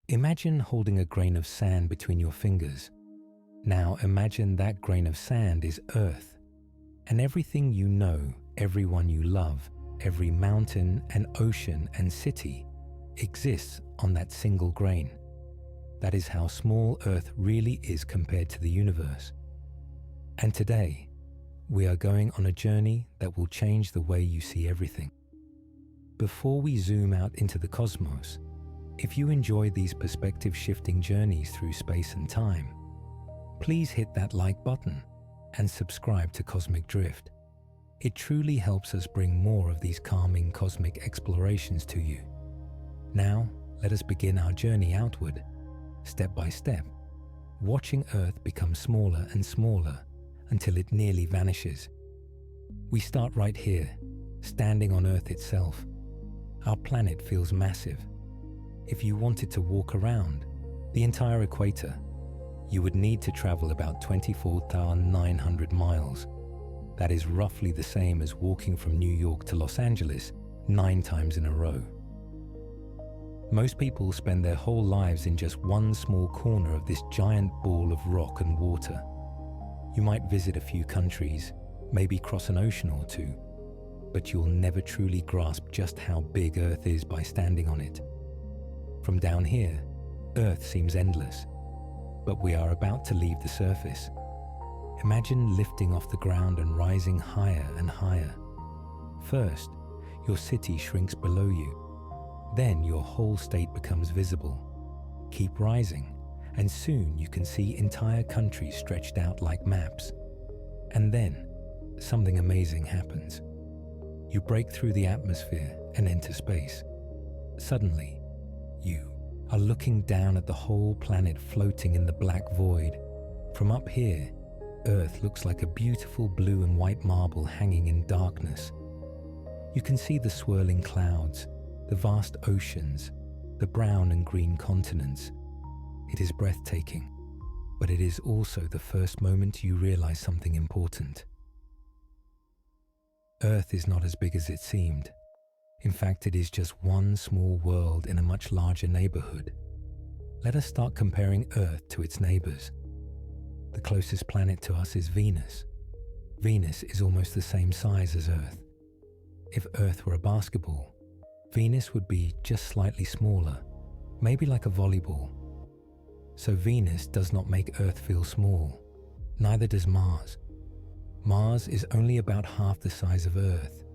Imagine holding a grain of sand between your fingers. Now imagine that grain of sand is Earth, and everything you know, everyone you love, every mountain and ocean and city exists on that single grain. That is how small Earth really is compared to the universe. And today, we are going on a journey that will change the way you see everything. Before we zoom out into the cosmos, if you enjoy these perspective-shifting journeys through space and time, please hit that like button and subscribe to Cosmic Drift. It truly helps us bring more of these calming cosmic explorations to you. Now, let us begin our journey outward, step by step, watching Earth become smaller and smaller until it nearly vanishes. We start right here, standing on Earth itself. Our planet feels massive. If you wanted to walk around the entire equator, you would need to travel about 24,900 miles. That is roughly the same as walking from New York to Los Angeles 9 times in a row. Most people spend their whole lives in just one small corner of this giant ball of rock and water. You might visit a few countries, maybe cross an ocean or two, but you'll never truly grasp just how big Earth is by standing on it. From down here, Earth seems endless, but we are about to leave the surface. Imagine lifting off the ground and rising higher and higher. First, your city shrinks below you. Then your whole state becomes visible. Keep rising, and soon you can see entire countries stretched out like maps. And then, something amazing happens. You break through the atmosphere and enter space. Suddenly, you are looking down at the whole planet floating in the black void. From up here, Earth looks like a beautiful blue and white marble hanging in darkness. You can see the swirling clouds, the vast oceans, the brown and green continents. It is breathtaking, but it is also the first moment you realize something important. Earth is not as big as it seemed. In fact, it is just one small world in a much larger neighborhood. Let us start comparing Earth to its neighbors. The closest planet to us is Venus. Venus is almost the same size as Earth. If Earth were a basketball, Venus would be just slightly smaller, maybe like a volleyball. So Venus does not make Earth feel small. Neither does Mars. Mars is only about half the size of Earth.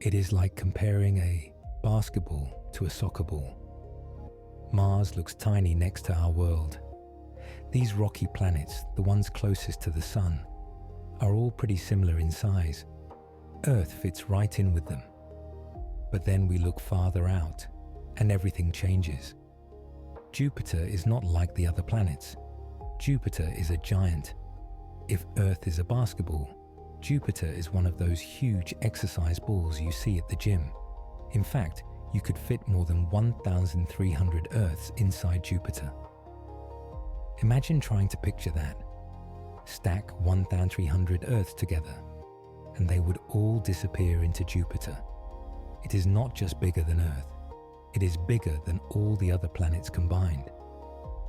It is like comparing a basketball to a soccer ball. Mars looks tiny next to our world. These rocky planets, the ones closest to the Sun, are all pretty similar in size. Earth fits right in with them. But then we look farther out, and everything changes. Jupiter is not like the other planets. Jupiter is a giant. If Earth is a basketball, Jupiter is one of those huge exercise balls you see at the gym. In fact, you could fit more than 1,300 Earths inside Jupiter. Imagine trying to picture that. Stack 1,300 Earths together, and they would all disappear into Jupiter. It is not just bigger than Earth. It is bigger than all the other planets combined.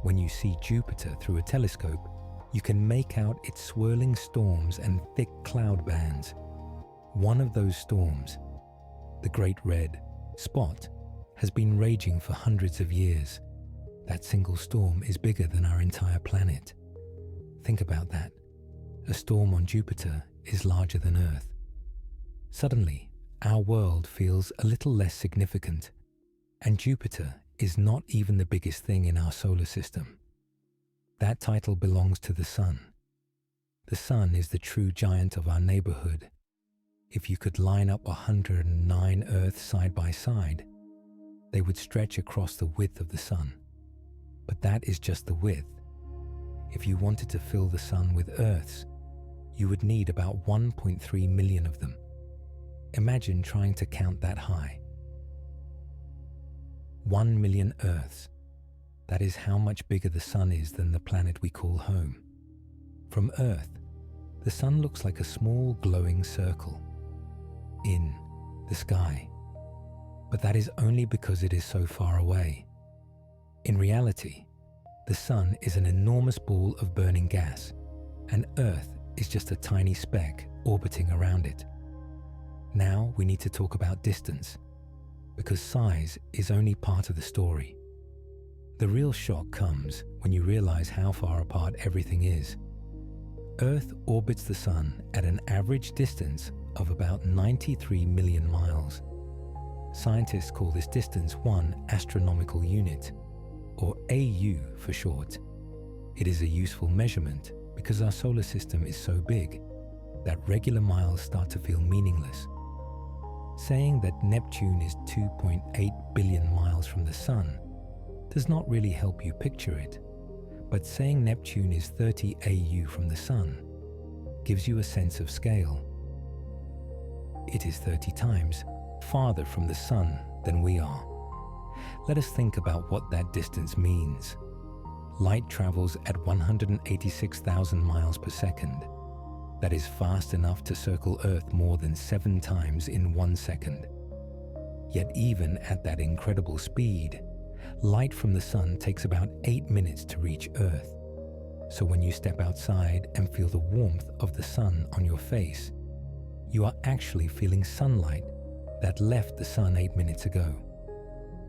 When you see Jupiter through a telescope, you can make out its swirling storms and thick cloud bands. One of those storms, the Great Red Spot, has been raging for hundreds of years. That single storm is bigger than our entire planet. Think about that. A storm on Jupiter is larger than Earth. Suddenly, our world feels a little less significant, and Jupiter is not even the biggest thing in our solar system. That title belongs to the Sun. The Sun is the true giant of our neighborhood. If you could line up 109 Earths side by side, they would stretch across the width of the Sun. But that is just the width. If you wanted to fill the Sun with Earths, you would need about 1.3 million of them. Imagine trying to count that high. 1 million Earths. That is how much bigger the Sun is than the planet we call home. From Earth, the Sun looks like a small glowing circle in the sky. But that is only because it is so far away. In reality, the Sun is an enormous ball of burning gas, and Earth is just a tiny speck orbiting around it. Now we need to talk about distance, because size is only part of the story. The real shock comes when you realize how far apart everything is. Earth orbits the Sun at an average distance of about 93 million miles. Scientists call this distance one astronomical unit, or AU for short. It is a useful measurement because our solar system is so big that regular miles start to feel meaningless. Saying that Neptune is 2.8 billion miles from the Sun does not really help you picture it, but saying Neptune is 30 AU from the Sun gives you a sense of scale. It is 30 times farther from the Sun than we are. Let us think about what that distance means. Light travels at 186,000 miles per second. That is fast enough to circle Earth more than 7 times in 1 second. Yet even at that incredible speed, light from the Sun takes about 8 minutes to reach Earth. So when you step outside and feel the warmth of the Sun on your face, you are actually feeling sunlight that left the Sun 8 minutes ago.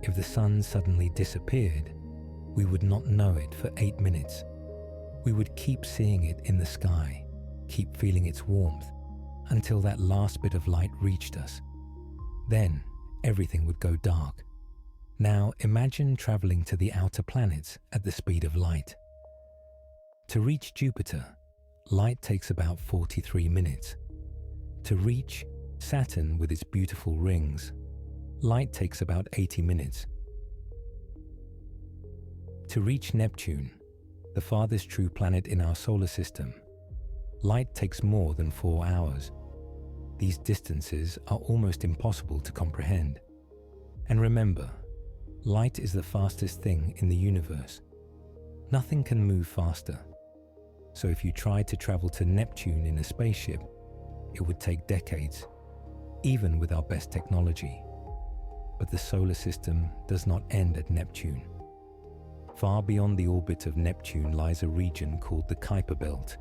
If the Sun suddenly disappeared, we would not know it for 8 minutes. We would keep seeing it in the sky, keep feeling its warmth, until that last bit of light reached us. Then everything would go dark. Now imagine traveling to the outer planets at the speed of light. To reach Jupiter, light takes about 43 minutes. To reach Saturn with its beautiful rings, light takes about 80 minutes. To reach Neptune, the farthest true planet in our solar system, light takes more than 4 hours. These distances are almost impossible to comprehend. And remember, light is the fastest thing in the universe. Nothing can move faster. So if you tried to travel to Neptune in a spaceship, it would take decades, even with our best technology. But the solar system does not end at Neptune. Far beyond the orbit of Neptune lies a region called the Kuiper Belt.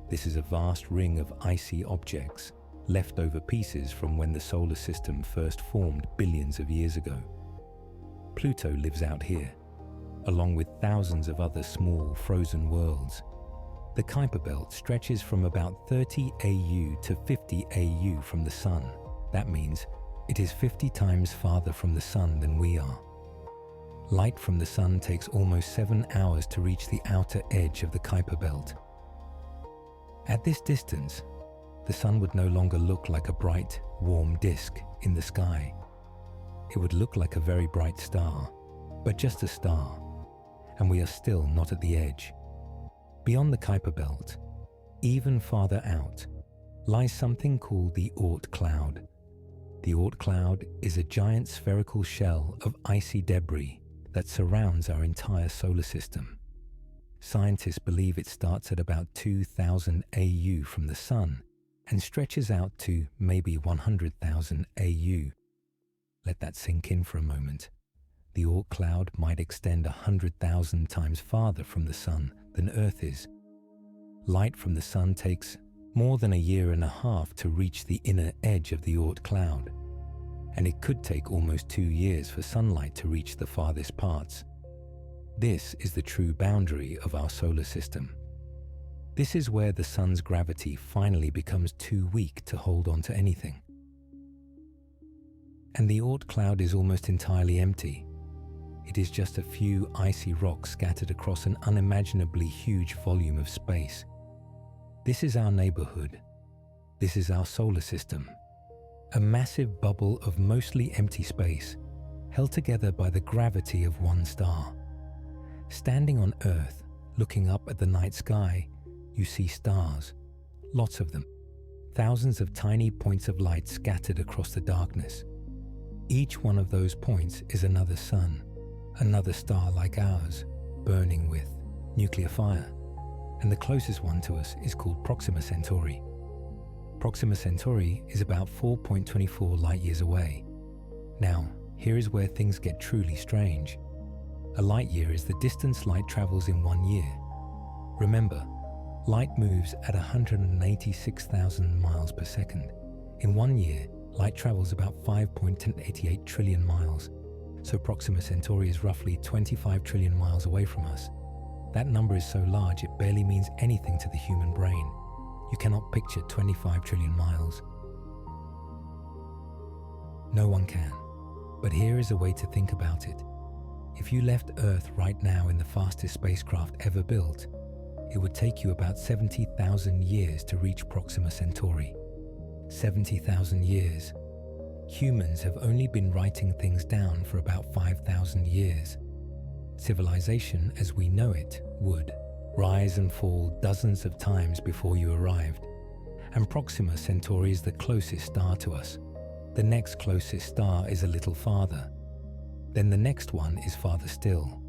This is a vast ring of icy objects, leftover pieces from when the solar system first formed billions of years ago. Pluto lives out here, along with thousands of other small frozen worlds. The Kuiper Belt stretches from about 30 AU to 50 AU from the Sun. That means it is 50 times farther from the Sun than we are. Light from the Sun takes almost 7 hours to reach the outer edge of the Kuiper Belt. At this distance, the Sun would no longer look like a bright, warm disk in the sky. It would look like a very bright star, but just a star, and we are still not at the edge. Beyond the Kuiper Belt, even farther out, lies something called the Oort Cloud. The Oort Cloud is a giant spherical shell of icy debris that surrounds our entire solar system. Scientists believe it starts at about 2,000 AU from the Sun and stretches out to maybe 100,000 AU. Let that sink in for a moment. The Oort Cloud might extend 100,000 times farther from the Sun than Earth is. Light from the Sun takes more than a year and a half to reach the inner edge of the Oort Cloud, and it could take almost 2 years for sunlight to reach the farthest parts. This is the true boundary of our solar system. This is where the Sun's gravity finally becomes too weak to hold on to anything. And the Oort Cloud is almost entirely empty. It is just a few icy rocks scattered across an unimaginably huge volume of space. This is our neighborhood. This is our solar system. A massive bubble of mostly empty space, held together by the gravity of one star. Standing on Earth, looking up at the night sky, you see stars, lots of them, thousands of tiny points of light scattered across the darkness. Each one of those points is another sun, another star like ours, burning with nuclear fire. And the closest one to us is called Proxima Centauri. Proxima Centauri is about 4.24 light years away. Now, here is where things get truly strange. A light year is the distance light travels in 1 year. Remember, light moves at 186,000 miles per second. In 1 year, light travels about 5.1088 trillion miles, so Proxima Centauri is roughly 25 trillion miles away from us. That number is so large it barely means anything to the human brain. You cannot picture 25 trillion miles. No one can. But here is a way to think about it. If you left Earth right now in the fastest spacecraft ever built, it would take you about 70,000 years to reach Proxima Centauri. 70,000 years. Humans have only been writing things down for about 5,000 years. Civilization as we know it would rise and fall dozens of times before you arrived. And Proxima Centauri is the closest star to us. The next closest star is a little farther. Then the next one is farther still.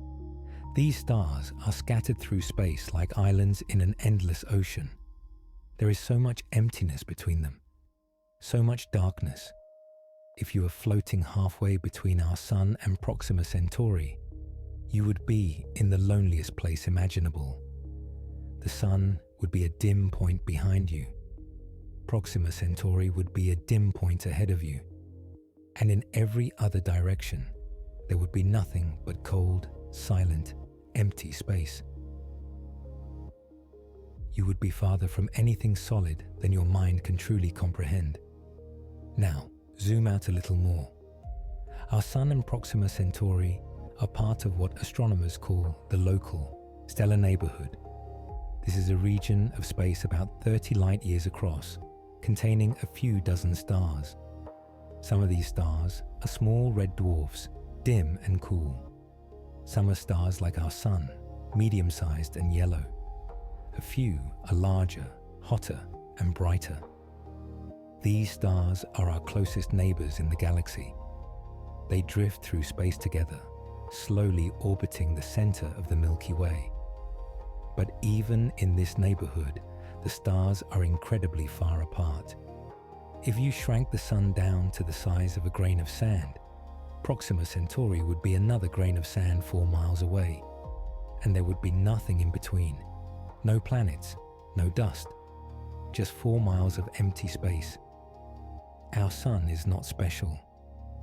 These stars are scattered through space like islands in an endless ocean. There is so much emptiness between them, so much darkness. If you were floating halfway between our Sun and Proxima Centauri, you would be in the loneliest place imaginable. The Sun would be a dim point behind you. Proxima Centauri would be a dim point ahead of you. And in every other direction, there would be nothing but cold, silent, empty space. You would be farther from anything solid than your mind can truly comprehend. Now, zoom out a little more. Our Sun and Proxima Centauri are part of what astronomers call the local stellar neighborhood. This is a region of space about 30 light years across, containing a few dozen stars. Some of these stars are small red dwarfs, dim and cool. Some are stars like our Sun, medium-sized and yellow. A few are larger, hotter and brighter. These stars are our closest neighbors in the galaxy. They drift through space together, slowly orbiting the center of the Milky Way. But even in this neighborhood, the stars are incredibly far apart. If you shrank the Sun down to the size of a grain of sand, Proxima Centauri would be another grain of sand 4 miles away, and there would be nothing in between. No planets, no dust, just 4 miles of empty space. Our Sun is not special.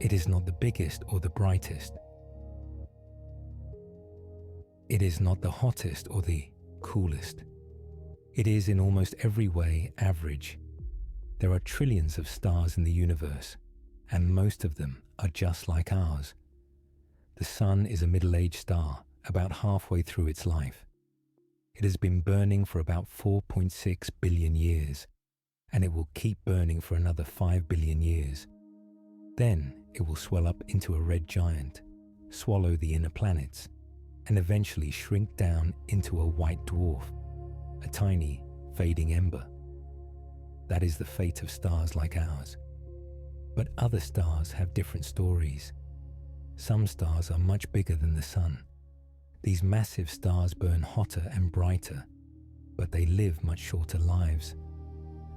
It is not the biggest or the brightest. It is not the hottest or the coolest. It is in almost every way average. There are trillions of stars in the universe, and most of them are just like ours. The Sun is a middle-aged star, about halfway through its life. It has been burning for about 4.6 billion years, and it will keep burning for another 5 billion years. Then it will swell up into a red giant, swallow the inner planets, and eventually shrink down into a white dwarf, a tiny, fading ember. That is the fate of stars like ours. But other stars have different stories. Some stars are much bigger than the Sun. These massive stars burn hotter and brighter, but they live much shorter lives.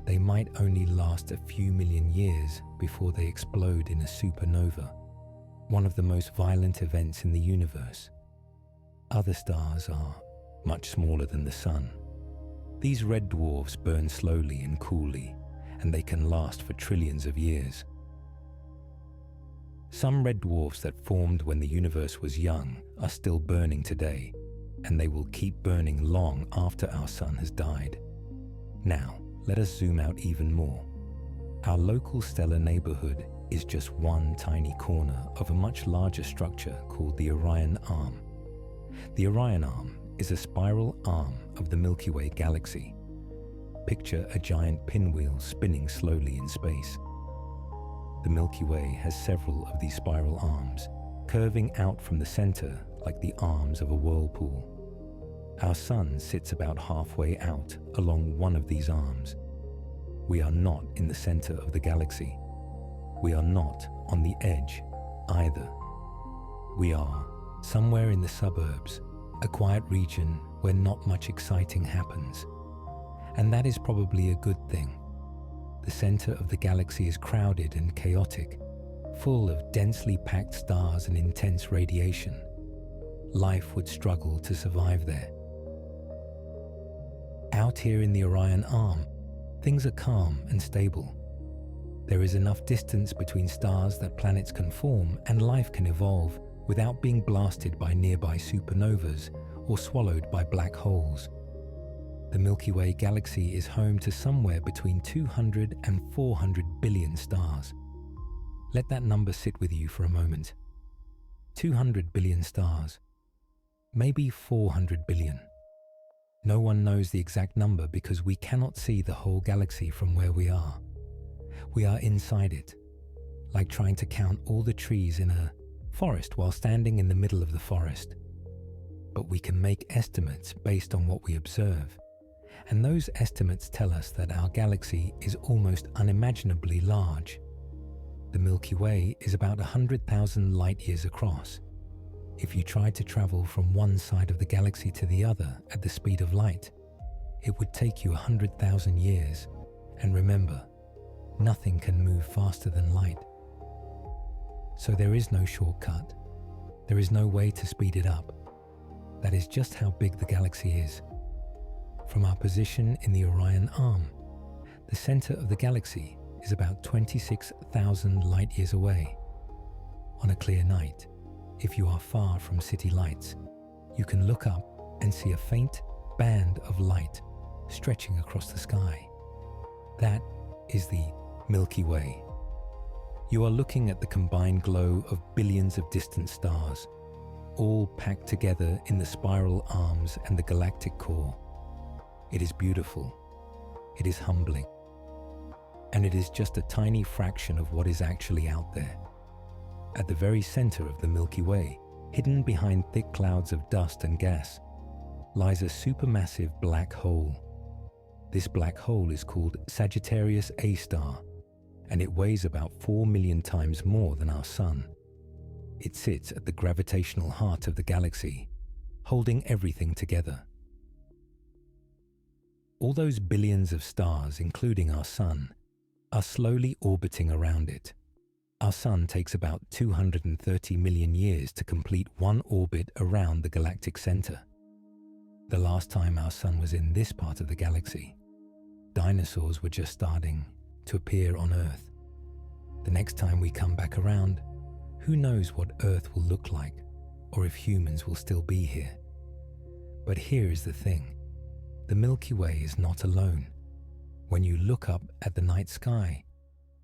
They might only last a few million years before they explode in a supernova, one of the most violent events in the universe. Other stars are much smaller than the Sun. These red dwarfs burn slowly and coolly, and they can last for trillions of years. Some red dwarfs that formed when the universe was young are still burning today, and they will keep burning long after our Sun has died. Now, let us zoom out even more. Our local stellar neighborhood is just one tiny corner of a much larger structure called the Orion Arm. The Orion Arm is a spiral arm of the Milky Way galaxy. Picture a giant pinwheel spinning slowly in space. The Milky Way has several of these spiral arms, curving out from the center like the arms of a whirlpool. Our Sun sits about halfway out along one of these arms. We are not in the center of the galaxy. We are not on the edge either. We are somewhere in the suburbs, a quiet region where not much exciting happens. And that is probably a good thing. The center of the galaxy is crowded and chaotic, full of densely packed stars and intense radiation. life would struggle to survive there. Out here in the Orion Arm, things are calm and stable. There is enough distance between stars that planets can form and life can evolve without being blasted by nearby supernovas or swallowed by black holes. The Milky Way galaxy is home to somewhere between 200 and 400 billion stars. Let that number sit with you for a moment. 200 billion stars. Maybe 400 billion. No one knows the exact number because we cannot see the whole galaxy from where we are. We are inside it, like trying to count all the trees in a forest while standing in the middle of the forest. But we can make estimates based on what we observe, and those estimates tell us that our galaxy is almost unimaginably large. The Milky Way is about 100,000 light-years across. If you tried to travel from one side of the galaxy to the other at the speed of light, it would take you 100,000 years. And remember, nothing can move faster than light. So there is no shortcut. There is no way to speed it up. That is just how big the galaxy is. From our position in the Orion Arm, the center of the galaxy is about 26,000 light-years away. On a clear night, if you are far from city lights, you can look up and see a faint band of light stretching across the sky. That is the Milky Way. You are looking at the combined glow of billions of distant stars, all packed together in the spiral arms and the galactic core. It is beautiful. It is humbling. And it is just a tiny fraction of what is actually out there. At the very center of the Milky Way, hidden behind thick clouds of dust and gas, lies a supermassive black hole. This black hole is called Sagittarius A star, and it weighs about 4 million times more than our Sun. It sits at the gravitational heart of the galaxy, holding everything together. All those billions of stars, including our Sun, are slowly orbiting around it. Our Sun takes about 230 million years to complete one orbit around the galactic center. The last time our Sun was in this part of the galaxy, dinosaurs were just starting to appear on Earth. The next time we come back around, who knows what Earth will look like, or if humans will still be here. But here is the thing. The Milky Way is not alone. When you look up at the night sky,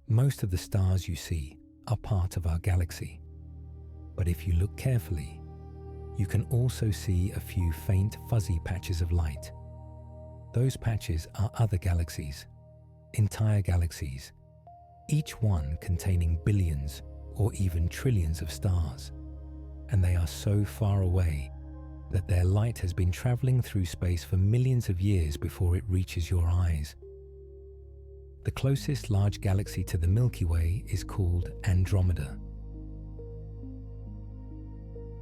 most of the stars you see are part of our galaxy. But if you look carefully, you can also see a few faint fuzzy patches of light. Those patches are other galaxies, entire galaxies, each one containing billions or even trillions of stars. And they are so far away that their light has been traveling through space for millions of years before it reaches your eyes. The closest large galaxy to the Milky Way is called Andromeda.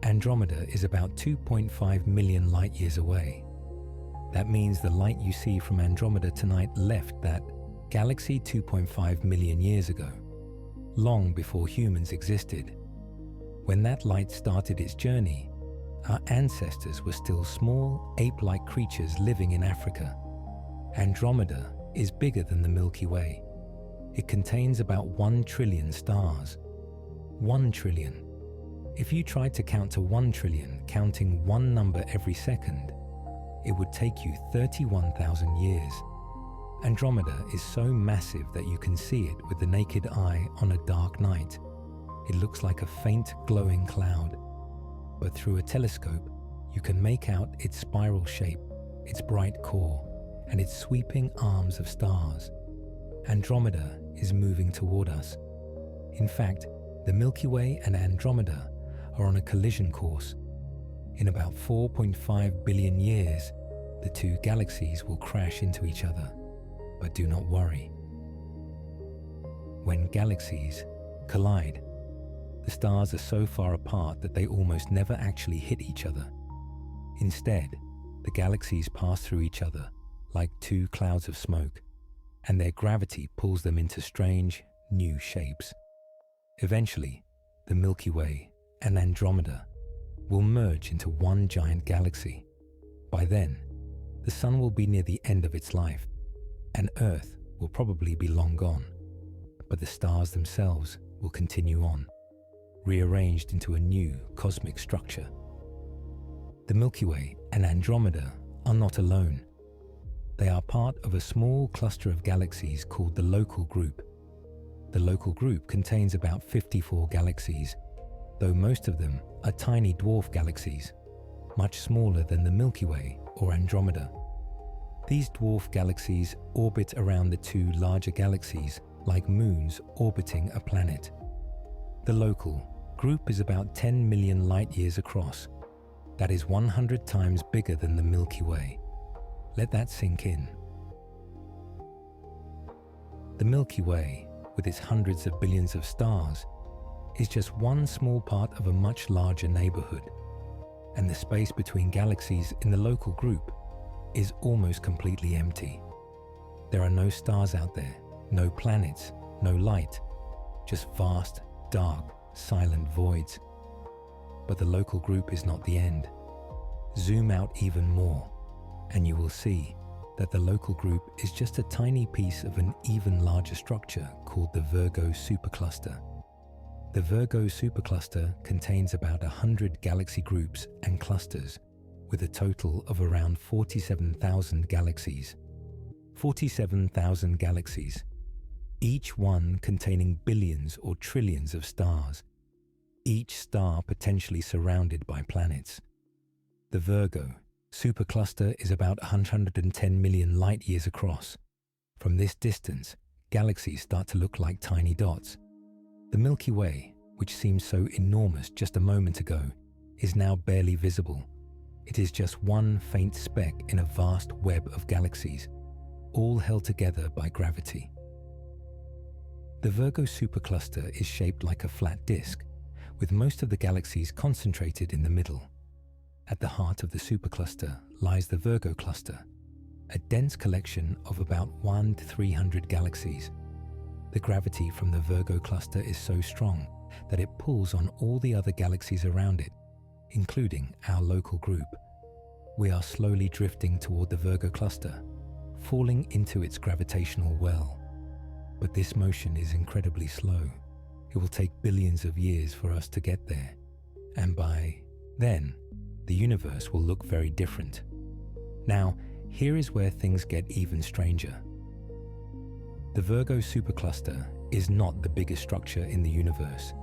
Andromeda is about 2.5 million light-years away. That means the light you see from Andromeda tonight left that galaxy 2.5 million years ago, long before humans existed. When that light started its journey, our ancestors were still small, ape-like creatures living in Africa. Andromeda is bigger than the Milky Way. It contains about 1 trillion stars. 1 trillion. If you tried to count to 1 trillion, counting one number every second, it would take you 31,000 years. Andromeda is so massive that you can see it with the naked eye on a dark night. It looks like a faint glowing cloud. But through a telescope, you can make out its spiral shape, its bright core, and its sweeping arms of stars. Andromeda is moving toward us. In fact, the Milky Way and Andromeda are on a collision course. In about 4.5 billion years, the two galaxies will crash into each other. But do not worry. When galaxies collide, the stars are so far apart that they almost never actually hit each other. Instead, the galaxies pass through each other like two clouds of smoke, and their gravity pulls them into strange, new shapes. Eventually, the Milky Way and Andromeda will merge into one giant galaxy. By then, the Sun will be near the end of its life, and Earth will probably be long gone, but the stars themselves will continue on, rearranged into a new cosmic structure. The Milky Way and Andromeda are not alone. They are part of a small cluster of galaxies called the Local Group. The Local Group contains about 54 galaxies, though most of them are tiny dwarf galaxies, much smaller than the Milky Way or Andromeda. These dwarf galaxies orbit around the two larger galaxies like moons orbiting a planet. The Local Group is about 10 million light-years across. That is 100 times bigger than the Milky Way. Let that sink in. The Milky Way, with its hundreds of billions of stars, is just one small part of a much larger neighborhood, and the space between galaxies in the Local Group is almost completely empty. There are no stars out there, no planets, no light, just vast, dark, silent voids. But the Local Group is not the end. Zoom out even more, and you will see that the Local Group is just a tiny piece of an even larger structure called the Virgo supercluster. The Virgo supercluster contains about 100 galaxy groups and clusters, with a total of around 47,000 galaxies. 47,000 galaxies, each one containing billions or trillions of stars, each star potentially surrounded by planets. The Virgo supercluster is about 110 million light-years across. From this distance, galaxies start to look like tiny dots. The Milky Way, which seemed so enormous just a moment ago, is now barely visible. It is just one faint speck in a vast web of galaxies, all held together by gravity. The Virgo supercluster is shaped like a flat disk, with most of the galaxies concentrated in the middle. At the heart of the supercluster lies the Virgo cluster, a dense collection of about 1 to 300 galaxies. The gravity from the Virgo cluster is so strong that it pulls on all the other galaxies around it, including our Local Group. We are slowly drifting toward the Virgo cluster, falling into its gravitational well. But this motion is incredibly slow. It will take billions of years for us to get there, and by then, the universe will look very different. Now, here is where things get even stranger. The Virgo supercluster is not the biggest structure in the universe.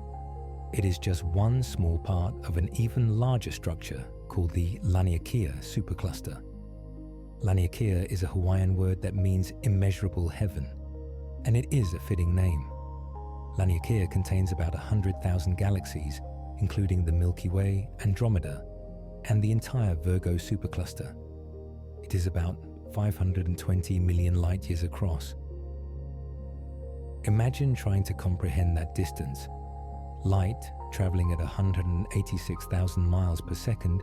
It is just one small part of an even larger structure called the Laniakea supercluster. Laniakea is a Hawaiian word that means immeasurable heaven, and it is a fitting name. Laniakea contains about 100,000 galaxies, including the Milky Way, Andromeda, and the entire Virgo supercluster. It is about 520 million light-years across. Imagine trying to comprehend that distance. Light, traveling at 186,000 miles per second,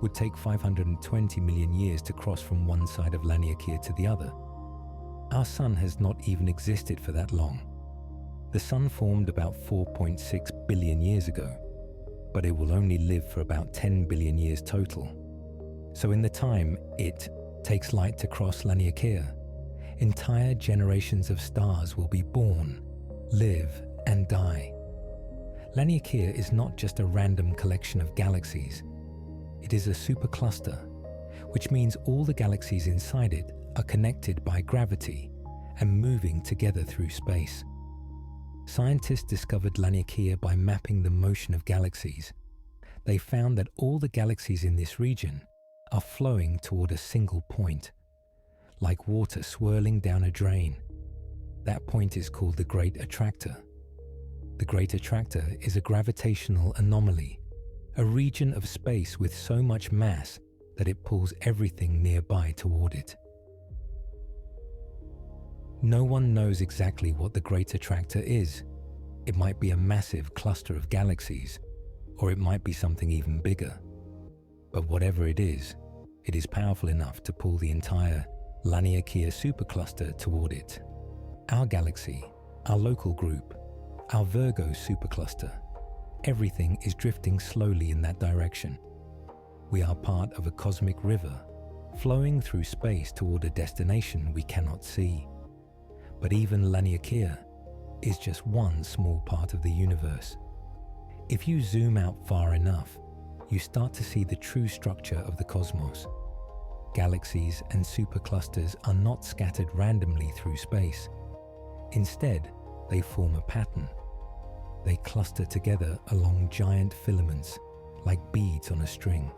would take 520 million years to cross from one side of Laniakea to the other. Our Sun has not even existed for that long. The Sun formed about 4.6 billion years ago, but it will only live for about 10 billion years total. So in the time it takes light to cross Laniakea, entire generations of stars will be born, live, and die. Laniakea is not just a random collection of galaxies. It is a supercluster, which means all the galaxies inside it are connected by gravity and moving together through space. Scientists discovered Laniakea by mapping the motion of galaxies. They found that all the galaxies in this region are flowing toward a single point, like water swirling down a drain. That point is called the Great Attractor. The Great Attractor is a gravitational anomaly, a region of space with so much mass that it pulls everything nearby toward it. No one knows exactly what the Great Attractor is. It might be a massive cluster of galaxies, or it might be something even bigger. But whatever it is powerful enough to pull the entire Laniakea supercluster toward it. Our galaxy, our Local Group, our Virgo supercluster, everything is drifting slowly in that direction. We are part of a cosmic river, flowing through space toward a destination we cannot see. But even Laniakea is just one small part of the universe. If you zoom out far enough, you start to see the true structure of the cosmos. Galaxies and superclusters are not scattered randomly through space. Instead, they form a pattern. They cluster together along giant filaments, like beads on a string.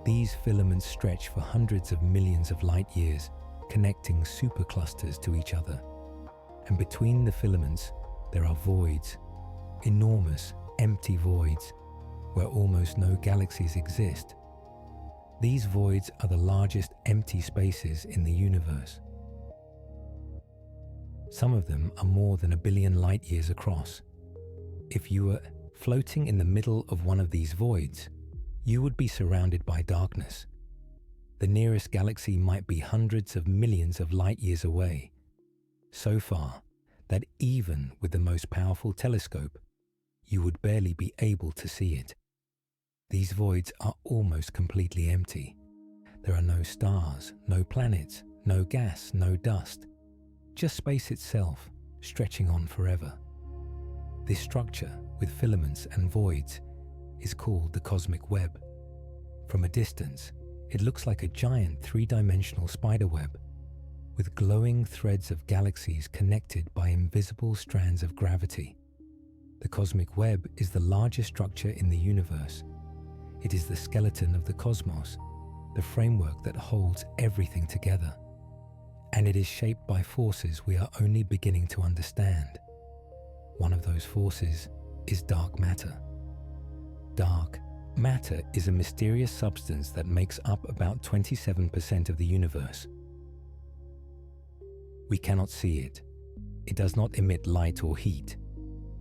These filaments stretch for hundreds of millions of light years, connecting superclusters to each other. And between the filaments, there are voids, enormous, empty voids, where almost no galaxies exist. These voids are the largest empty spaces in the universe. Some of them are more than 1 billion light years across. If you were floating in the middle of one of these voids, you would be surrounded by darkness. The nearest galaxy might be hundreds of millions of light years away, so far that even with the most powerful telescope, you would barely be able to see it. These voids are almost completely empty. There are no stars, no planets, no gas, no dust, just space itself, stretching on forever. This structure, with filaments and voids, is called the cosmic web. From a distance, it looks like a giant three-dimensional spiderweb, with glowing threads of galaxies connected by invisible strands of gravity. The cosmic web is the largest structure in the universe. It is the skeleton of the cosmos, the framework that holds everything together. And it is shaped by forces we are only beginning to understand. One of those forces is dark matter. Dark matter is a mysterious substance that makes up about 27% of the universe. We cannot see it. It does not emit light or heat.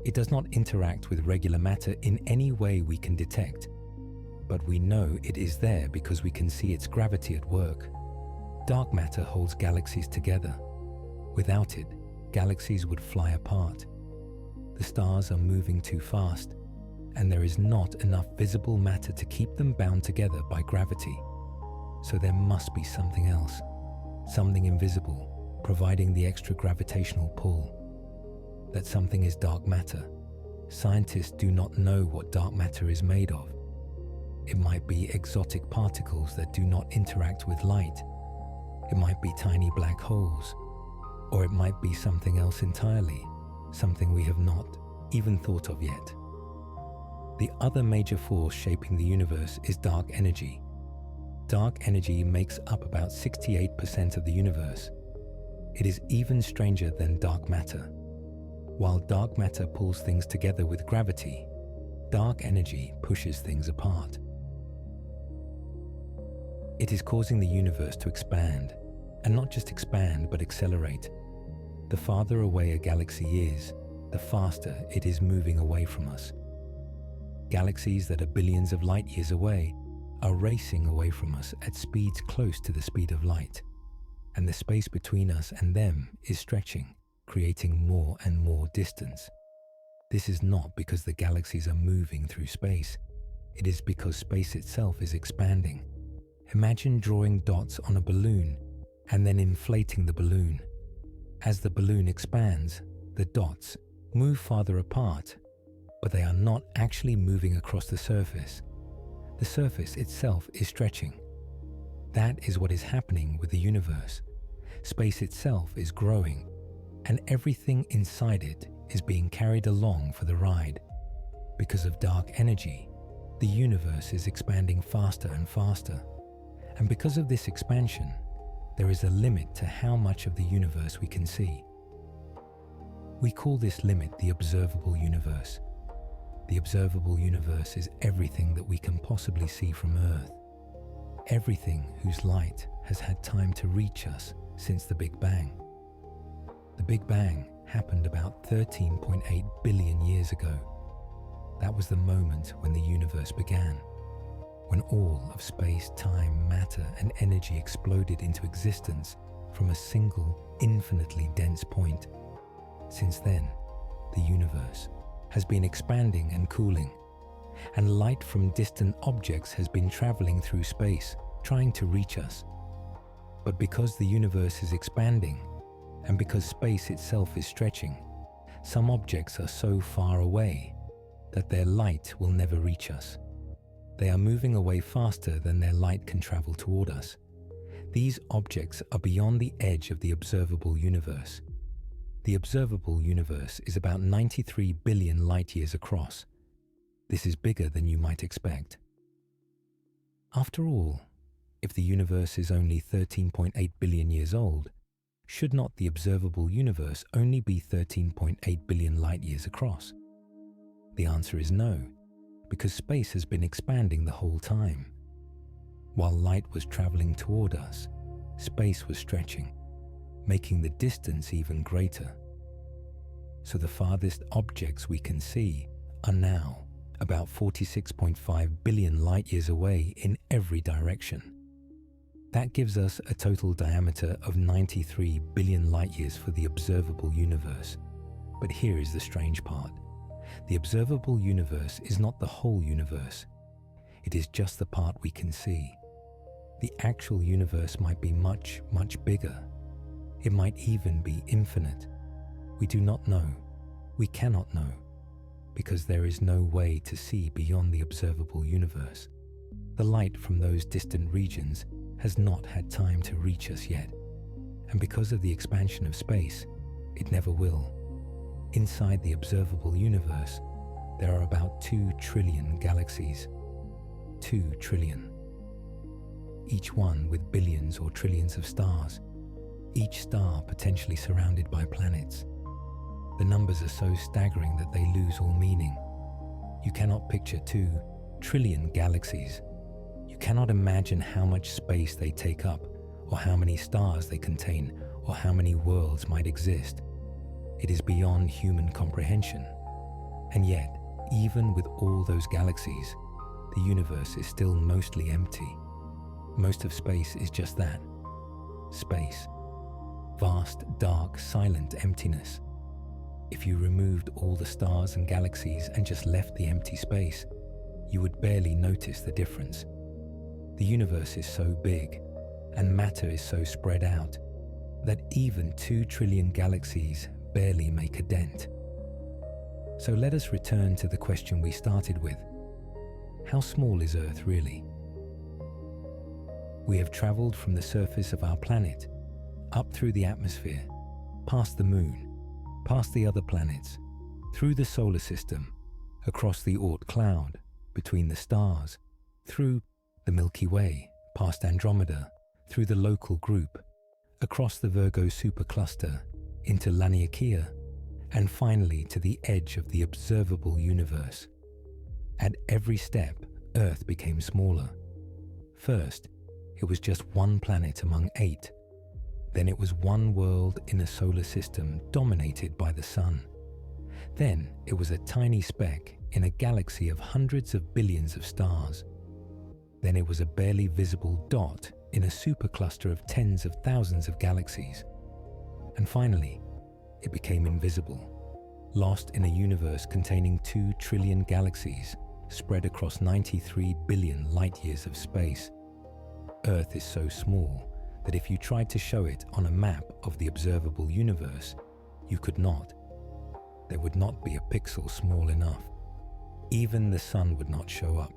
It does not interact with regular matter in any way we can detect. But we know it is there because we can see its gravity at work. Dark matter holds galaxies together. Without it, galaxies would fly apart. The stars are moving too fast, and there is not enough visible matter to keep them bound together by gravity. So there must be something else, something invisible, providing the extra gravitational pull. That something is dark matter. Scientists do not know what dark matter is made of. It might be exotic particles that do not interact with light. It might be tiny black holes. Or it might be something else entirely, something we have not even thought of yet. The other major force shaping the universe is dark energy. Dark energy makes up about 68% of the universe. It is even stranger than dark matter. While dark matter pulls things together with gravity, dark energy pushes things apart. It is causing the universe to expand, and not just expand, but accelerate. The farther away a galaxy is, the faster it is moving away from us. Galaxies that are billions of light years away are racing away from us at speeds close to the speed of light, and the space between us and them is stretching, creating more and more distance. This is not because the galaxies are moving through space. It is because space itself is expanding. Imagine drawing dots on a balloon and then inflating the balloon. As the balloon expands, the dots move farther apart, but they are not actually moving across the surface. The surface itself is stretching. That is what is happening with the universe. Space itself is growing, and everything inside it is being carried along for the ride. Because of dark energy, the universe is expanding faster and faster. And because of this expansion, there is a limit to how much of the universe we can see. We call this limit the observable universe. The observable universe is everything that we can possibly see from Earth. Everything whose light has had time to reach us since the Big Bang. The Big Bang happened about 13.8 billion years ago. That was the moment when the universe began, when all of space, time, matter, and energy exploded into existence from a single, infinitely dense point. Since then, the universe has been expanding and cooling, and light from distant objects has been traveling through space, trying to reach us. But because the universe is expanding, and because space itself is stretching, some objects are so far away that their light will never reach us. They are moving away faster than their light can travel toward us. These objects are beyond the edge of the observable universe. The observable universe is about 93 billion light-years across. This is bigger than you might expect. After all, if the universe is only 13.8 billion years old, should not the observable universe only be 13.8 billion light-years across? The answer is no, because space has been expanding the whole time. While light was traveling toward us, space was stretching, making the distance even greater. So the farthest objects we can see are now about 46.5 billion light-years away in every direction. That gives us a total diameter of 93 billion light-years for the observable universe. But here is the strange part. The observable universe is not the whole universe. It is just the part we can see. The actual universe might be much, much bigger. It might even be infinite. We do not know. We cannot know, because there is no way to see beyond the observable universe. The light from those distant regions has not had time to reach us yet, and because of the expansion of space, it never will. Inside the observable universe, there are about 2 trillion galaxies. 2 trillion. Each one with billions or trillions of stars, each star potentially surrounded by planets. The numbers are so staggering that they lose all meaning. You cannot picture 2 trillion galaxies. You cannot imagine how much space they take up, or how many stars they contain, or how many worlds might exist. It is beyond human comprehension. And yet, even with all those galaxies, the universe is still mostly empty. Most of space is just that. Space. Vast, dark, silent emptiness. If you removed all the stars and galaxies and just left the empty space, you would barely notice the difference. The universe is so big, and matter is so spread out, that even 2 trillion galaxies barely make a dent. So let us return to the question we started with. How small is Earth really? We have traveled from the surface of our planet, up through the atmosphere, past the moon, past the other planets, through the solar system, across the Oort Cloud, between the stars, through the Milky Way, past Andromeda, through the local group, across the Virgo supercluster, into Laniakea, and finally to the edge of the observable universe. At every step, Earth became smaller. First, it was just one planet among 8. Then it was one world in a solar system dominated by the sun. Then it was a tiny speck in a galaxy of hundreds of billions of stars. Then it was a barely visible dot in a supercluster of tens of thousands of galaxies. And finally, it became invisible, lost in a universe containing 2 trillion galaxies spread across 93 billion light-years of space. Earth is so small that if you tried to show it on a map of the observable universe, you could not. There would not be a pixel small enough. Even the sun would not show up.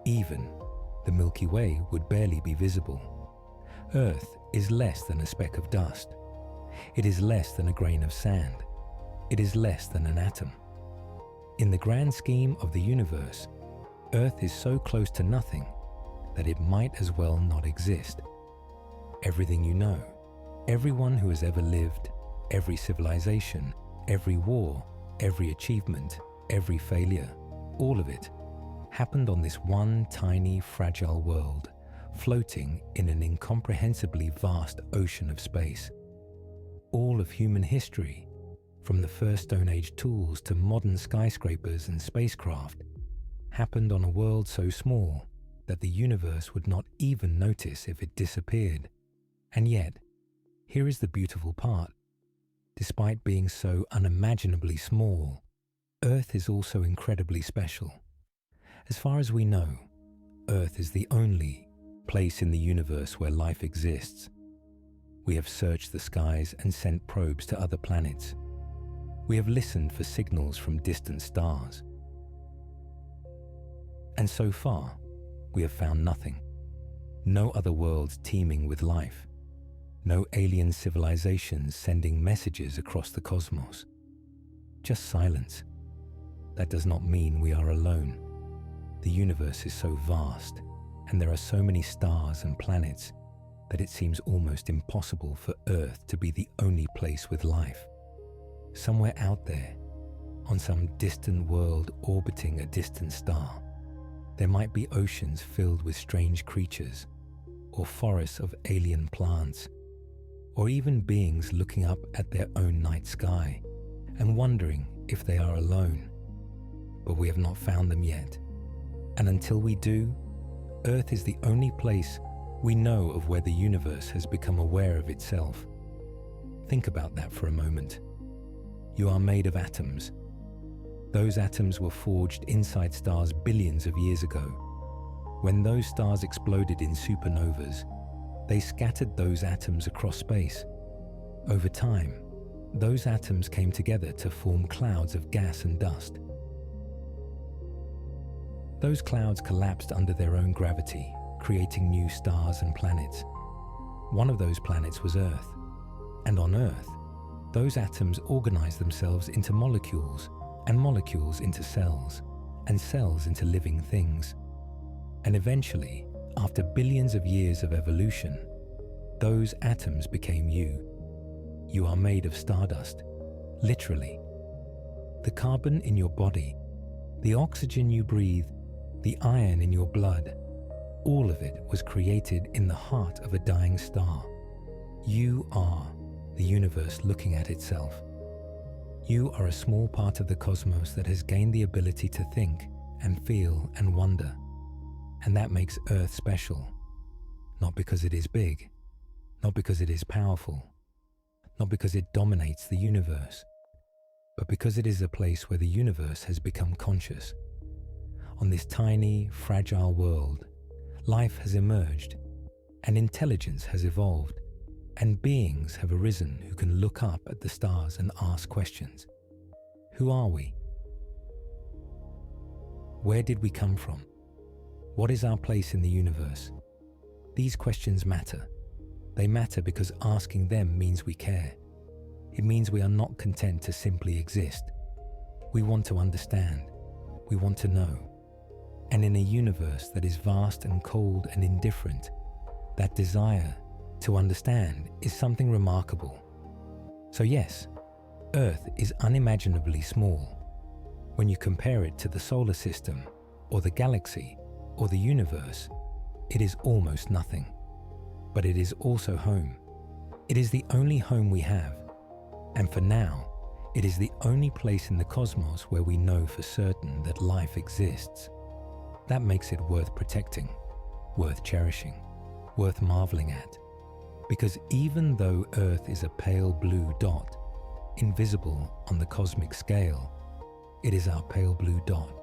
Even the Milky Way would barely be visible. Earth is less than a speck of dust. It is less than a grain of sand. It is less than an atom. In the grand scheme of the universe, Earth is so close to nothing that it might as well not exist. Everything you know, everyone who has ever lived, every civilization, every war, every achievement, every failure, all of it, happened on this one tiny, fragile world, floating in an incomprehensibly vast ocean of space. All of human history, from the first Stone Age tools to modern skyscrapers and spacecraft, happened on a world so small that the universe would not even notice if it disappeared. And yet, here is the beautiful part. Despite being so unimaginably small, Earth is also incredibly special. As far as we know, Earth is the only place in the universe where life exists. We have searched the skies and sent probes to other planets. We have listened for signals from distant stars. And so far, we have found nothing. No other worlds teeming with life. No alien civilizations sending messages across the cosmos. Just silence. That does not mean we are alone. The universe is so vast, and there are so many stars and planets that it seems almost impossible for Earth to be the only place with life. Somewhere out there, on some distant world orbiting a distant star, there might be oceans filled with strange creatures, or forests of alien plants, or even beings looking up at their own night sky and wondering if they are alone. But we have not found them yet. And until we do, Earth is the only place we know of where the universe has become aware of itself. Think about that for a moment. You are made of atoms. Those atoms were forged inside stars billions of years ago. When those stars exploded in supernovas, they scattered those atoms across space. Over time, those atoms came together to form clouds of gas and dust. Those clouds collapsed under their own gravity, creating new stars and planets. One of those planets was Earth. And on Earth, those atoms organized themselves into molecules, and molecules into cells, and cells into living things. And eventually, after billions of years of evolution, those atoms became you. You are made of stardust, literally. The carbon in your body, the oxygen you breathe, the iron in your blood, all of it was created in the heart of a dying star. You are the universe looking at itself. You are a small part of the cosmos that has gained the ability to think and feel and wonder. And that makes Earth special. Not because it is big, not because it is powerful, not because it dominates the universe, but because it is a place where the universe has become conscious. On this tiny, fragile world, life has emerged, and intelligence has evolved, and beings have arisen who can look up at the stars and ask questions. Who are we? Where did we come from? What is our place in the universe? These questions matter. They matter because asking them means we care. It means we are not content to simply exist. We want to understand. We want to know. And in a universe that is vast and cold and indifferent, that desire to understand is something remarkable. So yes, Earth is unimaginably small. When you compare it to the solar system, or the galaxy, or the universe, it is almost nothing. But it is also home. It is the only home we have. And for now, it is the only place in the cosmos where we know for certain that life exists. That makes it worth protecting, worth cherishing, worth marveling at. Because even though Earth is a pale blue dot, invisible on the cosmic scale, it is our pale blue dot.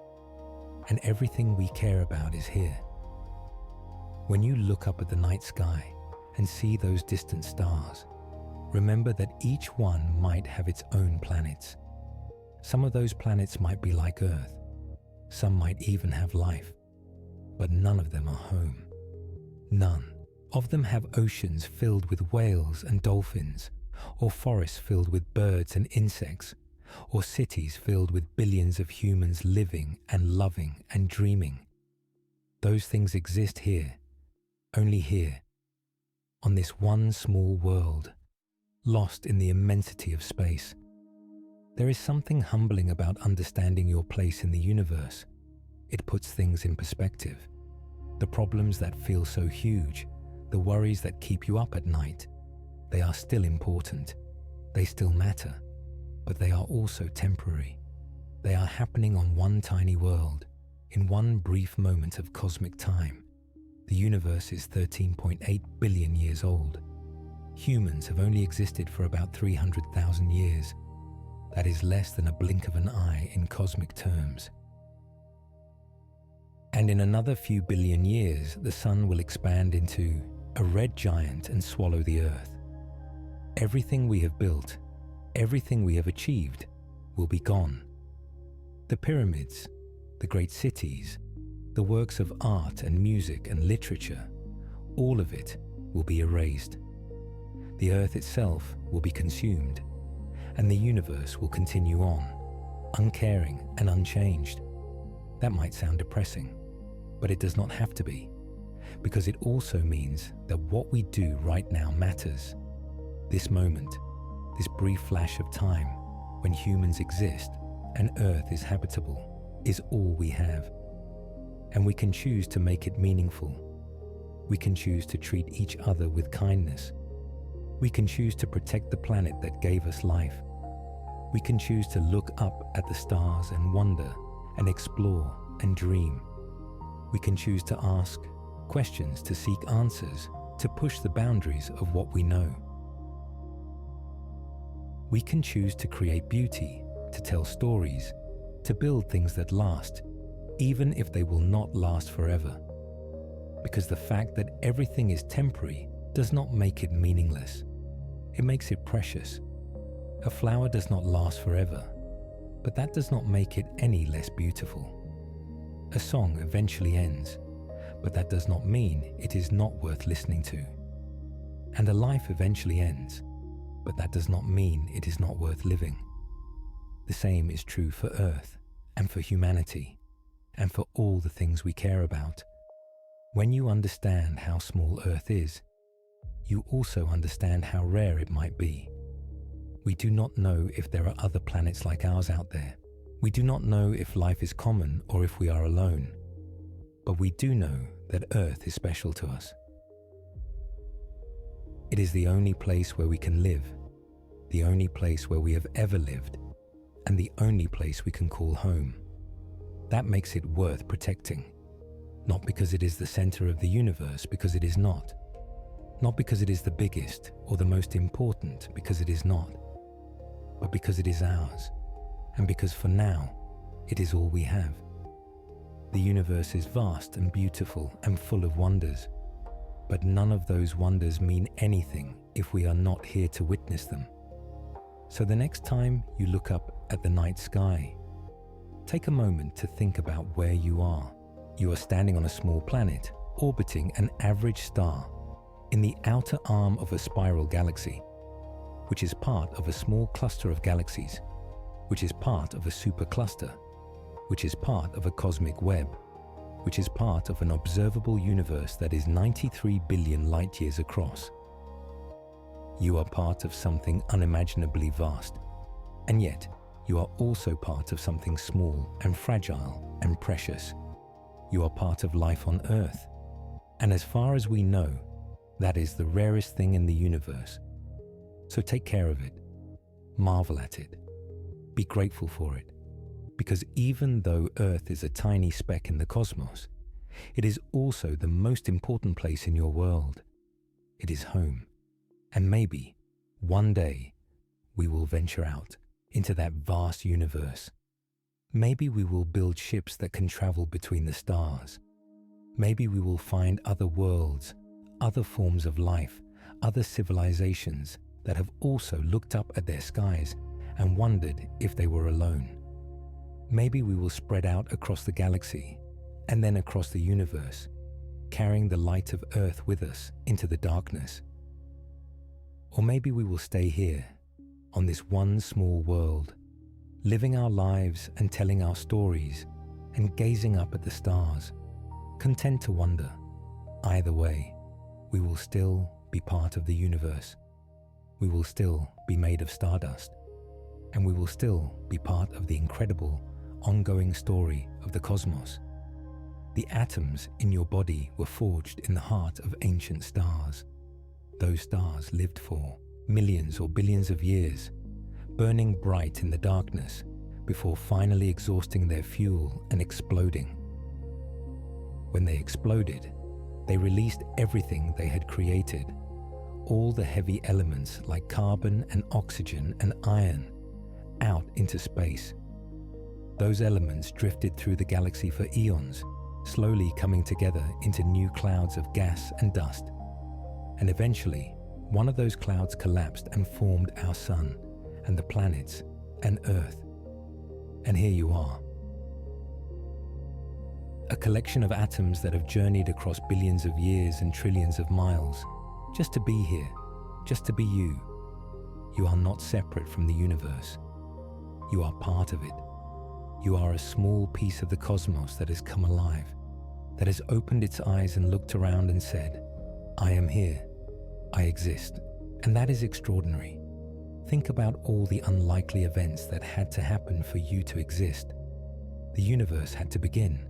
And everything we care about is here. When you look up at the night sky and see those distant stars, remember that each one might have its own planets. Some of those planets might be like Earth. Some might even have life. But none of them are home. None of them have oceans filled with whales and dolphins, or forests filled with birds and insects, or cities filled with billions of humans living and loving and dreaming. Those things exist here, only here, on this one small world, lost in the immensity of space. There is something humbling about understanding your place in the universe. It puts things in perspective. The problems that feel so huge, the worries that keep you up at night, they are still important. They still matter, but they are also temporary. They are happening on one tiny world, in one brief moment of cosmic time. The universe is 13.8 billion years old. Humans have only existed for about 300,000 years. That is less than a blink of an eye in cosmic terms. And in another few billion years, the sun will expand into a red giant and swallow the Earth. Everything we have built, everything we have achieved, will be gone. The pyramids, the great cities, the works of art and music and literature, all of it will be erased. The Earth itself will be consumed, and the universe will continue on, uncaring and unchanged. That might sound depressing, but it does not have to be, because it also means that what we do right now matters. This moment, this brief flash of time when humans exist and Earth is habitable, is all we have. And we can choose to make it meaningful. We can choose to treat each other with kindness. We can choose to protect the planet that gave us life. We can choose to look up at the stars and wonder and explore and dream. We can choose to ask questions, to seek answers, to push the boundaries of what we know. We can choose to create beauty, to tell stories, to build things that last, even if they will not last forever. Because the fact that everything is temporary does not make it meaningless. It makes it precious. A flower does not last forever, but that does not make it any less beautiful. A song eventually ends, but that does not mean it is not worth listening to. And a life eventually ends, but that does not mean it is not worth living. The same is true for Earth and for humanity and for all the things we care about. When you understand how small Earth is, you also understand how rare it might be. We do not know if there are other planets like ours out there. We do not know if life is common or if we are alone. But we do know that Earth is special to us. It is the only place where we can live, the only place where we have ever lived, and the only place we can call home. That makes it worth protecting. Not because it is the center of the universe, because it is not. Not because it is the biggest or the most important, because it is not. But because it is ours, and because for now, it is all we have. The universe is vast and beautiful and full of wonders, but none of those wonders mean anything if we are not here to witness them. So the next time you look up at the night sky, take a moment to think about where you are. You are standing on a small planet, orbiting an average star, in the outer arm of a spiral galaxy, which is part of a small cluster of galaxies, which is part of a supercluster, which is part of a cosmic web, which is part of an observable universe that is 93 billion light years across. You are part of something unimaginably vast, and yet you are also part of something small and fragile and precious. You are part of life on Earth, and as far as we know, that is the rarest thing in the universe. So take care of it, marvel at it, be grateful for it, because even though Earth is a tiny speck in the cosmos, it is also the most important place in your world. It is home, and maybe one day we will venture out into that vast universe. Maybe we will build ships that can travel between the stars. Maybe we will find other worlds, other forms of life, other civilizations that have also looked up at their skies and wondered if they were alone. Maybe we will spread out across the galaxy and then across the universe, carrying the light of Earth with us into the darkness. Or maybe we will stay here, on this one small world, living our lives and telling our stories and gazing up at the stars, content to wonder. Either way, we will still be part of the universe. We will still be made of stardust, and we will still be part of the incredible, ongoing story of the cosmos. The atoms in your body were forged in the heart of ancient stars. Those stars lived for millions or billions of years, burning bright in the darkness before finally exhausting their fuel and exploding. When they exploded, they released everything they had created, all the heavy elements like carbon and oxygen and iron, out into space. Those elements drifted through the galaxy for eons, slowly coming together into new clouds of gas and dust. And eventually, one of those clouds collapsed and formed our sun and the planets and Earth. And here you are. A collection of atoms that have journeyed across billions of years and trillions of miles, just to be here, just to be you. You are not separate from the universe. You are part of it. You are a small piece of the cosmos that has come alive, that has opened its eyes and looked around and said, I am here. I exist. And that is extraordinary. Think about all the unlikely events that had to happen for you to exist. The universe had to begin.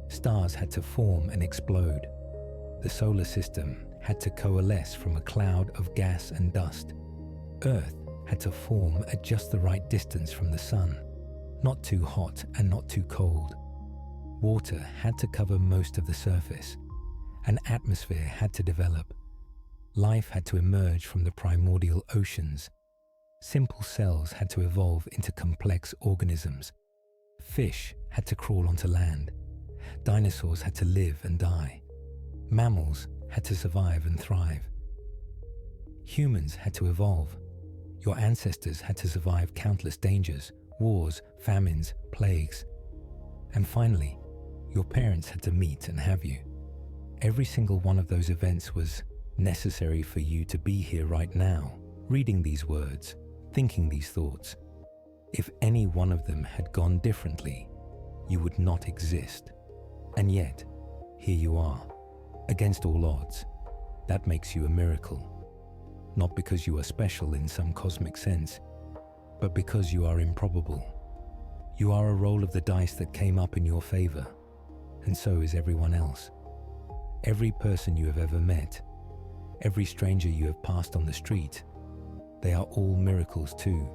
Stars had to form and explode. The solar system had to coalesce from a cloud of gas and dust. Earth had to form at just the right distance from the sun, not too hot and not too cold. Water had to cover most of the surface. An atmosphere had to develop. Life had to emerge from the primordial oceans. Simple cells had to evolve into complex organisms. Fish had to crawl onto land. Dinosaurs had to live and die. Mammals had to survive and thrive. Humans had to evolve. Your ancestors had to survive countless dangers, wars, famines, plagues. And finally, your parents had to meet and have you. Every single one of those events was necessary for you to be here right now, reading these words, thinking these thoughts. If any one of them had gone differently, you would not exist. And yet, here you are, against all odds. That makes you a miracle. Not because you are special in some cosmic sense, but because you are improbable. You are a roll of the dice that came up in your favor, and so is everyone else. Every person you have ever met, every stranger you have passed on the street, they are all miracles too.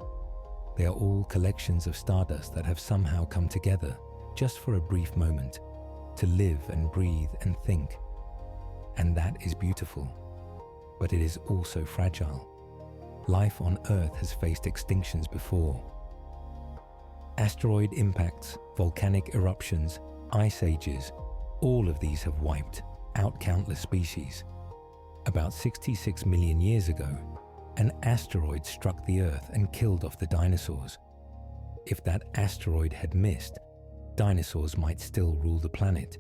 They are all collections of stardust that have somehow come together just for a brief moment to live and breathe and think. And that is beautiful, but it is also fragile. Life on Earth has faced extinctions before. Asteroid impacts, volcanic eruptions, ice ages, all of these have wiped out countless species. About 66 million years ago, an asteroid struck the Earth and killed off the dinosaurs. If that asteroid had missed, dinosaurs might still rule the planet,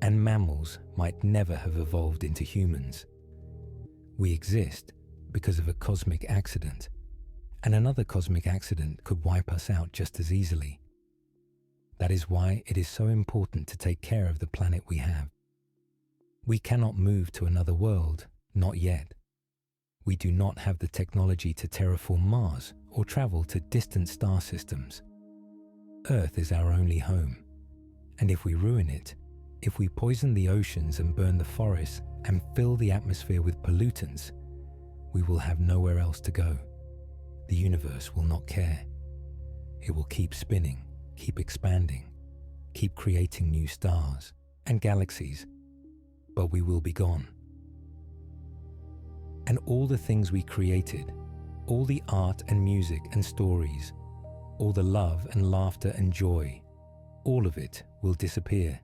and mammals might never have evolved into humans. We exist because of a cosmic accident, and another cosmic accident could wipe us out just as easily. That is why it is so important to take care of the planet we have. We cannot move to another world, not yet. We do not have the technology to terraform Mars or travel to distant star systems. Earth is our only home, and if we ruin it, if we poison the oceans and burn the forests and fill the atmosphere with pollutants, we will have nowhere else to go. The universe will not care. It will keep spinning, keep expanding, keep creating new stars and galaxies, but we will be gone. And all the things we created, all the art and music and stories, all the love and laughter and joy, all of it will disappear.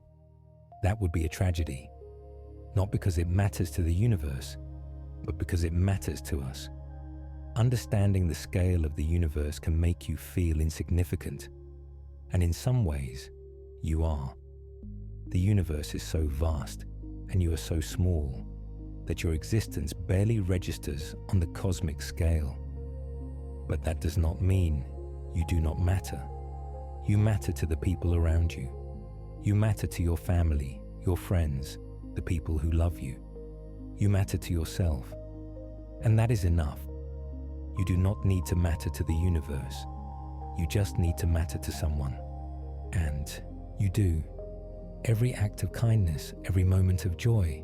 That would be a tragedy, not because it matters to the universe, but because it matters to us. Understanding the scale of the universe can make you feel insignificant, and in some ways, you are. The universe is so vast, and you are so small, that your existence barely registers on the cosmic scale. But that does not mean you do not matter. You matter to the people around you. You matter to your family, your friends, the people who love you. You matter to yourself. And that is enough. You do not need to matter to the universe. You just need to matter to someone. And you do. Every act of kindness, every moment of joy,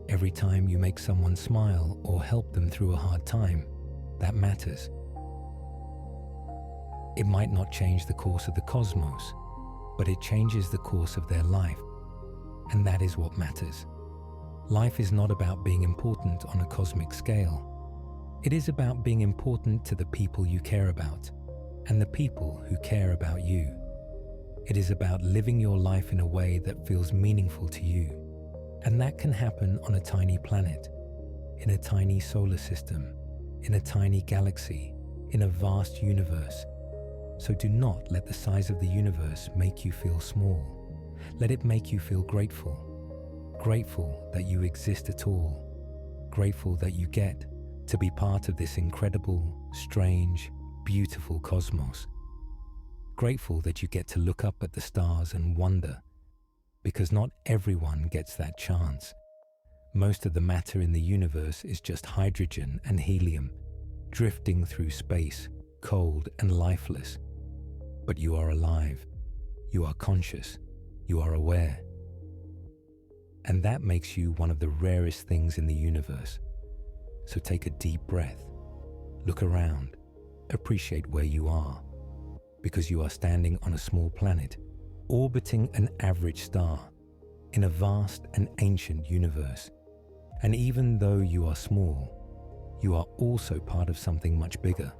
every time you make someone smile or help them through a hard time, that matters. It might not change the course of the cosmos, but it changes the course of their life, and that is what matters. Life is not about being important on a cosmic scale. It is about being important to the people you care about, and the people who care about you. It is about living your life in a way that feels meaningful to you. And that can happen on a tiny planet, in a tiny solar system, in a tiny galaxy, in a vast universe. So do not let the size of the universe make you feel small. Let it make you feel grateful. Grateful that you exist at all. Grateful that you get to be part of this incredible, strange, beautiful cosmos. Grateful that you get to look up at the stars and wonder, because not everyone gets that chance. Most of the matter in the universe is just hydrogen and helium, drifting through space, cold and lifeless. But you are alive, you are conscious, you are aware. And that makes you one of the rarest things in the universe. So take a deep breath, look around, appreciate where you are, because you are standing on a small planet, orbiting an average star, in a vast and ancient universe. And even though you are small, you are also part of something much bigger.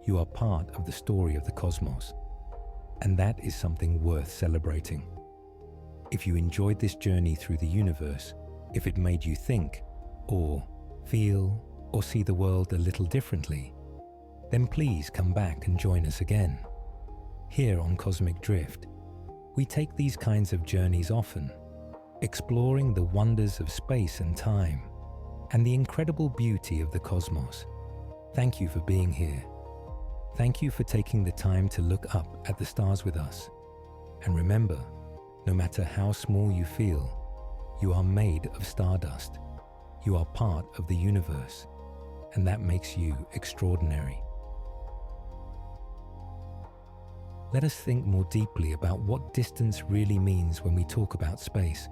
You are part of the story of the cosmos. And that is something worth celebrating. If you enjoyed this journey through the universe, if it made you think, or feel, or see the world a little differently, then please come back and join us again. Here on Cosmic Drift, we take these kinds of journeys often, exploring the wonders of space and time, and the incredible beauty of the cosmos. Thank you for being here. Thank you for taking the time to look up at the stars with us. And remember, no matter how small you feel, you are made of stardust. You are part of the universe, and that makes you extraordinary. Let us think more deeply about what distance really means when we talk about space.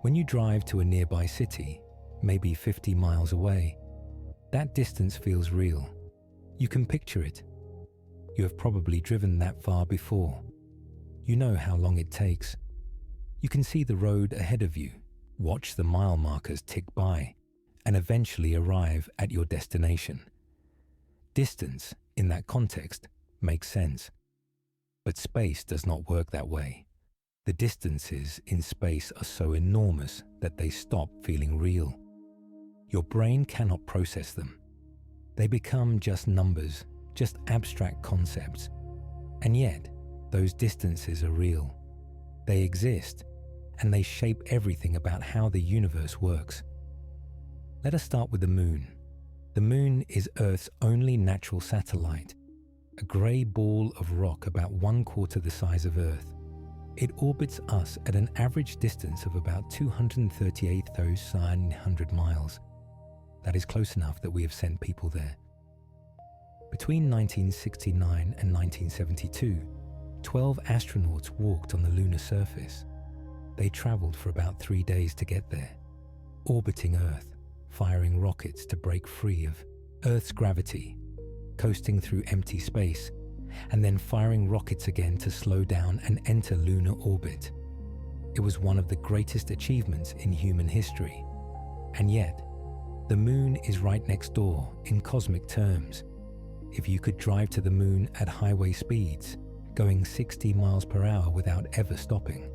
When you drive to a nearby city, maybe 50 miles away, that distance feels real. You can picture it. You have probably driven that far before. You know how long it takes. You can see the road ahead of you, watch the mile markers tick by, and eventually arrive at your destination. Distance, in that context, makes sense. But space does not work that way. The distances in space are so enormous that they stop feeling real. Your brain cannot process them. They become just numbers, just abstract concepts. And yet, those distances are real. They exist, and they shape everything about how the universe works. Let us start with the Moon. The Moon is Earth's only natural satellite, a grey ball of rock about 1/4 the size of Earth. It orbits us at an average distance of about 238,900 miles. That is close enough that we have sent people there. Between 1969 and 1972, 12 astronauts walked on the lunar surface. They traveled for about 3 days to get there, orbiting Earth, firing rockets to break free of Earth's gravity, coasting through empty space, and then firing rockets again to slow down and enter lunar orbit. It was one of the greatest achievements in human history. And yet, the Moon is right next door in cosmic terms. If you could drive to the Moon at highway speeds, going 60 miles per hour without ever stopping,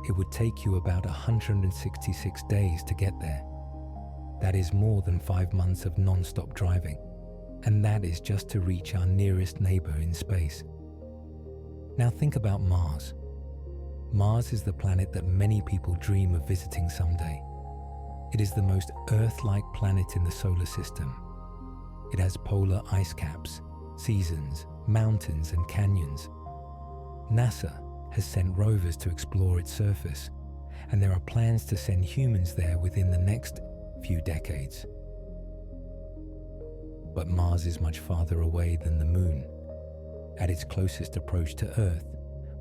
it would take you about 166 days to get there. That is more than 5 months of non-stop driving. And that is just to reach our nearest neighbor in space. Now think about Mars. Mars is the planet that many people dream of visiting someday. It is the most Earth-like planet in the solar system. It has polar ice caps, seasons, mountains, and canyons. NASA has sent rovers to explore its surface, and there are plans to send humans there within the next few decades. But Mars is much farther away than the Moon. At its closest approach to Earth,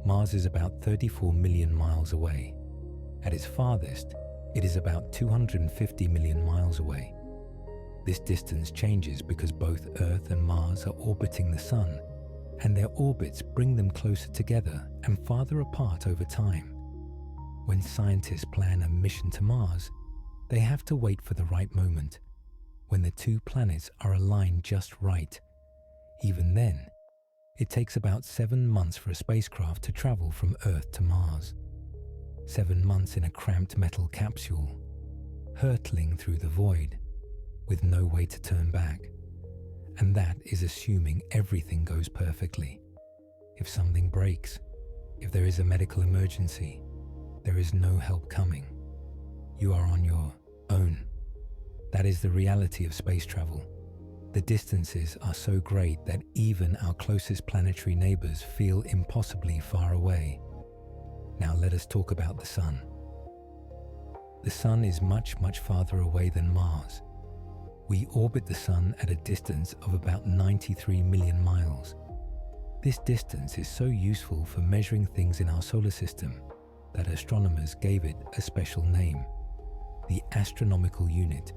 Mars is about 34 million miles away. At its farthest, it is about 250 million miles away. This distance changes because both Earth and Mars are orbiting the Sun, and their orbits bring them closer together and farther apart over time. When scientists plan a mission to Mars, they have to wait for the right moment, when the two planets are aligned just right. Even then, It takes about 7 months for a spacecraft to travel from Earth to Mars. 7 months in a cramped metal capsule, hurtling through the void, with no way to turn back. And that is assuming everything goes perfectly. If something breaks, if there is a medical emergency, there is no help coming. You are on your own. That is the reality of space travel. The distances are so great that even our closest planetary neighbors feel impossibly far away. Now let us talk about the Sun. The Sun is much, much farther away than Mars. We orbit the Sun at a distance of about 93 million miles. This distance is so useful for measuring things in our solar system that astronomers gave it a special name, the astronomical unit.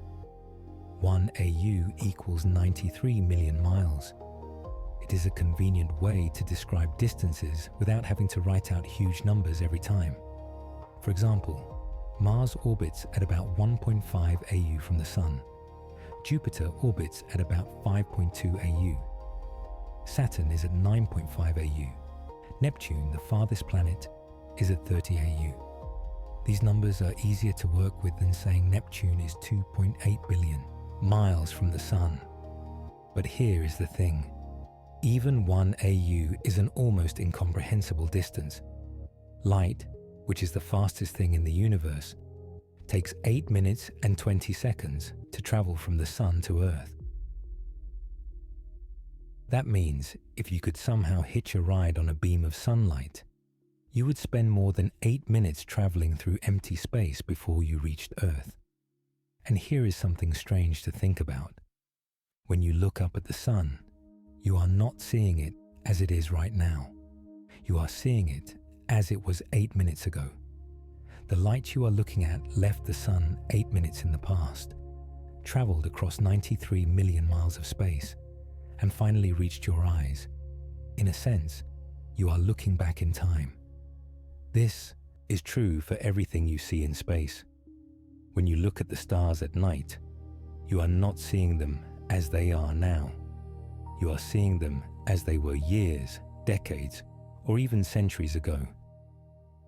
1 AU equals 93 million miles. It is a convenient way to describe distances without having to write out huge numbers every time. For example, Mars orbits at about 1.5 AU from the Sun. Jupiter orbits at about 5.2 AU. Saturn is at 9.5 AU. Neptune, the farthest planet, is at 30 AU. These numbers are easier to work with than saying Neptune is 2.8 billion miles from the Sun. But here is the thing. Even 1 AU is an almost incomprehensible distance. Light, which is the fastest thing in the universe, takes 8 minutes and 20 seconds to travel from the Sun to Earth. That means if you could somehow hitch a ride on a beam of sunlight, you would spend more than 8 minutes traveling through empty space before you reached Earth. And here is something strange to think about. When you look up at the Sun, you are not seeing it as it is right now. You are seeing it as it was 8 minutes ago. The light you are looking at left the Sun 8 minutes in the past, traveled across 93 million miles of space, and finally reached your eyes. In a sense, you are looking back in time. This is true for everything you see in space. When you look at the stars at night, you are not seeing them as they are now. You are seeing them as they were years, decades, or even centuries ago.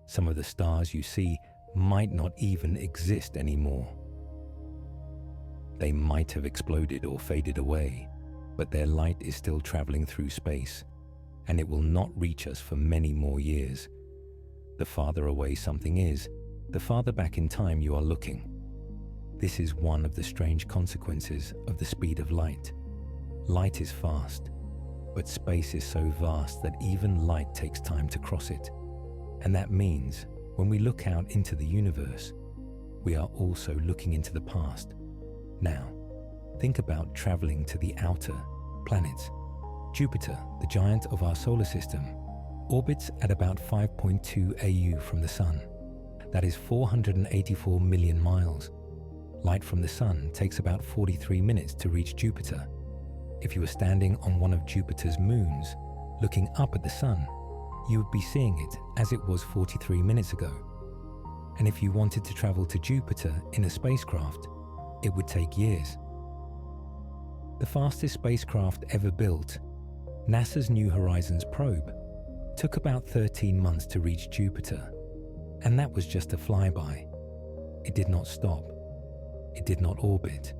Some of the stars you see might not even exist anymore. They might have exploded or faded away, but their light is still traveling through space, and it will not reach us for many more years. The farther away something is, the farther back in time you are looking. This is one of the strange consequences of the speed of light. Light is fast, but space is so vast that even light takes time to cross it. And that means when we look out into the universe, we are also looking into the past. Now, think about traveling to the outer planets. Jupiter, the giant of our solar system, orbits at about 5.2 AU from the Sun. That is 484 million miles. Light from the Sun takes about 43 minutes to reach Jupiter. If you were standing on one of Jupiter's moons, looking up at the Sun, you would be seeing it as it was 43 minutes ago. And if you wanted to travel to Jupiter in a spacecraft, it would take years. The fastest spacecraft ever built, NASA's New Horizons probe, took about 13 months to reach Jupiter. And that was just a flyby. It did not stop. It did not orbit.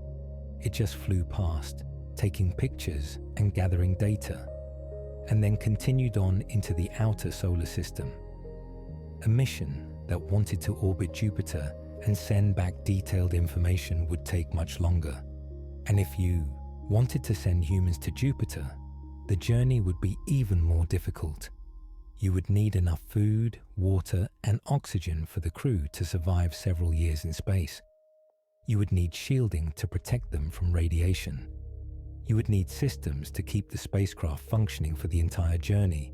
It just flew past, taking pictures and gathering data, and then continued on into the outer solar system. A mission that wanted to orbit Jupiter and send back detailed information would take much longer. And if you wanted to send humans to Jupiter, the journey would be even more difficult. You would need enough food, water, and oxygen for the crew to survive several years in space. You would need shielding to protect them from radiation. You would need systems to keep the spacecraft functioning for the entire journey.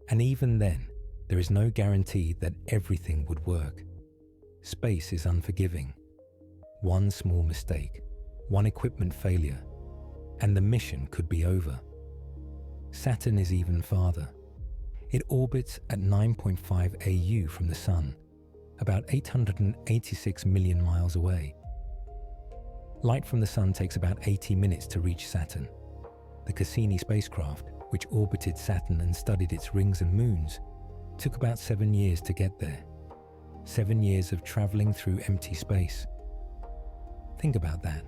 And even then, there is no guarantee that everything would work. Space is unforgiving. One small mistake, one equipment failure, and the mission could be over. Saturn is even farther. It orbits at 9.5 AU from the Sun, about 886 million miles away. Light from the Sun takes about 80 minutes to reach Saturn. The Cassini spacecraft which orbited Saturn and studied its rings and moons, took about 7 years to get there. 7 years of traveling through empty space. Think about that.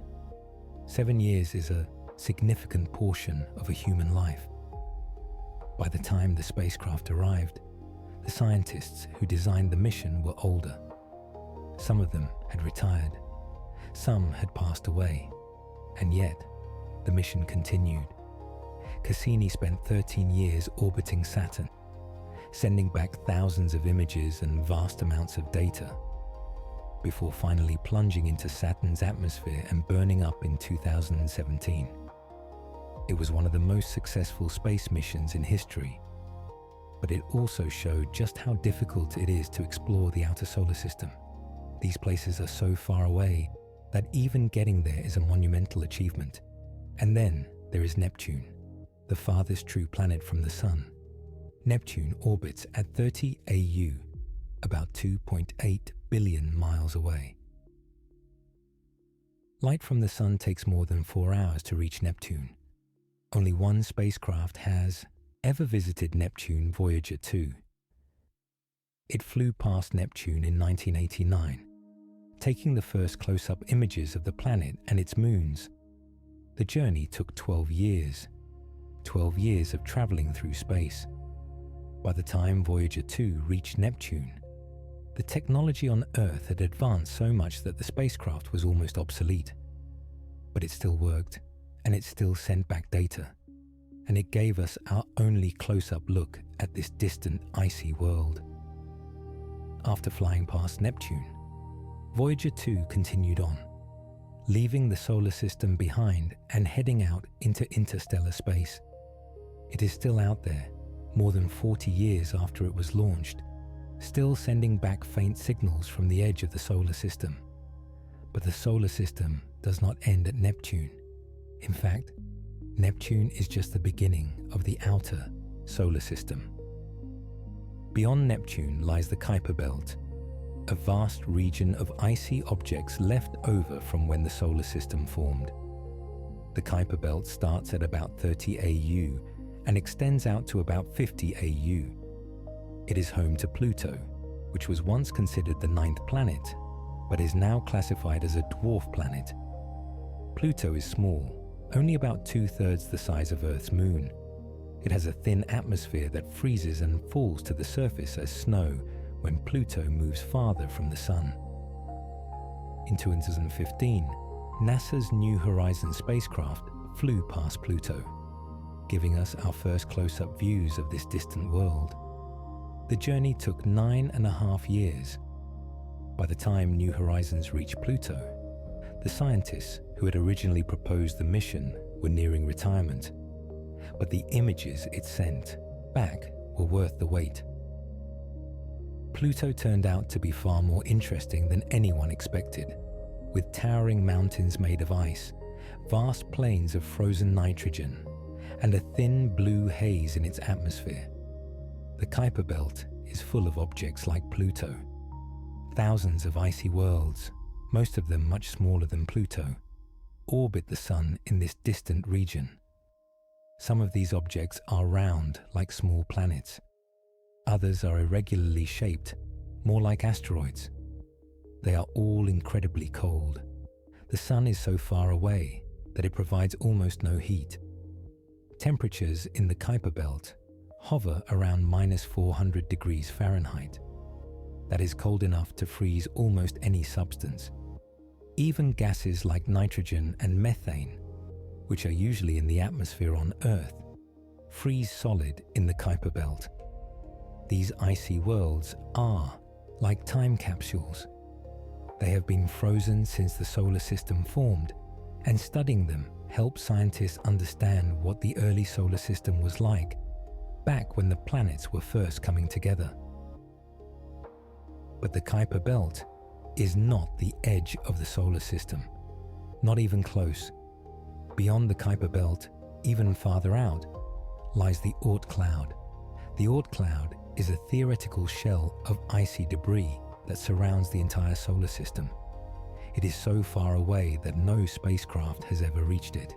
7 years is a significant portion of a human life. By the time the spacecraft arrived, the scientists who designed the mission were older. Some of them had retired. Some had passed away. And yet, the mission continued. Cassini spent 13 years orbiting Saturn, sending back thousands of images and vast amounts of data, before finally plunging into Saturn's atmosphere and burning up in 2017. It was one of the most successful space missions in history, but it also showed just how difficult it is to explore the outer solar system. These places are so far away that even getting there is a monumental achievement. And then there is Neptune, the farthest true planet from the Sun. Neptune orbits at 30 AU, about 2.8 billion miles away. Light from the Sun takes more than 4 hours to reach Neptune. Only one spacecraft has ever visited Neptune, Voyager 2. It flew past Neptune in 1989, taking the first close-up images of the planet and its moons. The journey took 12 years. 12 years of traveling through space. By the time Voyager 2 reached Neptune, the technology on Earth had advanced so much that the spacecraft was almost obsolete. But it still worked, and it still sent back data, and it gave us our only close-up look at this distant, icy world. After flying past Neptune, Voyager 2 continued on, leaving the solar system behind and heading out into interstellar space. It is still out there, more than 40 years after it was launched, still sending back faint signals from the edge of the solar system. But the solar system does not end at Neptune. In fact, Neptune is just the beginning of the outer solar system. Beyond Neptune lies the Kuiper Belt, a vast region of icy objects left over from when the solar system formed. The Kuiper Belt starts at about 30 AU and extends out to about 50 AU. It is home to Pluto, which was once considered the 9th planet, but is now classified as a dwarf planet. Pluto is small, only about 2/3 the size of Earth's moon. It has a thin atmosphere that freezes and falls to the surface as snow when Pluto moves farther from the Sun. In 2015, NASA's New Horizons spacecraft flew past Pluto, giving us our first close-up views of this distant world. The journey took 9.5 years. By the time New Horizons reached Pluto, the scientists who had originally proposed the mission were nearing retirement, but the images it sent back were worth the wait. Pluto turned out to be far more interesting than anyone expected, with towering mountains made of ice, vast plains of frozen nitrogen, and a thin blue haze in its atmosphere. The Kuiper Belt is full of objects like Pluto. Thousands of icy worlds, most of them much smaller than Pluto, orbit the Sun in this distant region. Some of these objects are round, like small planets. Others are irregularly shaped, more like asteroids. They are all incredibly cold. The Sun is so far away that it provides almost no heat. Temperatures in the Kuiper Belt hover around -400 degrees Fahrenheit. That is cold enough to freeze almost any substance. Even gases like nitrogen and methane, which are usually in the atmosphere on Earth, freeze solid in the Kuiper Belt. These icy worlds are like time capsules. They have been frozen since the solar system formed, and studying them helps scientists understand what the early solar system was like, back when the planets were first coming together. But the Kuiper Belt is not the edge of the solar system, not even close. Beyond the Kuiper Belt, even farther out, lies the Oort Cloud. The Oort Cloud is a theoretical shell of icy debris that surrounds the entire solar system. It is so far away that no spacecraft has ever reached it.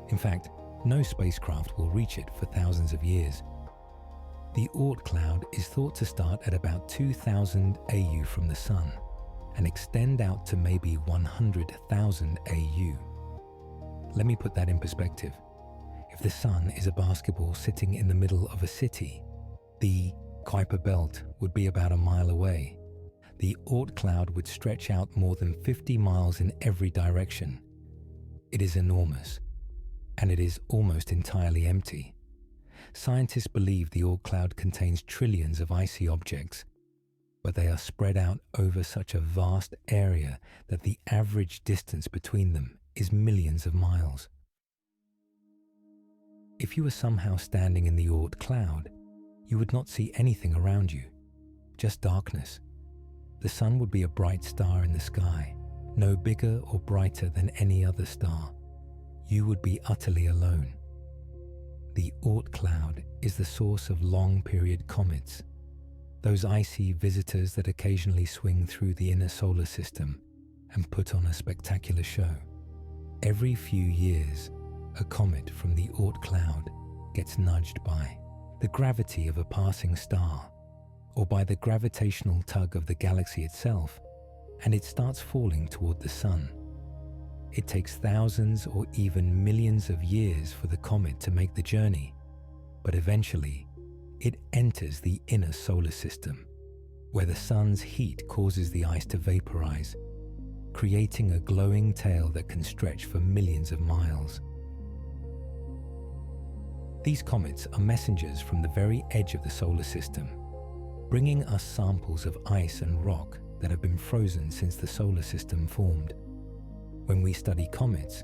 In fact, No spacecraft will reach it for thousands of years. The Oort Cloud is thought to start at about 2,000 AU from the Sun and extend out to maybe 100,000 AU. Let me put that in perspective. If the Sun is a basketball sitting in the middle of a city, the Kuiper Belt would be about a mile away. The Oort Cloud would stretch out more than 50 miles in every direction. It is enormous, and it is almost entirely empty. Scientists believe the Oort Cloud contains trillions of icy objects, but they are spread out over such a vast area that the average distance between them is millions of miles. If you were somehow standing in the Oort Cloud, you would not see anything around you, just darkness. The Sun would be a bright star in the sky, no bigger or brighter than any other star. You would be utterly alone. The Oort Cloud is the source of long-period comets, those icy visitors that occasionally swing through the inner solar system and put on a spectacular show. Every few years, a comet from the Oort Cloud gets nudged by the gravity of a passing star or by the gravitational tug of the galaxy itself, and it starts falling toward the Sun. It takes thousands or even millions of years for the comet to make the journey, but eventually it enters the inner solar system, where the Sun's heat causes the ice to vaporize, creating a glowing tail that can stretch for millions of miles. These comets are messengers from the very edge of the solar system, bringing us samples of ice and rock that have been frozen since the solar system formed. When we study comets,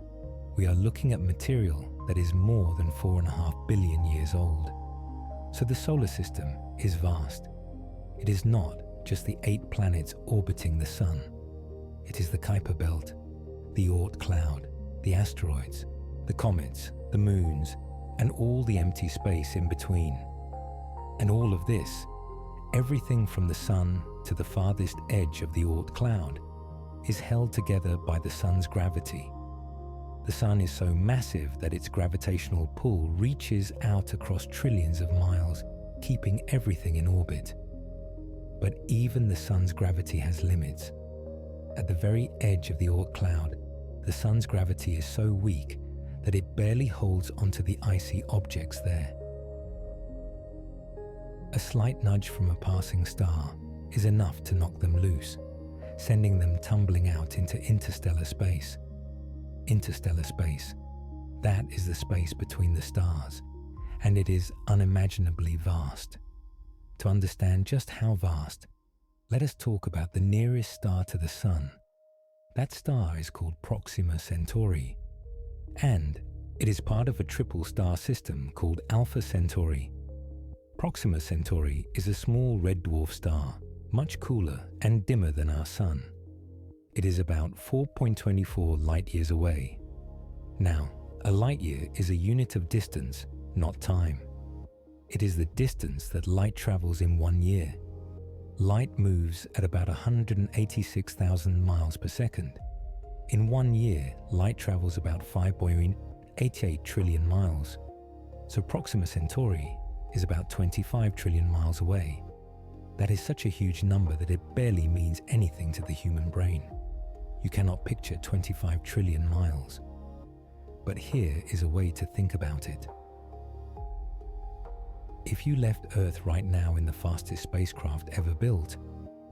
we are looking at material that is more than 4.5 billion years old. So the solar system is vast. It is not just the 8 planets orbiting the Sun. It is the Kuiper Belt, the Oort Cloud, the asteroids, the comets, the moons, and all the empty space in between. And all of this, everything from the Sun to the farthest edge of the Oort Cloud, is held together by the Sun's gravity. The Sun is so massive that its gravitational pull reaches out across trillions of miles, keeping everything in orbit. But even the Sun's gravity has limits. At the very edge of the Oort Cloud, the Sun's gravity is so weak that it barely holds onto the icy objects there. A slight nudge from a passing star is enough to knock them loose, sending them tumbling out into interstellar space. Interstellar space, that is the space between the stars, and it is unimaginably vast. To understand just how vast, let us talk about the nearest star to the Sun. That star is called Proxima Centauri, and it is part of a triple star system called Alpha Centauri. Proxima Centauri is a small red dwarf star, much cooler and dimmer than our Sun. It is about 4.24 light-years away. Now, a light-year is a unit of distance, not time. It is the distance that light travels in 1 year. Light moves at about 186,000 miles per second. In 1 year, light travels about 5.88 trillion miles. So Proxima Centauri is about 25 trillion miles away. That is such a huge number that it barely means anything to the human brain. You cannot picture 25 trillion miles. But here is a way to think about it. If you left Earth right now in the fastest spacecraft ever built,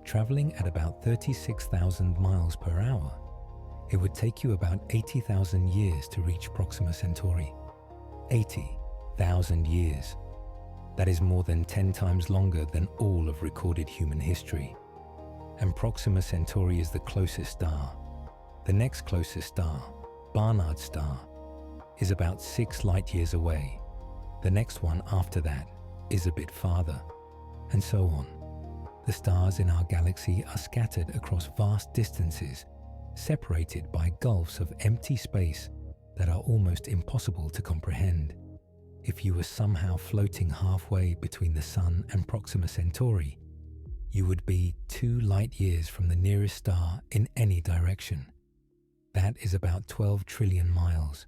traveling at about 36,000 miles per hour, it would take you about 80,000 years to reach Proxima Centauri. 80,000 years. That is more than 10 times longer than all of recorded human history. And Proxima Centauri is the closest star. The next closest star, Barnard's star, is about 6 light-years away. The next one after that is a bit farther, and so on. The stars in our galaxy are scattered across vast distances, separated by gulfs of empty space that are almost impossible to comprehend. If you were somehow floating halfway between the Sun and Proxima Centauri, you would be 2 light-years from the nearest star in any direction. That is about 12 trillion miles.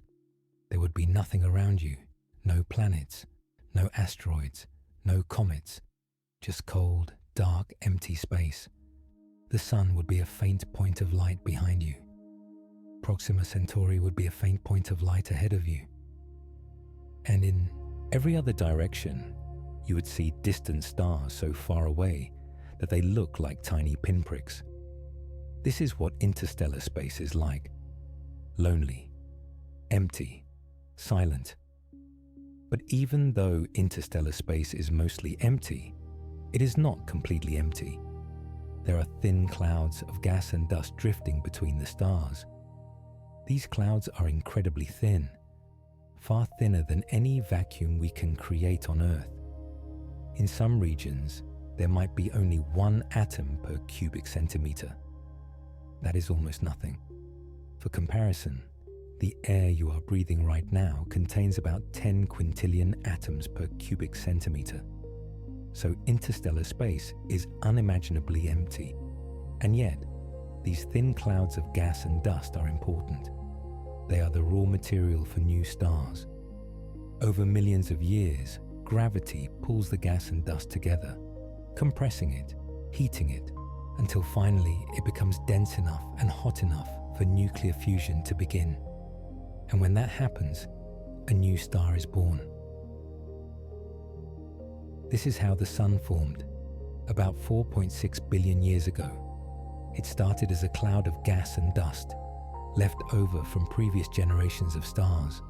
There would be nothing around you, no planets, no asteroids, no comets, just cold, dark, empty space. The sun would be a faint point of light behind you. Proxima Centauri would be a faint point of light ahead of you. And in every other direction, you would see distant stars so far away that they look like tiny pinpricks. This is what interstellar space is like. Lonely, empty, silent. But even though interstellar space is mostly empty, it is not completely empty. There are thin clouds of gas and dust drifting between the stars. These clouds are incredibly thin, far thinner than any vacuum we can create on Earth. In some regions, there might be only 1 atom per cubic centimeter. That is almost nothing. For comparison, the air you are breathing right now contains about 10 quintillion atoms per cubic centimeter. So interstellar space is unimaginably empty. And yet, these thin clouds of gas and dust are important. They are the raw material for new stars. Over millions of years, gravity pulls the gas and dust together, compressing it, heating it, until finally it becomes dense enough and hot enough for nuclear fusion to begin. And when that happens, a new star is born. This is how the sun formed, about 4.6 billion years ago. It started as a cloud of gas and dust, left over from previous generations of stars.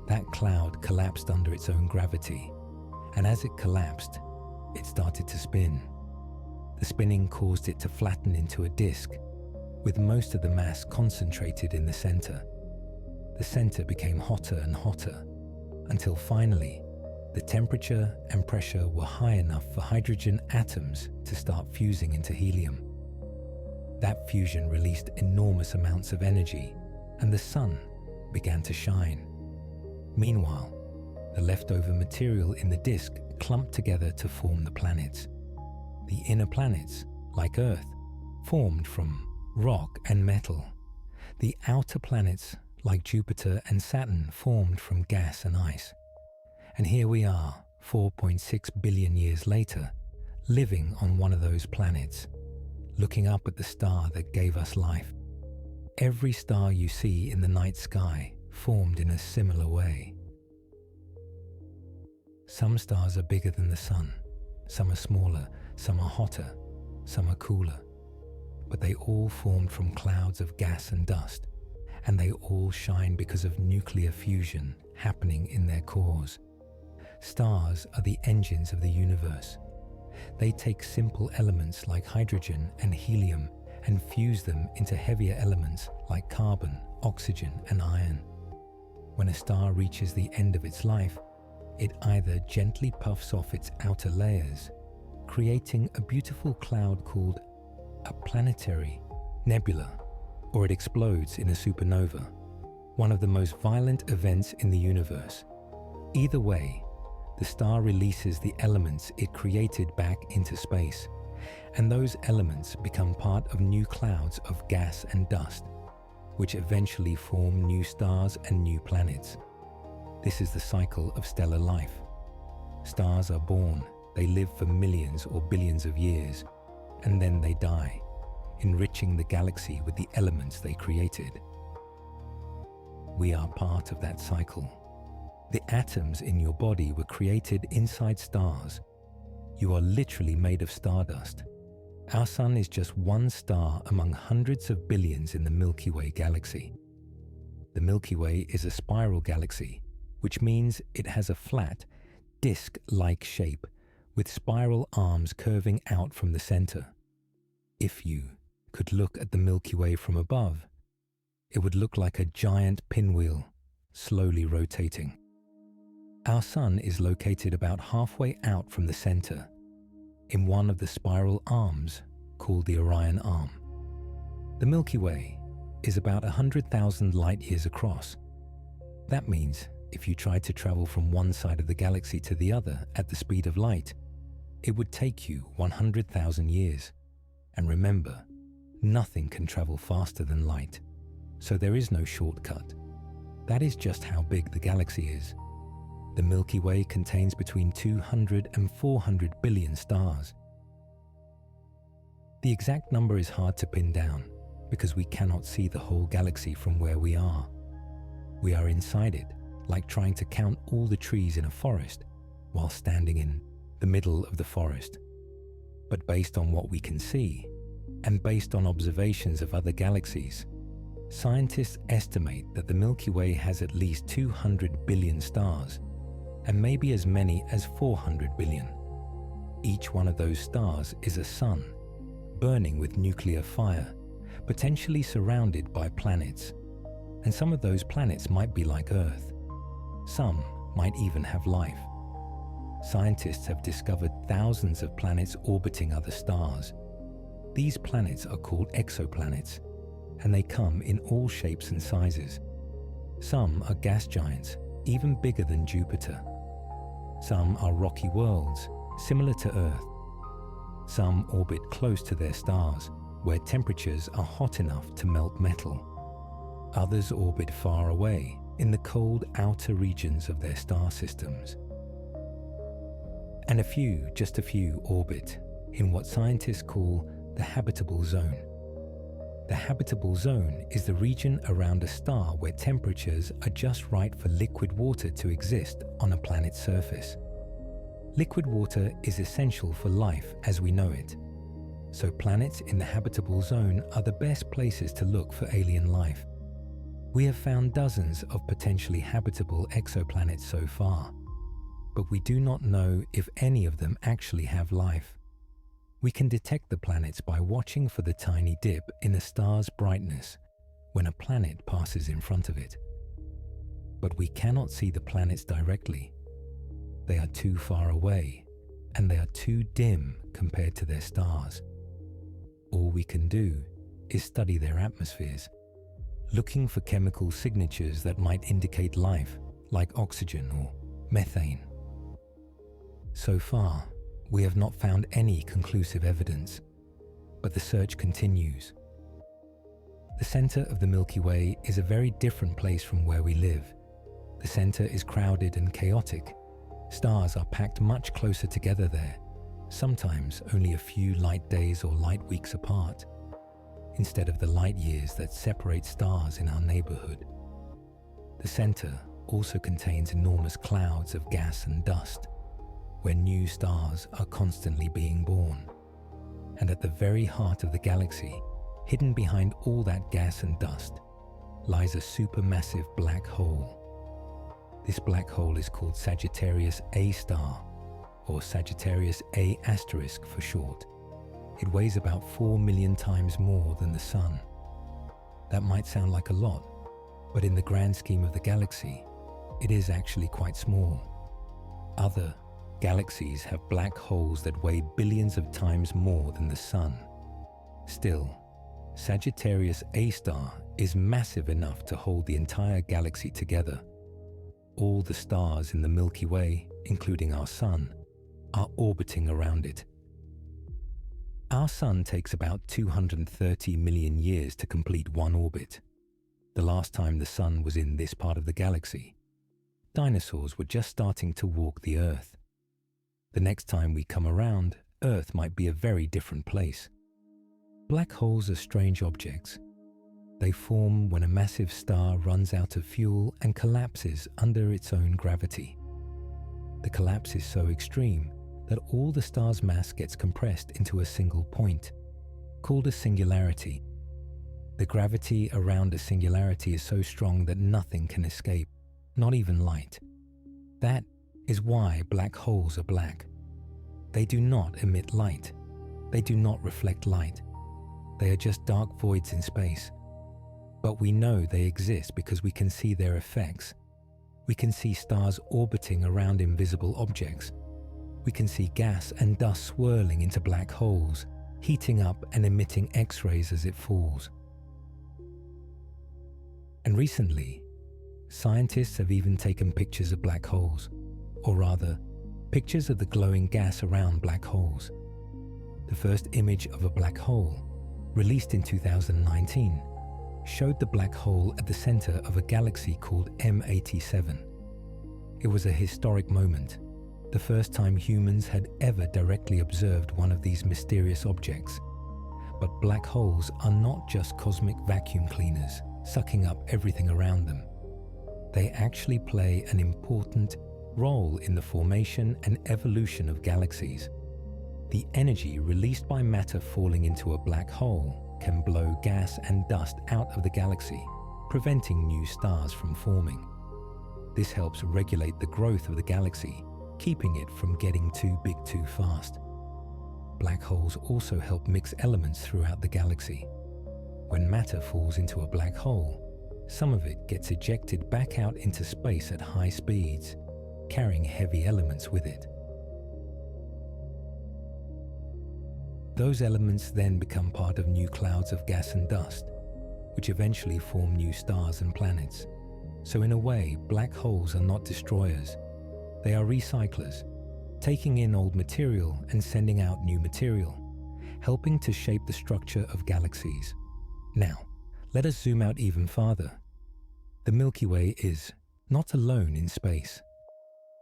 That cloud collapsed under its own gravity, and as it collapsed, it started to spin. The spinning caused it to flatten into a disk, with most of the mass concentrated in the center. The center became hotter and hotter, until finally, the temperature and pressure were high enough for hydrogen atoms to start fusing into helium. That fusion released enormous amounts of energy, and the sun began to shine. Meanwhile, the leftover material in the disk clumped together to form the planets. The inner planets, like Earth, formed from rock and metal. The outer planets, like Jupiter and Saturn, formed from gas and ice. And here we are, 4.6 billion years later, living on one of those planets, looking up at the star that gave us life. Every star you see in the night sky formed in a similar way. Some stars are bigger than the sun, some are smaller, some are hotter, some are cooler. But they all formed from clouds of gas and dust, and they all shine because of nuclear fusion happening in their cores. Stars are the engines of the universe. They take simple elements like hydrogen and helium and fuse them into heavier elements like carbon, oxygen, and iron. When a star reaches the end of its life, it either gently puffs off its outer layers, creating a beautiful cloud called a planetary nebula, or it explodes in a supernova, one of the most violent events in the universe. Either way, the star releases the elements it created back into space, and those elements become part of new clouds of gas and dust, which eventually form new stars and new planets. This is the cycle of stellar life. Stars are born, they live for millions or billions of years, and then they die, enriching the galaxy with the elements they created. We are part of that cycle. The atoms in your body were created inside stars. You are literally made of stardust. Our sun is just one star among hundreds of billions in the Milky Way galaxy. The Milky Way is a spiral galaxy, which means it has a flat, disc-like shape with spiral arms curving out from the center. If you could look at the Milky Way from above, it would look like a giant pinwheel, slowly rotating. Our sun is located about halfway out from the center, in one of the spiral arms called the Orion Arm. The Milky Way is about 100,000 light-years across. That means if you tried to travel from one side of the galaxy to the other at the speed of light, it would take you 100,000 years. And remember, nothing can travel faster than light, so there is no shortcut. That is just how big the galaxy is. The Milky Way contains between 200 and 400 billion stars. The exact number is hard to pin down because we cannot see the whole galaxy from where we are. We are inside it, like trying to count all the trees in a forest while standing in the middle of the forest. But based on what we can see, and based on observations of other galaxies, scientists estimate that the Milky Way has at least 200 billion stars, and maybe as many as 400 billion. Each one of those stars is a sun, burning with nuclear fire, potentially surrounded by planets. And some of those planets might be like Earth. Some might even have life. Scientists have discovered thousands of planets orbiting other stars. These planets are called exoplanets, and they come in all shapes and sizes. Some are gas giants, even bigger than Jupiter. Some are rocky worlds, similar to Earth. Some orbit close to their stars, where temperatures are hot enough to melt metal. Others orbit far away, in the cold outer regions of their star systems. And just a few orbit in what scientists call the habitable zone. The habitable zone is the region around a star where temperatures are just right for liquid water to exist on a planet's surface. Liquid water is essential for life as we know it. So planets in the habitable zone are the best places to look for alien life. We have found dozens of potentially habitable exoplanets so far, but we do not know if any of them actually have life. We can detect the planets by watching for the tiny dip in a star's brightness when a planet passes in front of it. But we cannot see the planets directly. They are too far away, and they are too dim compared to their stars. All we can do is study their atmospheres, looking for chemical signatures that might indicate life, like oxygen or methane. So far, we have not found any conclusive evidence, but the search continues. The center of the Milky Way is a very different place from where we live. The center is crowded and chaotic. Stars are packed much closer together there, sometimes only a few light days or light weeks apart, instead of the light years that separate stars in our neighborhood. The center also contains enormous clouds of gas and dust, where new stars are constantly being born. And at the very heart of the galaxy, hidden behind all that gas and dust, lies a supermassive black hole. This black hole is called Sagittarius A star, or Sagittarius A asterisk for short. It weighs about 4 million times more than the Sun. That might sound like a lot, but in the grand scheme of the galaxy, it is actually quite small. Other galaxies have black holes that weigh billions of times more than the Sun. Still, Sagittarius A star is massive enough to hold the entire galaxy together. All the stars in the Milky Way, including our Sun, are orbiting around it. Our Sun takes about 230 million years to complete one orbit. The last time the Sun was in this part of the galaxy, dinosaurs were just starting to walk the Earth. The next time we come around, Earth might be a very different place. Black holes are strange objects. They form when a massive star runs out of fuel and collapses under its own gravity. The collapse is so extreme that all the star's mass gets compressed into a single point, called a singularity. The gravity around a singularity is so strong that nothing can escape, not even light. That is why black holes are black. They do not emit light. They do not reflect light. They are just dark voids in space. But we know they exist because we can see their effects. We can see stars orbiting around invisible objects. We can see gas and dust swirling into black holes, heating up and emitting X-rays as it falls. And recently, scientists have even taken pictures of black holes, or rather, pictures of the glowing gas around black holes. The first image of a black hole, released in 2019, showed the black hole at the center of a galaxy called M87. It was a historic moment, the first time humans had ever directly observed one of these mysterious objects. But black holes are not just cosmic vacuum cleaners, sucking up everything around them. They actually play an important role in the formation and evolution of galaxies. The energy released by matter falling into a black hole can blow gas and dust out of the galaxy, preventing new stars from forming. This helps regulate the growth of the galaxy, keeping it from getting too big too fast. Black holes also help mix elements throughout the galaxy. When matter falls into a black hole, some of it gets ejected back out into space at high speeds, carrying heavy elements with it. Those elements then become part of new clouds of gas and dust, which eventually form new stars and planets. So in a way, black holes are not destroyers. They are recyclers, taking in old material and sending out new material, helping to shape the structure of galaxies. Now, let us zoom out even farther. The Milky Way is not alone in space.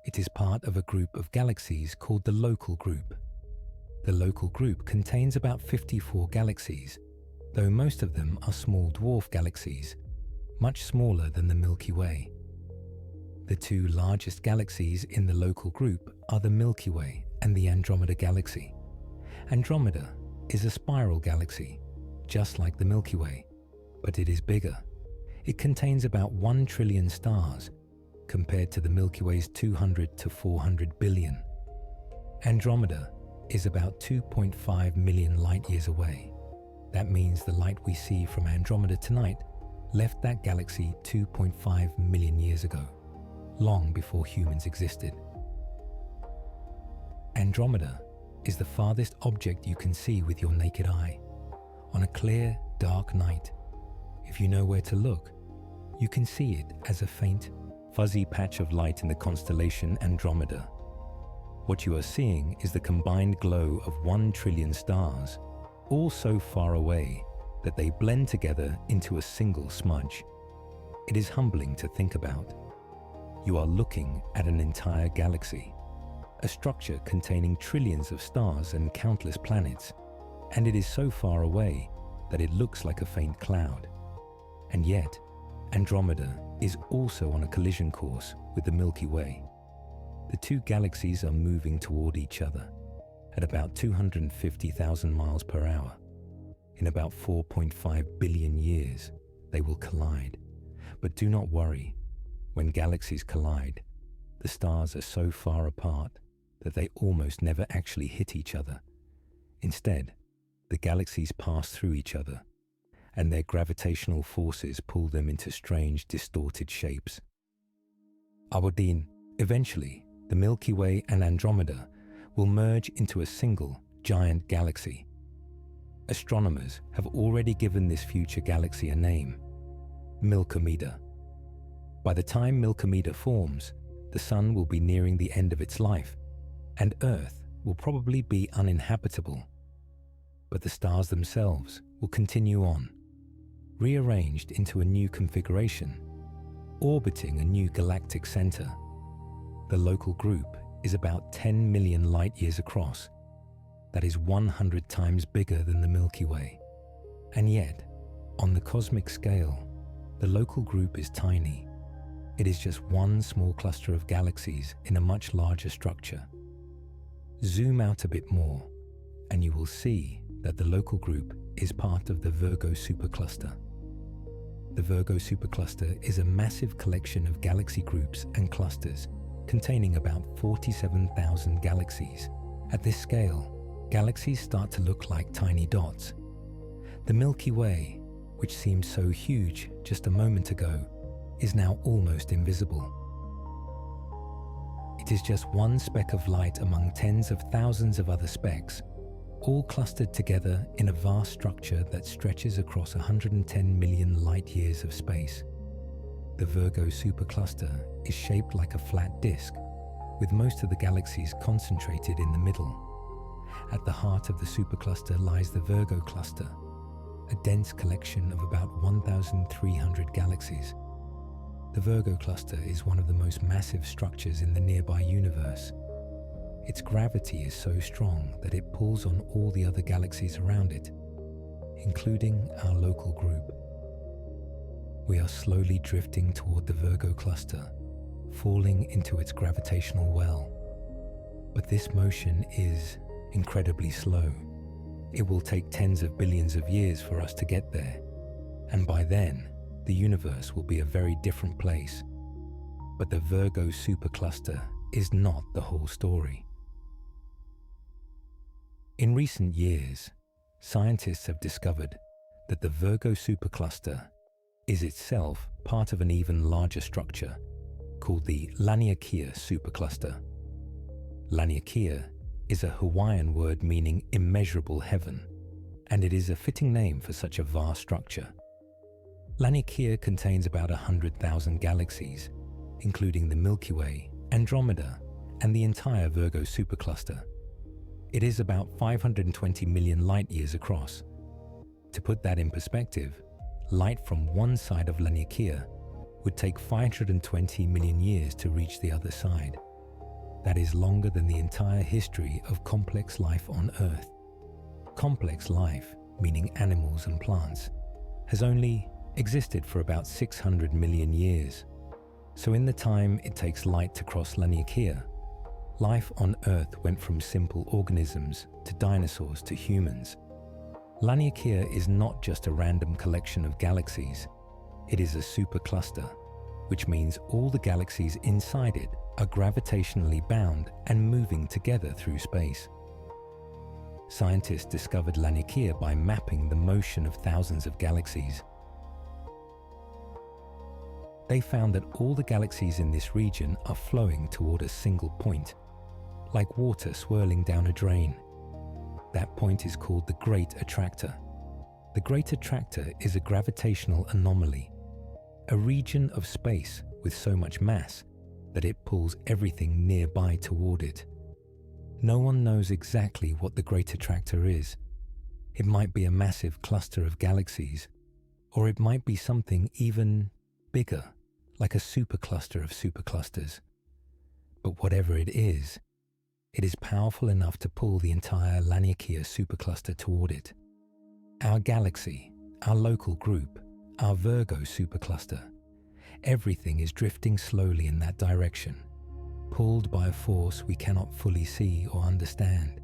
It is part of a group of galaxies called the Local Group. The Local Group contains about 54 galaxies, though most of them are small dwarf galaxies, much smaller than the Milky Way. The two largest galaxies in the Local Group are the Milky Way and the Andromeda Galaxy. Andromeda is a spiral galaxy, just like the Milky Way, but it is bigger. It contains about 1 trillion stars, compared to the Milky Way's 200 to 400 billion. Andromeda is about 2.5 million light-years away. That means the light we see from Andromeda tonight left that galaxy 2.5 million years ago, long before humans existed. Andromeda is the farthest object you can see with your naked eye. On a clear, dark night, if you know where to look, you can see it as a faint, fuzzy patch of light in the constellation Andromeda. What you are seeing is the combined glow of 1 trillion stars, all so far away that they blend together into a single smudge. It is humbling to think about. You are looking at an entire galaxy, a structure containing trillions of stars and countless planets, and it is so far away that it looks like a faint cloud. And yet, Andromeda is also on a collision course with the Milky Way. The two galaxies are moving toward each other at about 250,000 miles per hour. In about 4.5 billion years, they will collide. But do not worry. When galaxies collide, the stars are so far apart that they almost never actually hit each other. Instead, the galaxies pass through each other, and their gravitational forces pull them into strange, distorted shapes. Aberdeen, eventually, the Milky Way and Andromeda will merge into a single, giant galaxy. Astronomers have already given this future galaxy a name, Milkomeda. By the time Milkomeda forms, the Sun will be nearing the end of its life, and Earth will probably be uninhabitable. But the stars themselves will continue on, rearranged into a new configuration, orbiting a new galactic center. The Local Group is about 10 million light-years across. That is 100 times bigger than the Milky Way. And yet, on the cosmic scale, the Local Group is tiny. It is just one small cluster of galaxies in a much larger structure. Zoom out a bit more, and you will see that the Local Group is part of the Virgo supercluster. The Virgo supercluster is a massive collection of galaxy groups and clusters containing about 47,000 galaxies. At this scale, galaxies start to look like tiny dots. The Milky Way, which seemed so huge just a moment ago, is now almost invisible. It is just one speck of light among tens of thousands of other specks, all clustered together in a vast structure that stretches across 110 million light-years of space. The Virgo supercluster is shaped like a flat disk, with most of the galaxies concentrated in the middle. At the heart of the supercluster lies the Virgo cluster, a dense collection of about 1,300 galaxies. The Virgo cluster is one of the most massive structures in the nearby universe. Its gravity is so strong that it pulls on all the other galaxies around it, including our local group. We are slowly drifting toward the Virgo cluster, falling into its gravitational well. But this motion is incredibly slow. It will take tens of billions of years for us to get there, and by then, the universe will be a very different place. But the Virgo supercluster is not the whole story. In recent years, scientists have discovered that the Virgo supercluster is itself part of an even larger structure called the Laniakea supercluster. Laniakea is a Hawaiian word meaning immeasurable heaven, and it is a fitting name for such a vast structure. Laniakea contains about 100,000 galaxies, including the Milky Way, Andromeda, and the entire Virgo supercluster. It is about 520 million light-years across. To put that in perspective, light from one side of Laniakea would take 520 million years to reach the other side. That is longer than the entire history of complex life on Earth. Complex life, meaning animals and plants, has only existed for about 600 million years. So in the time it takes light to cross Laniakea, life on Earth went from simple organisms to dinosaurs to humans. Laniakea is not just a random collection of galaxies. It is a supercluster, which means all the galaxies inside it are gravitationally bound and moving together through space. Scientists discovered Laniakea by mapping the motion of thousands of galaxies. They found that all the galaxies in this region are flowing toward a single point, like water swirling down a drain. That point is called the Great Attractor. The Great Attractor is a gravitational anomaly, a region of space with so much mass that it pulls everything nearby toward it. No one knows exactly what the Great Attractor is. It might be a massive cluster of galaxies, or it might be something even bigger, like a supercluster of superclusters. But whatever it is powerful enough to pull the entire Laniakea supercluster toward it. Our galaxy, our local group, our Virgo supercluster, everything is drifting slowly in that direction, pulled by a force we cannot fully see or understand.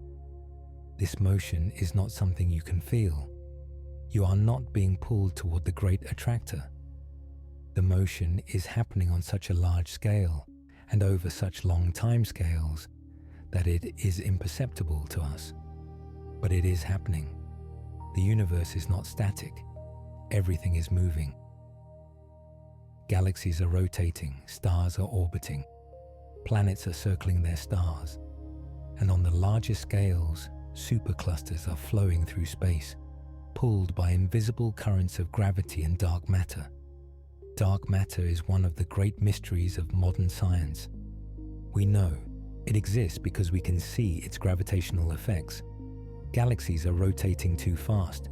This motion is not something you can feel. You are not being pulled toward the Great Attractor. The motion is happening on such a large scale and over such long time scales that it is imperceptible to us. But it is happening. The universe is not static. Everything is moving. Galaxies are rotating, stars are orbiting, planets are circling their stars, and on the larger scales, superclusters are flowing through space, pulled by invisible currents of gravity and dark matter. Dark matter is one of the great mysteries of modern science. We know it exists because we can see its gravitational effects. Galaxies are rotating too fast.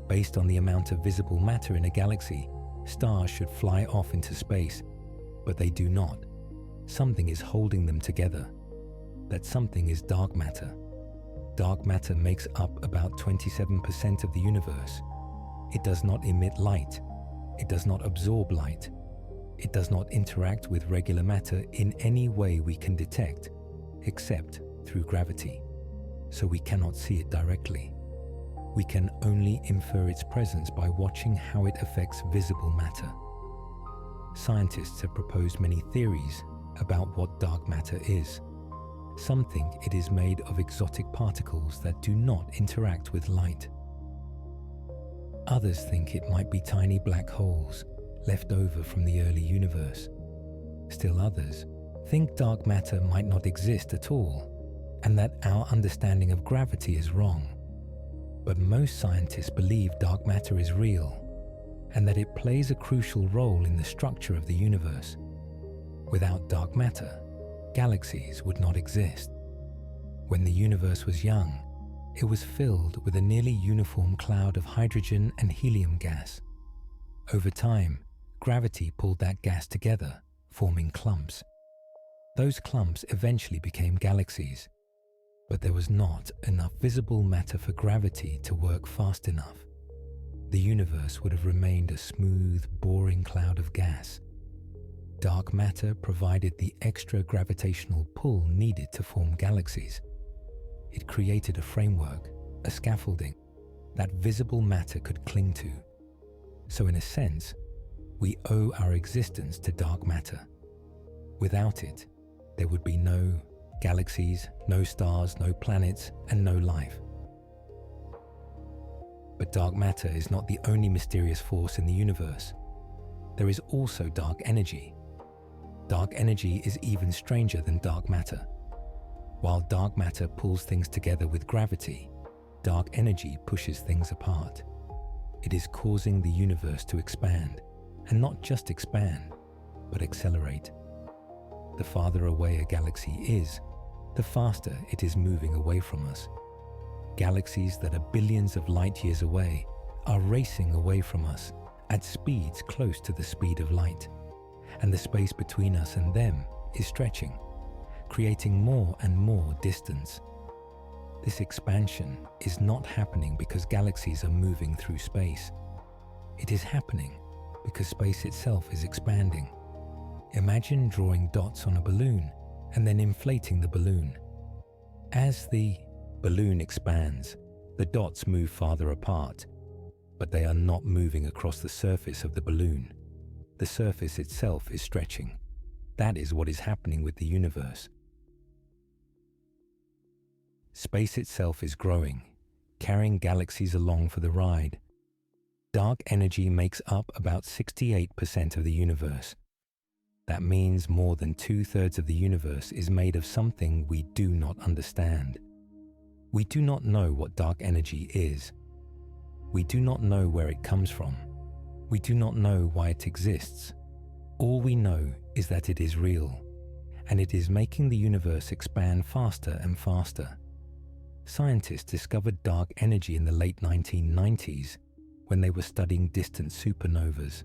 Based on the amount of visible matter in a galaxy, stars should fly off into space, but they do not. Something is holding them together. That something is dark matter. Dark matter makes up about 27% of the universe. It does not emit light. It does not absorb light. It does not interact with regular matter in any way we can detect, except through gravity, so we cannot see it directly. We can only infer its presence by watching how it affects visible matter. Scientists have proposed many theories about what dark matter is. Some think it is made of exotic particles that do not interact with light. Others think it might be tiny black holes left over from the early universe. Still others think dark matter might not exist at all, and that our understanding of gravity is wrong. But most scientists believe dark matter is real, and that it plays a crucial role in the structure of the universe. Without dark matter, galaxies would not exist. When the universe was young, It was filled with a nearly uniform cloud of hydrogen and helium gas. Over time, gravity pulled that gas together, forming clumps. Those clumps eventually became galaxies, but there was not enough visible matter for gravity to work fast enough. The universe would have remained a smooth, boring cloud of gas. Dark matter provided the extra gravitational pull needed to form galaxies. It created a framework, a scaffolding, that visible matter could cling to. So in a sense, we owe our existence to dark matter. Without it, there would be no galaxies, no stars, no planets, and no life. But dark matter is not the only mysterious force in the universe. There is also dark energy. Dark energy is even stranger than dark matter. While dark matter pulls things together with gravity, dark energy pushes things apart. It is causing the universe to expand, and not just expand, but accelerate. The farther away a galaxy is, the faster it is moving away from us. Galaxies that are billions of light years away are racing away from us at speeds close to the speed of light, and the space between us and them is stretching, creating more and more distance. This expansion is not happening because galaxies are moving through space. It is happening because space itself is expanding. Imagine drawing dots on a balloon and then inflating the balloon. As the balloon expands, the dots move farther apart, but they are not moving across the surface of the balloon. The surface itself is stretching. That is what is happening with the universe. Space itself is growing, carrying galaxies along for the ride. Dark energy makes up about 68% of the universe. That means more than 2/3 of the universe is made of something we do not understand. We do not know what dark energy is. We do not know where it comes from. We do not know why it exists. All we know is that it is real, and it is making the universe expand faster and faster. Scientists discovered dark energy in the late 1990s when they were studying distant supernovas.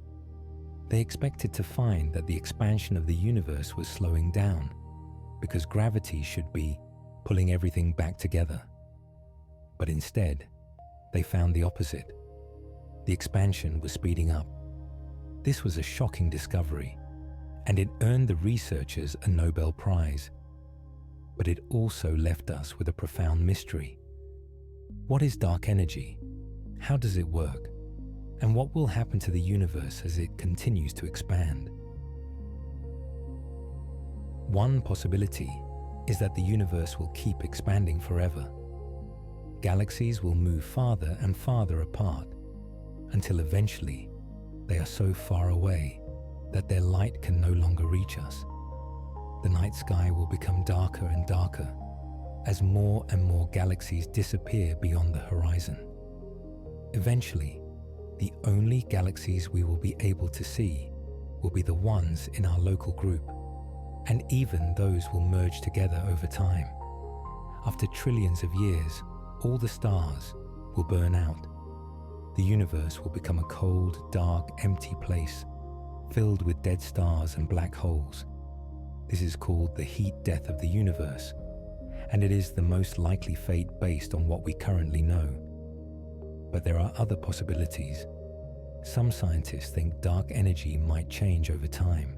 They expected to find that the expansion of the universe was slowing down because gravity should be pulling everything back together. But instead, they found the opposite. The expansion was speeding up. This was a shocking discovery, and it earned the researchers a Nobel Prize. But it also left us with a profound mystery. What is dark energy? How does it work? And what will happen to the universe as it continues to expand? One possibility is that the universe will keep expanding forever. Galaxies will move farther and farther apart until eventually they are so far away that their light can no longer reach us. The night sky will become darker and darker as more and more galaxies disappear beyond the horizon. Eventually, the only galaxies we will be able to see will be the ones in our local group, and even those will merge together over time. After trillions of years, all the stars will burn out. The universe will become a cold, dark, empty place, filled with dead stars and black holes. This is called the heat death of the universe, and it is the most likely fate based on what we currently know. But there are other possibilities. Some scientists think dark energy might change over time.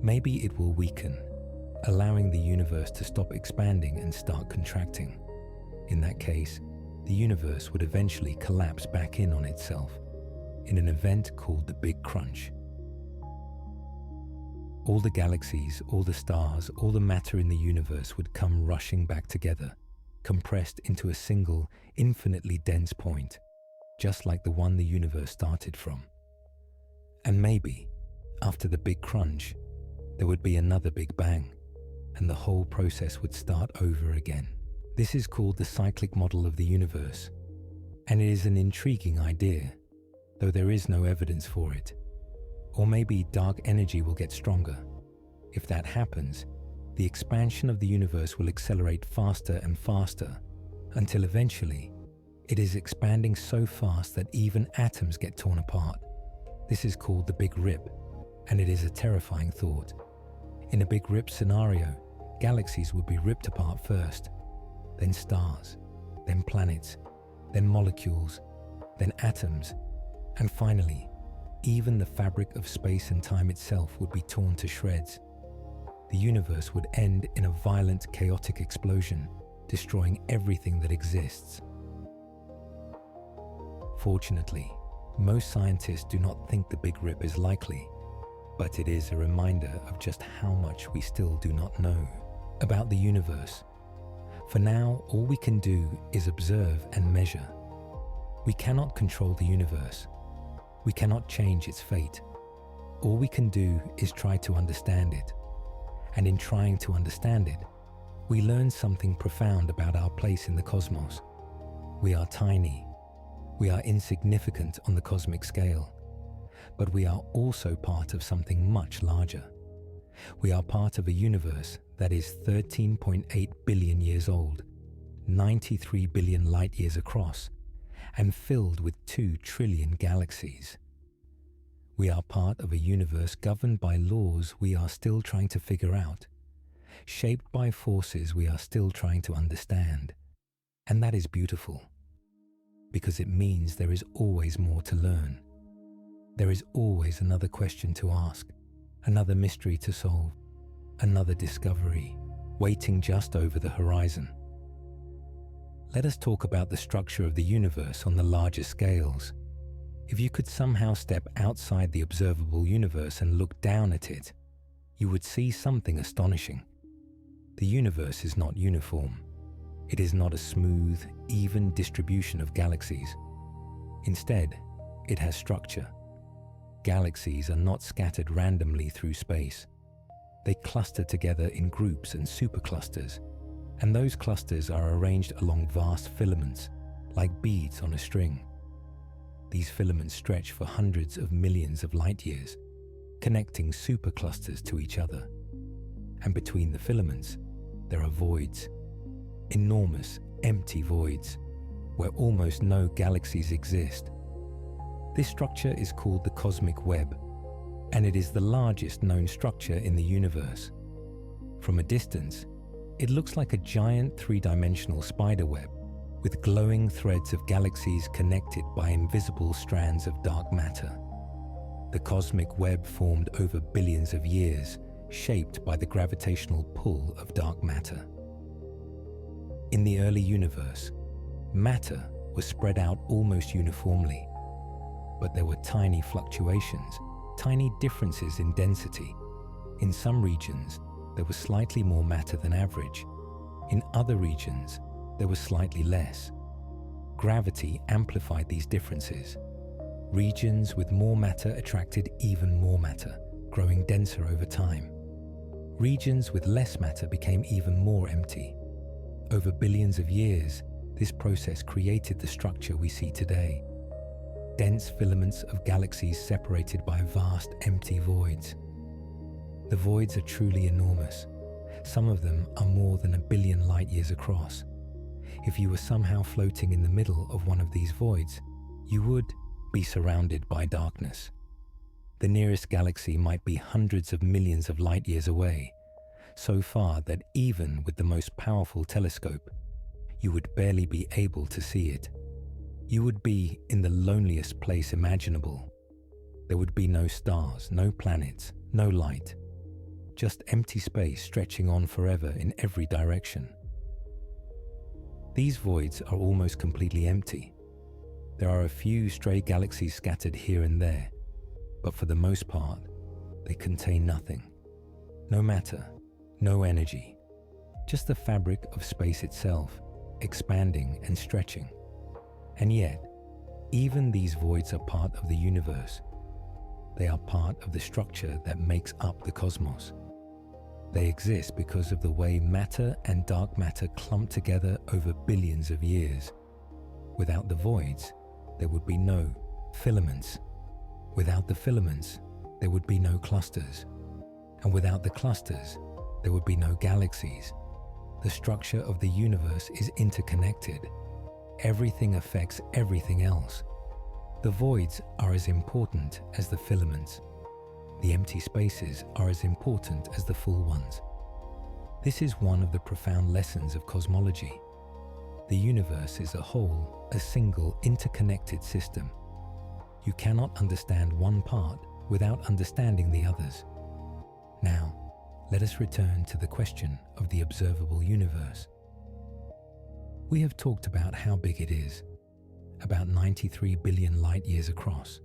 Maybe it will weaken, allowing the universe to stop expanding and start contracting. In that case, the universe would eventually collapse back in on itself in an event called the Big Crunch. All the galaxies, all the stars, all the matter in the universe would come rushing back together, compressed into a single, infinitely dense point, just like the one the universe started from. And maybe, after the Big Crunch, there would be another Big Bang, and the whole process would start over again. This is called the cyclic model of the universe, and it is an intriguing idea, though there is no evidence for it. Or maybe dark energy will get stronger. If that happens, the expansion of the universe will accelerate faster and faster, until eventually it is expanding so fast that even atoms get torn apart. This is called the Big Rip, and it is a terrifying thought. In a Big Rip scenario, galaxies would be ripped apart first, then stars, then planets, then molecules, then atoms, and finally, even the fabric of space and time itself would be torn to shreds. The universe would end in a violent, chaotic explosion, destroying everything that exists. Fortunately, most scientists do not think the Big Rip is likely, but it is a reminder of just how much we still do not know about the universe. For now, all we can do is observe and measure. We cannot control the universe. We cannot change its fate. All we can do is try to understand it. And in trying to understand it, we learn something profound about our place in the cosmos. We are tiny. We are insignificant on the cosmic scale. But we are also part of something much larger. We are part of a universe that is 13.8 billion years old, 93 billion light years across, and filled with 2 trillion galaxies. We are part of a universe governed by laws we are still trying to figure out, shaped by forces we are still trying to understand. And that is beautiful, because it means there is always more to learn. There is always another question to ask, another mystery to solve, another discovery waiting just over the horizon. Let us talk about the structure of the universe on the larger scales. If you could somehow step outside the observable universe and look down at it, you would see something astonishing. The universe is not uniform. It is not a smooth, even distribution of galaxies. Instead, it has structure. Galaxies are not scattered randomly through space. They cluster together in groups and superclusters, and those clusters are arranged along vast filaments, like beads on a string. These filaments stretch for hundreds of millions of light years, connecting superclusters to each other. And between the filaments, there are voids, enormous, empty voids, where almost no galaxies exist. This structure is called the cosmic web, and it is the largest known structure in the universe. From a distance, it looks like a giant 3-dimensional spider web, with glowing threads of galaxies connected by invisible strands of dark matter. The cosmic web formed over billions of years, shaped by the gravitational pull of dark matter. In the early universe, matter was spread out almost uniformly, but there were tiny fluctuations, tiny differences in density. In some regions, there was slightly more matter than average. In other regions, there was slightly less. Gravity amplified these differences. Regions with more matter attracted even more matter, growing denser over time. Regions with less matter became even more empty. Over billions of years, this process created the structure we see today. Dense filaments of galaxies separated by vast empty voids. The voids are truly enormous. Some of them are more than 1 billion light years across. If you were somehow floating in the middle of one of these voids, you would be surrounded by darkness. The nearest galaxy might be hundreds of millions of light years away, so far that even with the most powerful telescope, you would barely be able to see it. You would be in the loneliest place imaginable. There would be no stars, no planets, no light, just empty space stretching on forever in every direction. These voids are almost completely empty. There are a few stray galaxies scattered here and there, but for the most part, they contain nothing. No matter, no energy, just the fabric of space itself, expanding and stretching. And yet, even these voids are part of the universe. They are part of the structure that makes up the cosmos. They exist because of the way matter and dark matter clump together over billions of years. Without the voids, there would be no filaments. Without the filaments, there would be no clusters. And without the clusters, there would be no galaxies. The structure of the universe is interconnected. Everything affects everything else. The voids are as important as the filaments. The empty spaces are as important as the full ones. This is one of the profound lessons of cosmology. The universe is a whole, a single interconnected system. You cannot understand one part without understanding the others. Now, let us return to the question of the observable universe. We have talked about how big it is, about 93 billion light years across.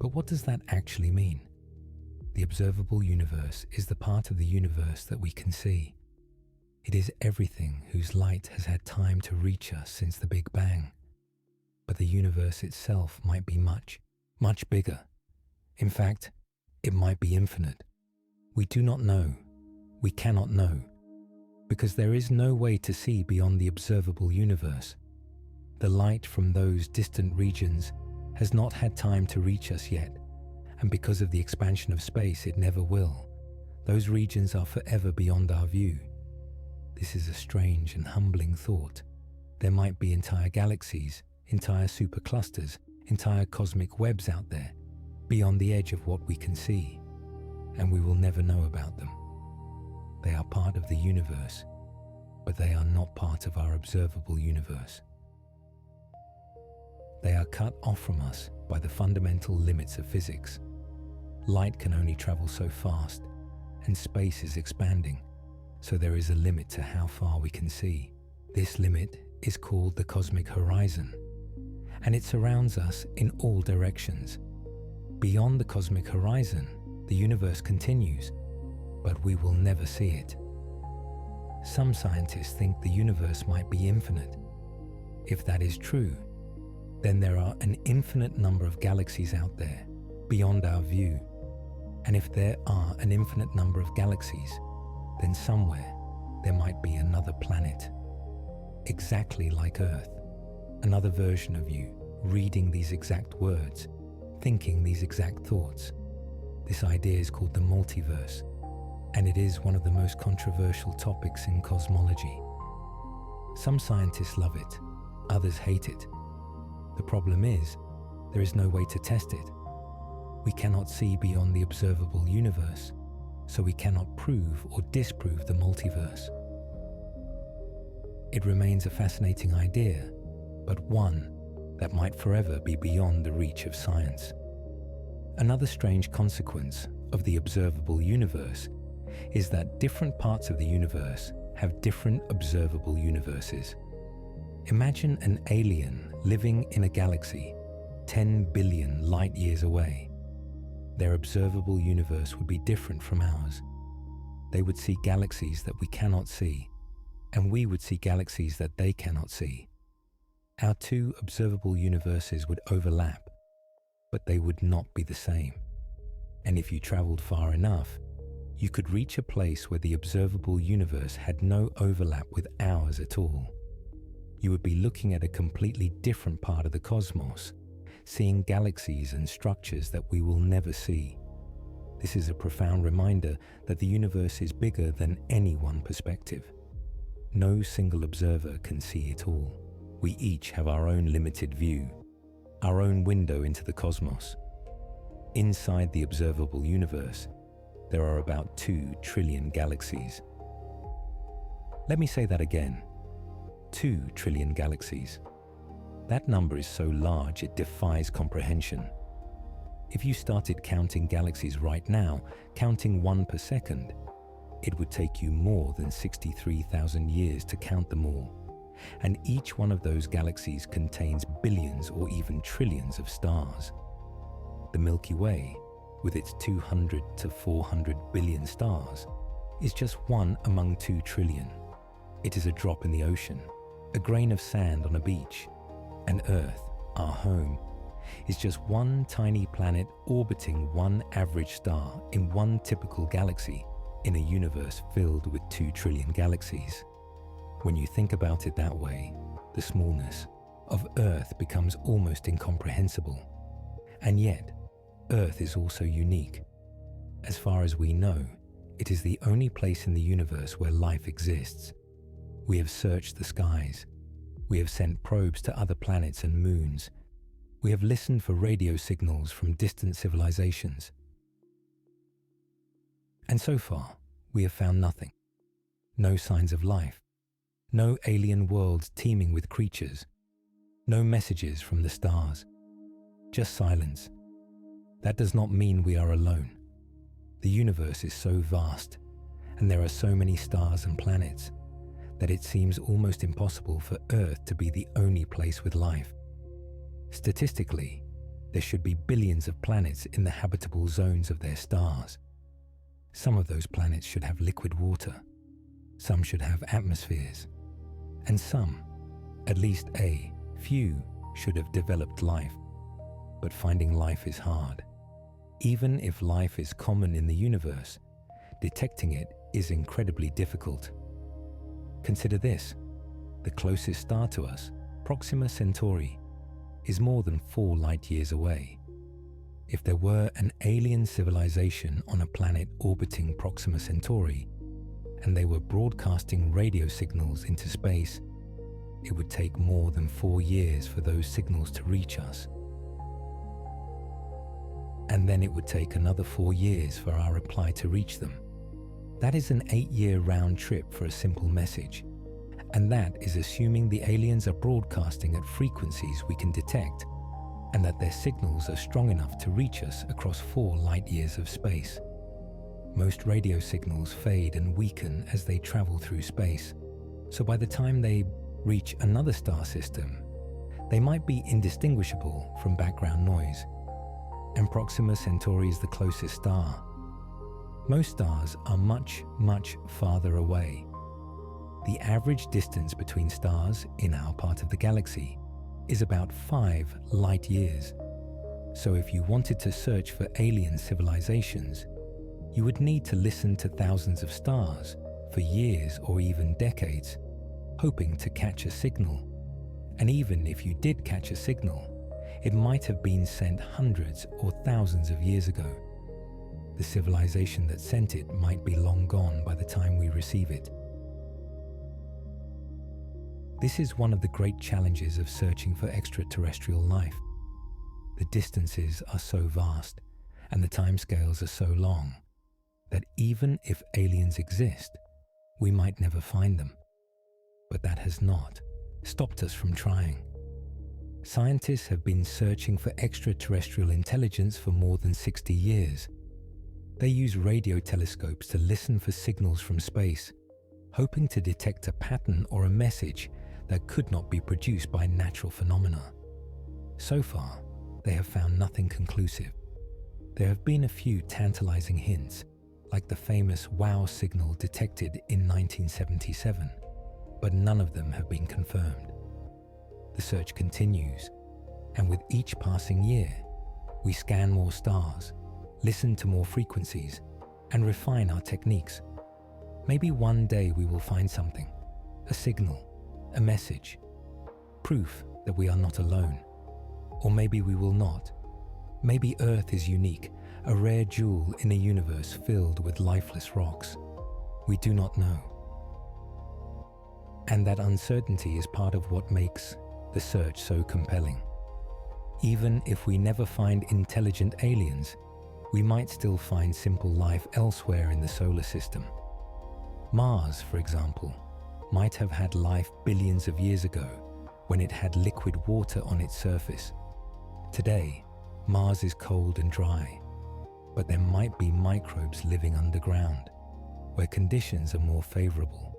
But what does that actually mean? The observable universe is the part of the universe that we can see. It is everything whose light has had time to reach us since the Big Bang. But the universe itself might be much, much bigger. In fact, it might be infinite. We do not know. We cannot know. Because there is no way to see beyond the observable universe. The light from those distant regions has not had time to reach us yet. And because of the expansion of space, it never will. Those regions are forever beyond our view. This is a strange and humbling thought. There might be entire galaxies, entire superclusters, entire cosmic webs out there, beyond the edge of what we can see, and we will never know about them. They are part of the universe, but they are not part of our observable universe. They are cut off from us by the fundamental limits of physics. Light can only travel so fast, and space is expanding, so there is a limit to how far we can see. This limit is called the cosmic horizon, and it surrounds us in all directions. Beyond the cosmic horizon, the universe continues, but we will never see it. Some scientists think the universe might be infinite. If that is true, then there are an infinite number of galaxies out there, beyond our view. And if there are an infinite number of galaxies, then somewhere there might be another planet, exactly like Earth, another version of you, reading these exact words, thinking these exact thoughts. This idea is called the multiverse, and it is one of the most controversial topics in cosmology. Some scientists love it, others hate it. The problem is, there is no way to test it. We cannot see beyond the observable universe, so we cannot prove or disprove the multiverse. It remains a fascinating idea, but one that might forever be beyond the reach of science. Another strange consequence of the observable universe is that different parts of the universe have different observable universes. Imagine an alien living in a galaxy 10 billion light years away. Their observable universe would be different from ours. They would see galaxies that we cannot see, and we would see galaxies that they cannot see. Our two observable universes would overlap, but they would not be the same. And if you traveled far enough, you could reach a place where the observable universe had no overlap with ours at all. You would be looking at a completely different part of the cosmos, seeing galaxies and structures that we will never see. This is a profound reminder that the universe is bigger than any one perspective. No single observer can see it all. We each have our own limited view, our own window into the cosmos. Inside the observable universe, there are about 2 trillion galaxies. Let me say that again. 2 trillion galaxies. That number is so large it defies comprehension. If you started counting galaxies right now, counting one per second, it would take you more than 63,000 years to count them all. And each one of those galaxies contains billions or even trillions of stars. The Milky Way, with its 200 to 400 billion stars, is just one among 2 trillion. It is a drop in the ocean, a grain of sand on a beach. And Earth, our home, is just one tiny planet orbiting one average star in one typical galaxy in a universe filled with 2 trillion galaxies. When you think about it that way, the smallness of Earth becomes almost incomprehensible. And yet, Earth is also unique. As far as we know, it is the only place in the universe where life exists. We have searched the skies. We have sent probes to other planets and moons. We have listened for radio signals from distant civilizations. And so far, we have found nothing. No signs of life. No alien worlds teeming with creatures. No messages from the stars. Just silence. That does not mean we are alone. The universe is so vast, and there are so many stars and planets, that it seems almost impossible for Earth to be the only place with life. Statistically, there should be billions of planets in the habitable zones of their stars. Some of those planets should have liquid water, some should have atmospheres, and some, at least a few, should have developed life. But finding life is hard. Even if life is common in the universe, detecting it is incredibly difficult. Consider this: the closest star to us, Proxima Centauri, is more than 4 light-years away. If there were an alien civilization on a planet orbiting Proxima Centauri, and they were broadcasting radio signals into space, it would take more than 4 years for those signals to reach us. And then it would take another 4 years for our reply to reach them. That is an 8-year round trip for a simple message. And that is assuming the aliens are broadcasting at frequencies we can detect, and that their signals are strong enough to reach us across 4 light-years of space. Most radio signals fade and weaken as they travel through space, so by the time they reach another star system, they might be indistinguishable from background noise. And Proxima Centauri is the closest star. Most stars are much, much farther away. The average distance between stars in our part of the galaxy is about 5 light-years. So if you wanted to search for alien civilizations, you would need to listen to thousands of stars for years or even decades, hoping to catch a signal. And even if you did catch a signal, it might have been sent hundreds or thousands of years ago. The civilization that sent it might be long gone by the time we receive it. This is one of the great challenges of searching for extraterrestrial life. The distances are so vast and the timescales are so long that even if aliens exist, we might never find them. But that has not stopped us from trying. Scientists have been searching for extraterrestrial intelligence for more than 60 years. They use radio telescopes to listen for signals from space, hoping to detect a pattern or a message that could not be produced by natural phenomena. So far, they have found nothing conclusive. There have been a few tantalizing hints, like the famous WOW signal detected in 1977, but none of them have been confirmed. The search continues, and with each passing year, we scan more stars, listen to more frequencies, and refine our techniques. Maybe one day we will find something, a signal, a message, proof that we are not alone. Or maybe we will not. Maybe Earth is unique, a rare jewel in a universe filled with lifeless rocks. We do not know. And that uncertainty is part of what makes the search so compelling. Even if we never find intelligent aliens, we might still find simple life elsewhere in the solar system. Mars, for example, might have had life billions of years ago when it had liquid water on its surface. Today, Mars is cold and dry, but there might be microbes living underground, where conditions are more favorable.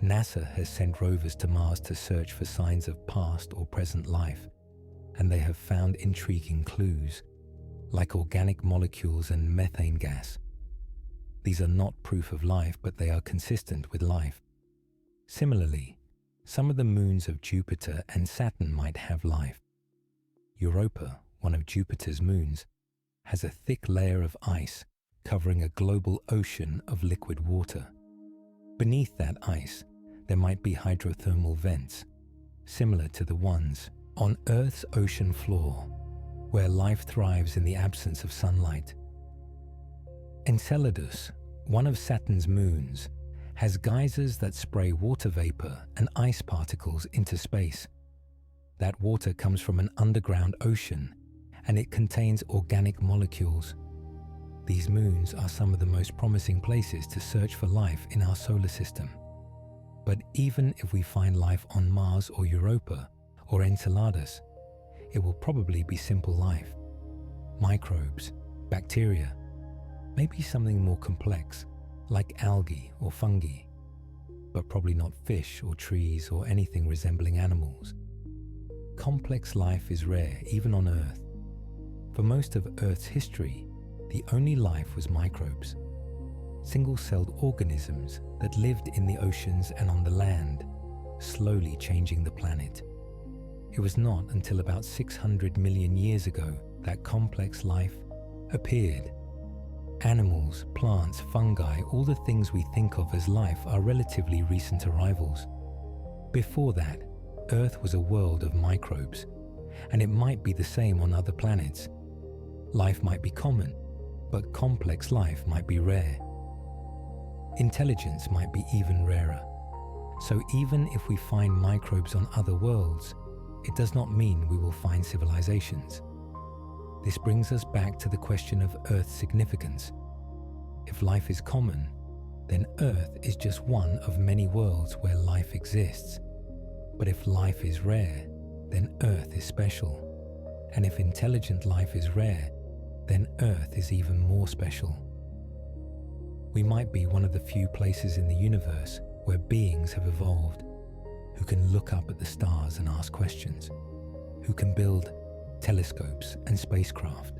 NASA has sent rovers to Mars to search for signs of past or present life, and they have found intriguing clues, like organic molecules and methane gas. These are not proof of life, but they are consistent with life. Similarly, some of the moons of Jupiter and Saturn might have life. Europa, one of Jupiter's moons, has a thick layer of ice covering a global ocean of liquid water. Beneath that ice, there might be hydrothermal vents, similar to the ones on Earth's ocean floor, where life thrives in the absence of sunlight. Enceladus, one of Saturn's moons, has geysers that spray water vapor and ice particles into space. That water comes from an underground ocean, and it contains organic molecules. These moons are some of the most promising places to search for life in our solar system. But even if we find life on Mars or Europa or Enceladus, it will probably be simple life. Microbes, bacteria, maybe something more complex, like algae or fungi, but probably not fish or trees or anything resembling animals. Complex life is rare, even on Earth. For most of Earth's history, the only life was microbes, single-celled organisms that lived in the oceans and on the land, slowly changing the planet. It was not until about 600 million years ago that complex life appeared. Animals, plants, fungi, all the things we think of as life are relatively recent arrivals. Before that, Earth was a world of microbes, and it might be the same on other planets. Life might be common, but complex life might be rare. Intelligence might be even rarer. So even if we find microbes on other worlds, it does not mean we will find civilizations. This brings us back to the question of Earth's significance. If life is common, then Earth is just one of many worlds where life exists. But if life is rare, then Earth is special. And if intelligent life is rare, then Earth is even more special. We might be one of the few places in the universe where beings have evolved, who can look up at the stars and ask questions, who can build telescopes and spacecraft,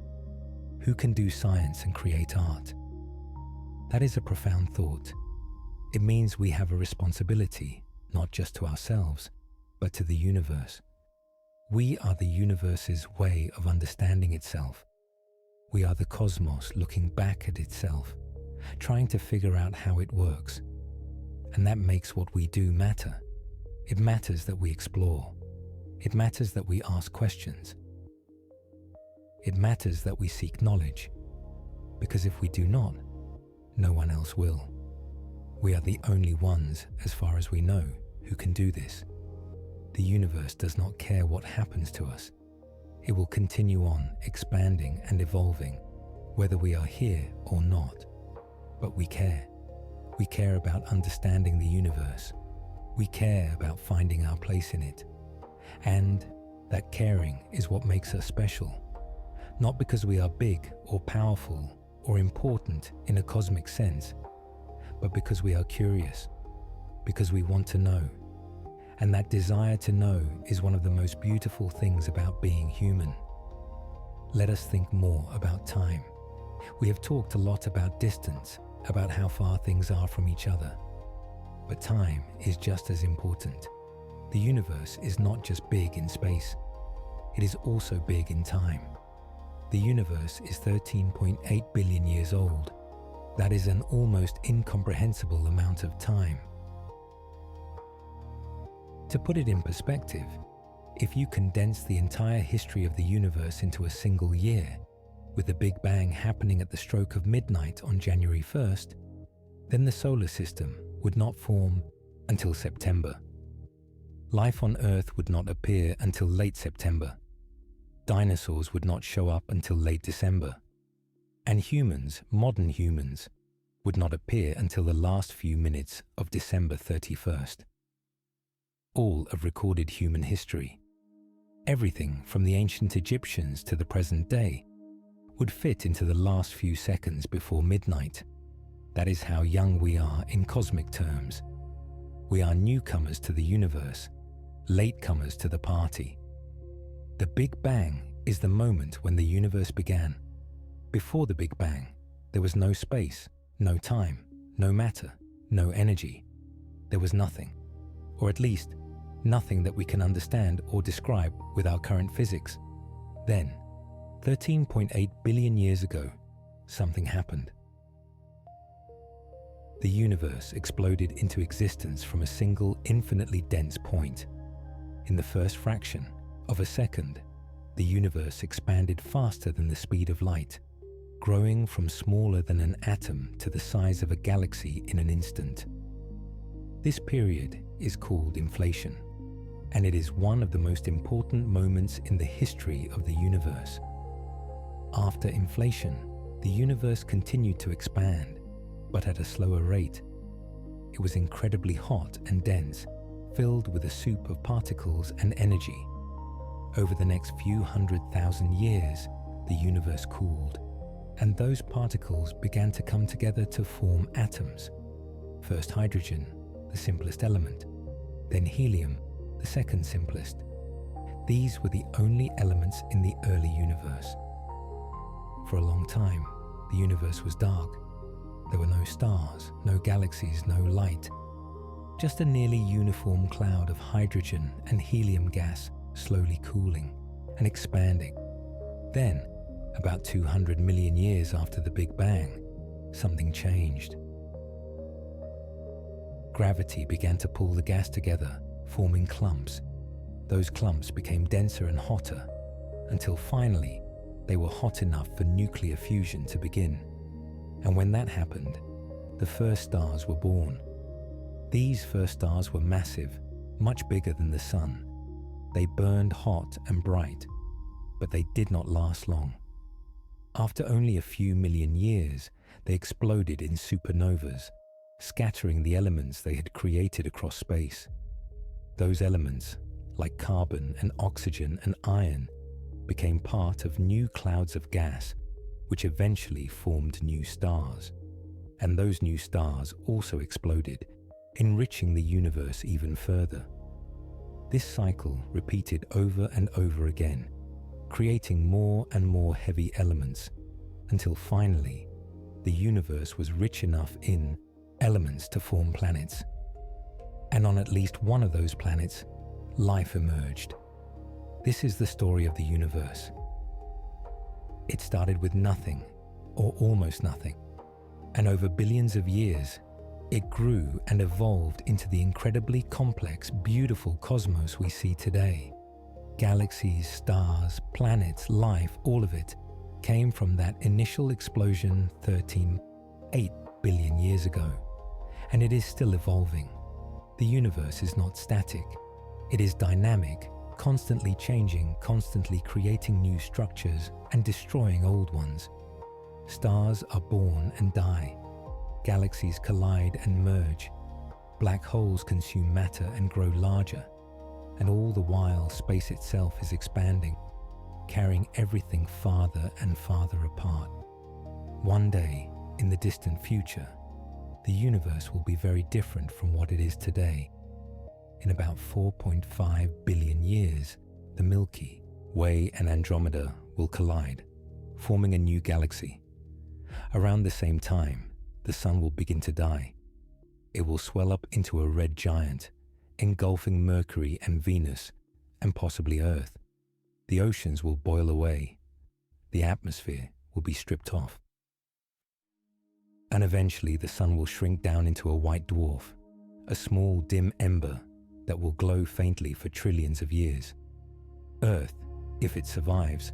who can do science and create art. That is a profound thought. It means we have a responsibility, not just to ourselves, but to the universe. We are the universe's way of understanding itself. We are the cosmos looking back at itself, trying to figure out how it works. And that makes what we do matter. It matters that we explore. It matters that we ask questions. It matters that we seek knowledge, because if we do not, no one else will. We are the only ones, as far as we know, who can do this. The universe does not care what happens to us. It will continue on expanding and evolving, whether we are here or not. But we care. We care about understanding the universe. We care about finding our place in it. And that caring is what makes us special. Not because we are big or powerful or important in a cosmic sense, but because we are curious, because we want to know. And that desire to know is one of the most beautiful things about being human. Let us think more about time. We have talked a lot about distance, about how far things are from each other. But time is just as important. The universe is not just big in space. It is also big in time. The universe is 13.8 billion years old. That is an almost incomprehensible amount of time. To put it in perspective, if you condense the entire history of the universe into a single year, with the Big Bang happening at the stroke of midnight on January 1st, then the solar system would not form until September. Life on Earth would not appear until late September. Dinosaurs would not show up until late December. And humans, modern humans, would not appear until the last few minutes of December 31st. All of recorded human history, everything from the ancient Egyptians to the present day, would fit into the last few seconds before midnight. That is how young we are in cosmic terms. We are newcomers to the universe, latecomers to the party. The Big Bang is the moment when the universe began. Before the Big Bang, there was no space, no time, no matter, no energy. There was nothing, or at least nothing that we can understand or describe with our current physics. Then, 13.8 billion years ago, something happened. The universe exploded into existence from a single infinitely dense point. In the first fraction of a second, the universe expanded faster than the speed of light, growing from smaller than an atom to the size of a galaxy in an instant. This period is called inflation, and it is one of the most important moments in the history of the universe. After inflation, the universe continued to expand, but at a slower rate. It was incredibly hot and dense, filled with a soup of particles and energy. Over the next few 100,000 years, the universe cooled, and those particles began to come together to form atoms. First hydrogen, the simplest element, then helium, the second simplest. These were the only elements in the early universe. For a long time, the universe was dark. There were no stars, no galaxies, no light. Just a nearly uniform cloud of hydrogen and helium gas slowly cooling and expanding. Then, about 200 million years after the Big Bang, something changed. Gravity began to pull the gas together, forming clumps. Those clumps became denser and hotter, until finally they were hot enough for nuclear fusion to begin. And when that happened, the first stars were born. These first stars were massive, much bigger than the Sun. They burned hot and bright, but they did not last long. After only a few million years, they exploded in supernovas, scattering the elements they had created across space. Those elements, like carbon and oxygen and iron, became part of new clouds of gas, which eventually formed new stars. And those new stars also exploded, enriching the universe even further. This cycle repeated over and over again, creating more and more heavy elements, until finally, the universe was rich enough in elements to form planets. And on at least one of those planets, life emerged. This is the story of the universe. It started with nothing, or almost nothing, and over billions of years, it grew and evolved into the incredibly complex, beautiful cosmos we see today. Galaxies, stars, planets, life, all of it came from that initial explosion 13.8 billion years ago, and it is still evolving. The universe is not static. It is dynamic, constantly changing, constantly creating new structures and destroying old ones. Stars are born and die. Galaxies collide and merge. Black holes consume matter and grow larger. And all the while, space itself is expanding, carrying everything farther and farther apart. One day, in the distant future, the universe will be very different from what it is today. In about 4.5 billion years, the Milky Way and Andromeda will collide, forming a new galaxy. Around the same time, the Sun will begin to die. It will swell up into a red giant, engulfing Mercury and Venus, and possibly Earth. The oceans will boil away. The atmosphere will be stripped off. And eventually the Sun will shrink down into a white dwarf, a small dim ember that will glow faintly for trillions of years. Earth, if it survives,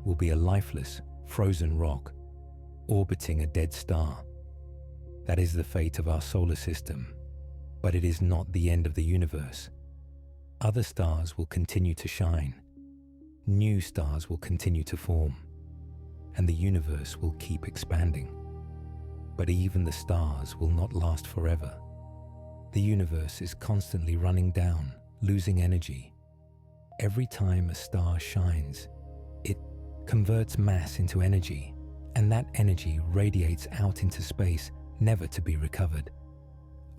will be a lifeless, frozen rock, orbiting a dead star. That is the fate of our solar system, but it is not the end of the universe. Other stars will continue to shine. New stars will continue to form, and the universe will keep expanding. But even the stars will not last forever. The universe is constantly running down, losing energy. Every time a star shines, it converts mass into energy, and that energy radiates out into space, never to be recovered.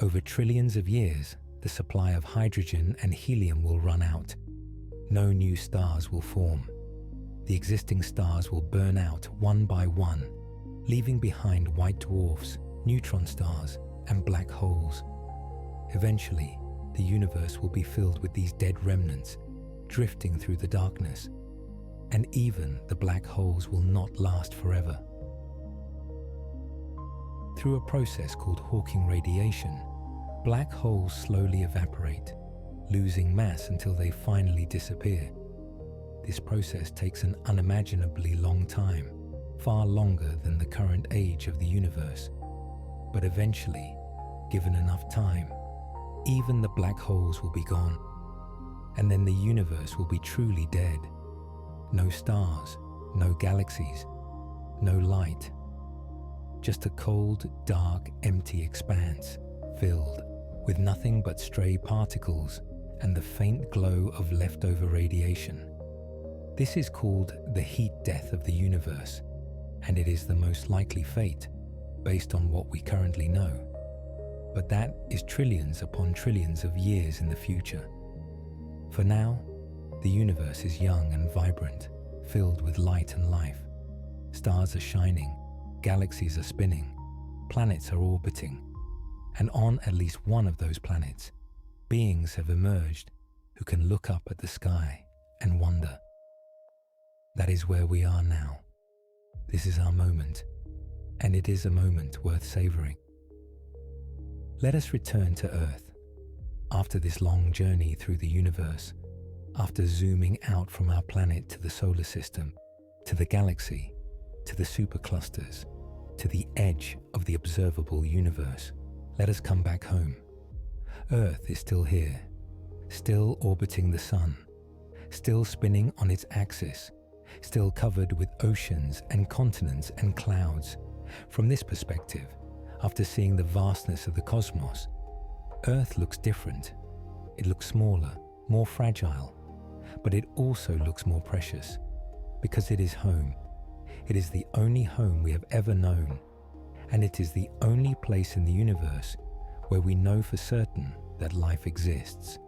Over trillions of years, the supply of hydrogen and helium will run out. No new stars will form. The existing stars will burn out one by one, leaving behind white dwarfs, neutron stars, and black holes. Eventually, the universe will be filled with these dead remnants, drifting through the darkness, and even the black holes will not last forever. Through a process called Hawking radiation, black holes slowly evaporate, losing mass until they finally disappear. This process takes an unimaginably long time, far longer than the current age of the universe. But eventually, given enough time, even the black holes will be gone. And then the universe will be truly dead. No stars, no galaxies, no light. Just a cold, dark, empty expanse, filled with nothing but stray particles and the faint glow of leftover radiation. This is called the heat death of the universe, and it is the most likely fate based on what we currently know. But that is trillions upon trillions of years in the future. For now, the universe is young and vibrant, filled with light and life. Stars are shining, galaxies are spinning, planets are orbiting, and on at least one of those planets, beings have emerged who can look up at the sky and wonder. That is where we are now. This is our moment, and it is a moment worth savoring. Let us return to Earth. After this long journey through the universe, after zooming out from our planet to the solar system, to the galaxy, to the superclusters, to the edge of the observable universe, let us come back home. Earth is still here, still orbiting the sun, still spinning on its axis, still covered with oceans and continents and clouds. From this perspective, after seeing the vastness of the cosmos, Earth looks different. It looks smaller, more fragile, but it also looks more precious, because it is home. It is the only home we have ever known, and it is the only place in the universe where we know for certain that life exists.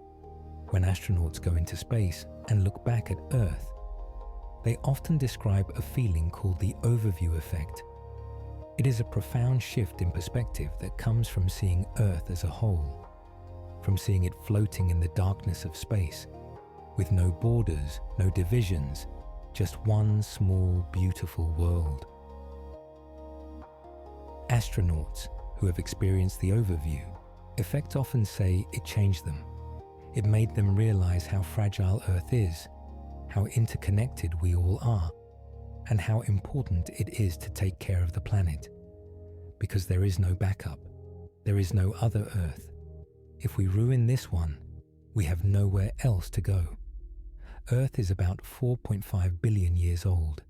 When astronauts go into space and look back at Earth, they often describe a feeling called the overview effect. It is a profound shift in perspective that comes from seeing Earth as a whole, from seeing it floating in the darkness of space, with no borders, no divisions, just one small, beautiful world. Astronauts who have experienced the overview effect often say it changed them. It made them realize how fragile Earth is, how interconnected we all are, and how important it is to take care of the planet. Because there is no backup, there is no other Earth. If we ruin this one, we have nowhere else to go. Earth is about 4.5 billion years old.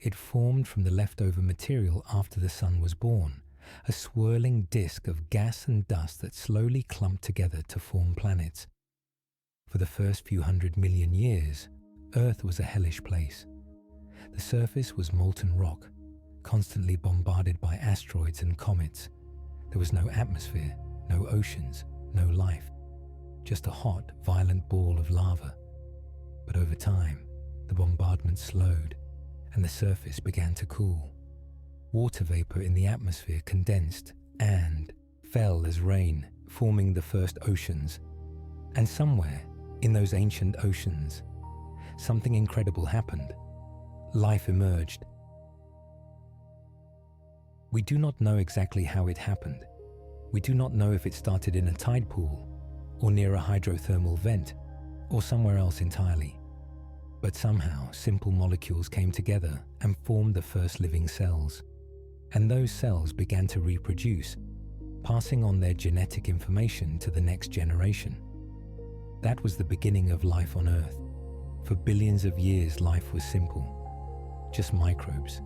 It formed from the leftover material after the sun was born, a swirling disk of gas and dust that slowly clumped together to form planets. For the first few 100 million years, Earth was a hellish place. The surface was molten rock, constantly bombarded by asteroids and comets. There was no atmosphere, no oceans, no life, just a hot, violent ball of lava. But over time, the bombardment slowed, and the surface began to cool. Water vapor in the atmosphere condensed and fell as rain, forming the first oceans. And somewhere in those ancient oceans, something incredible happened. Life emerged. We do not know exactly how it happened. We do not know if it started in a tide pool, or near a hydrothermal vent, or somewhere else entirely. But somehow simple molecules came together and formed the first living cells. And those cells began to reproduce, passing on their genetic information to the next generation. That was the beginning of life on Earth. For billions of years, life was simple. Just microbes,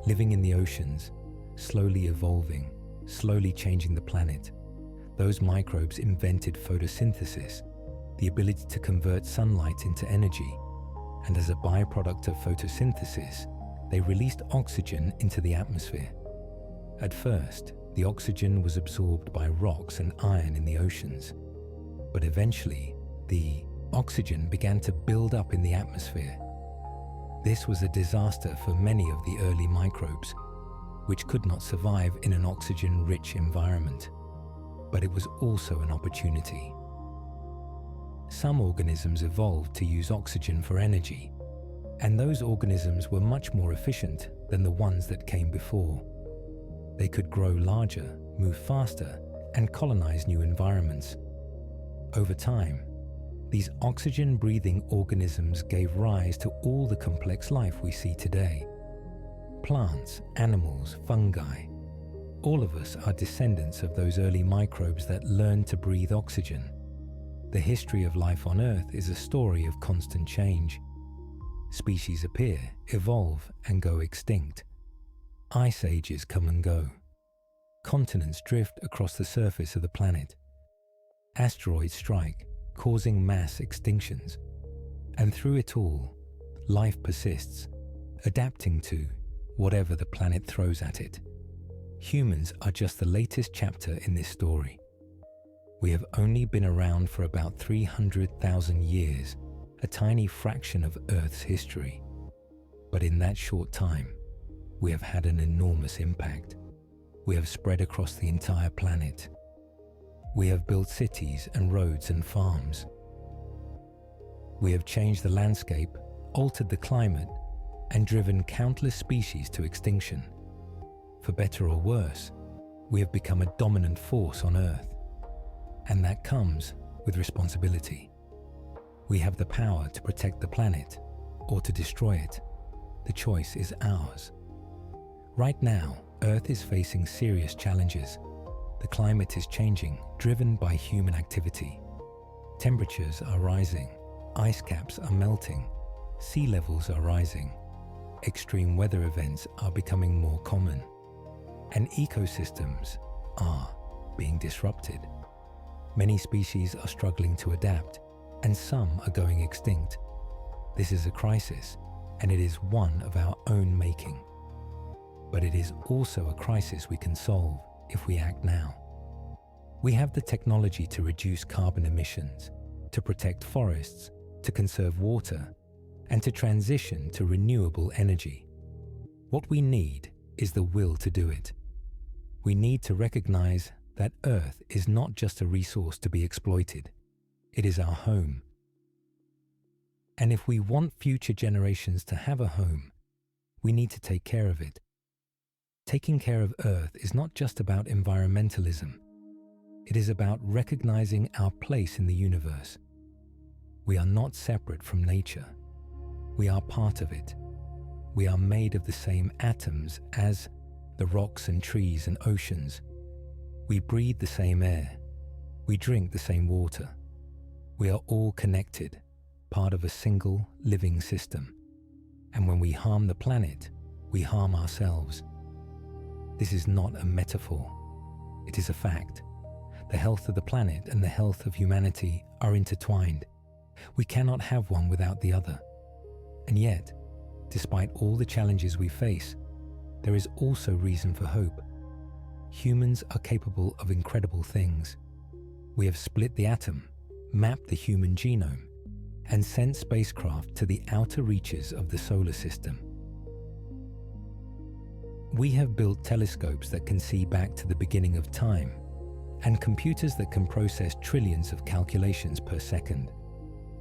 living in the oceans, slowly evolving, slowly changing the planet. Those microbes invented photosynthesis, the ability to convert sunlight into energy. And as a byproduct of photosynthesis, they released oxygen into the atmosphere. At first, the oxygen was absorbed by rocks and iron in the oceans. But eventually, the oxygen began to build up in the atmosphere. This was a disaster for many of the early microbes, which could not survive in an oxygen-rich environment. But it was also an opportunity. Some organisms evolved to use oxygen for energy, and those organisms were much more efficient than the ones that came before. They could grow larger, move faster, and colonize new environments. Over time, these oxygen-breathing organisms gave rise to all the complex life we see today. Plants, animals, fungi. All of us are descendants of those early microbes that learned to breathe oxygen. The history of life on Earth is a story of constant change. Species appear, evolve, and go extinct. Ice ages come and go. Continents drift across the surface of the planet. Asteroids strike, causing mass extinctions. And through it all, life persists, adapting to whatever the planet throws at it. Humans are just the latest chapter in this story. We have only been around for about 300,000 years, a tiny fraction of Earth's history. But in that short time, we have had an enormous impact. We have spread across the entire planet. We have built cities and roads and farms. We have changed the landscape, altered the climate, and driven countless species to extinction. For better or worse, we have become a dominant force on Earth. And that comes with responsibility. We have the power to protect the planet or to destroy it. The choice is ours. Right now, Earth is facing serious challenges. The climate is changing, driven by human activity. Temperatures are rising, ice caps are melting, sea levels are rising, extreme weather events are becoming more common, and ecosystems are being disrupted. Many species are struggling to adapt, and some are going extinct. This is a crisis, and it is one of our own making. But it is also a crisis we can solve if we act now. We have the technology to reduce carbon emissions, to protect forests, to conserve water, and to transition to renewable energy. What we need is the will to do it. We need to recognize that Earth is not just a resource to be exploited. It is our home. And if we want future generations to have a home, we need to take care of it. Taking care of Earth is not just about environmentalism. It is about recognizing our place in the universe. We are not separate from nature. We are part of it. We are made of the same atoms as the rocks and trees and oceans. We breathe the same air. We drink the same water. We are all connected, part of a single living system. And when we harm the planet, we harm ourselves. This is not a metaphor. It is a fact. The health of the planet and the health of humanity are intertwined. We cannot have one without the other. And yet, despite all the challenges we face, there is also reason for hope. Humans are capable of incredible things. We have split the atom, mapped the human genome, and sent spacecraft to the outer reaches of the solar system. We have built telescopes that can see back to the beginning of time, and computers that can process trillions of calculations per second.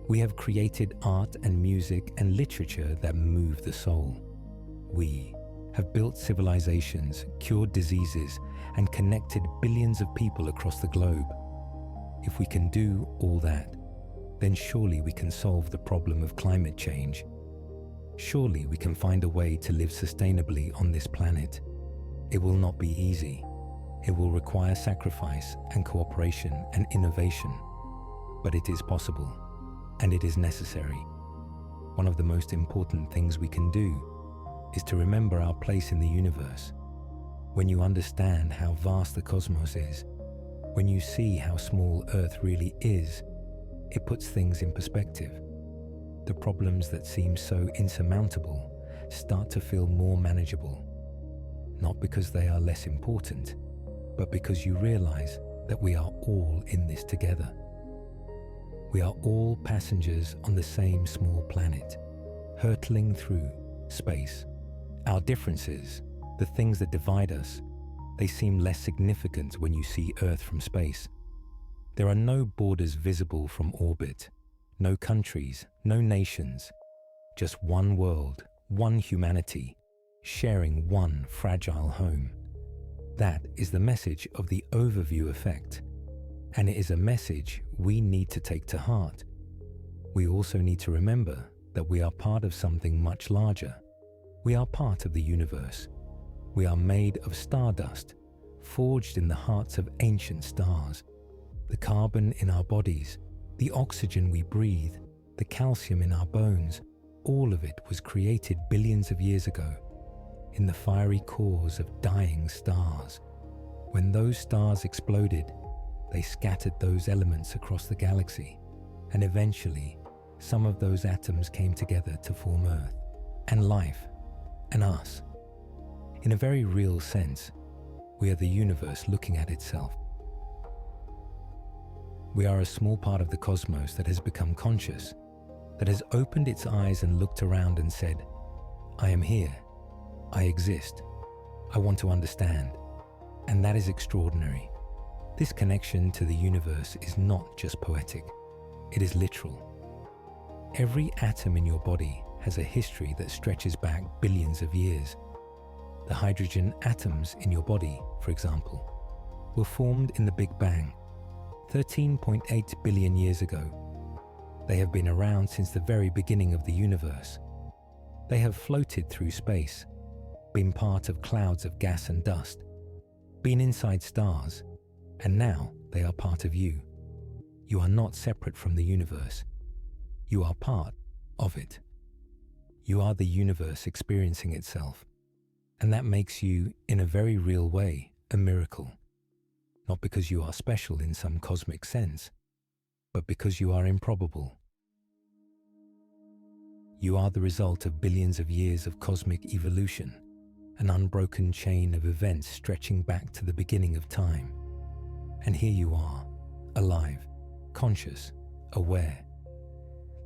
We have created art and music and literature that move the soul. We have built civilizations, cured diseases, and connected billions of people across the globe. If we can do all that, then surely we can solve the problem of climate change. Surely we can find a way to live sustainably on this planet. It will not be easy. It will require sacrifice and cooperation and innovation. But it is possible, and it is necessary. One of the most important things we can do is to remember our place in the universe. When you understand how vast the cosmos is, when you see how small Earth really is, it puts things in perspective. The problems that seem so insurmountable start to feel more manageable, not because they are less important, but because you realize that we are all in this together. We are all passengers on the same small planet, hurtling through space. Our differences, the things that divide us, they seem less significant when you see Earth from space. There are no borders visible from orbit, no countries, no nations, just one world, one humanity, sharing one fragile home. That is the message of the overview effect, and it is a message we need to take to heart. We also need to remember that we are part of something much larger. We are part of the universe. We are made of stardust, forged in the hearts of ancient stars. The carbon in our bodies, the oxygen we breathe, the calcium in our bones, all of it was created billions of years ago in the fiery cores of dying stars. When those stars exploded, they scattered those elements across the galaxy, and eventually some of those atoms came together to form Earth, and life, and us. In a very real sense, we are the universe looking at itself. We are a small part of the cosmos that has become conscious, that has opened its eyes and looked around and said, I am here, I exist, I want to understand. And that is extraordinary. This connection to the universe is not just poetic, it is literal. Every atom in your body has a history that stretches back billions of years. The hydrogen atoms in your body, for example, were formed in the Big Bang 13.8 billion years ago. They have been around since the very beginning of the universe. They have floated through space, been part of clouds of gas and dust, been inside stars, and now they are part of you. You are not separate from the universe. You are part of it. You are the universe experiencing itself, and that makes you, in a very real way, a miracle. Not because you are special in some cosmic sense, but because you are improbable. You are the result of billions of years of cosmic evolution, an unbroken chain of events stretching back to the beginning of time. And here you are, alive, conscious, aware.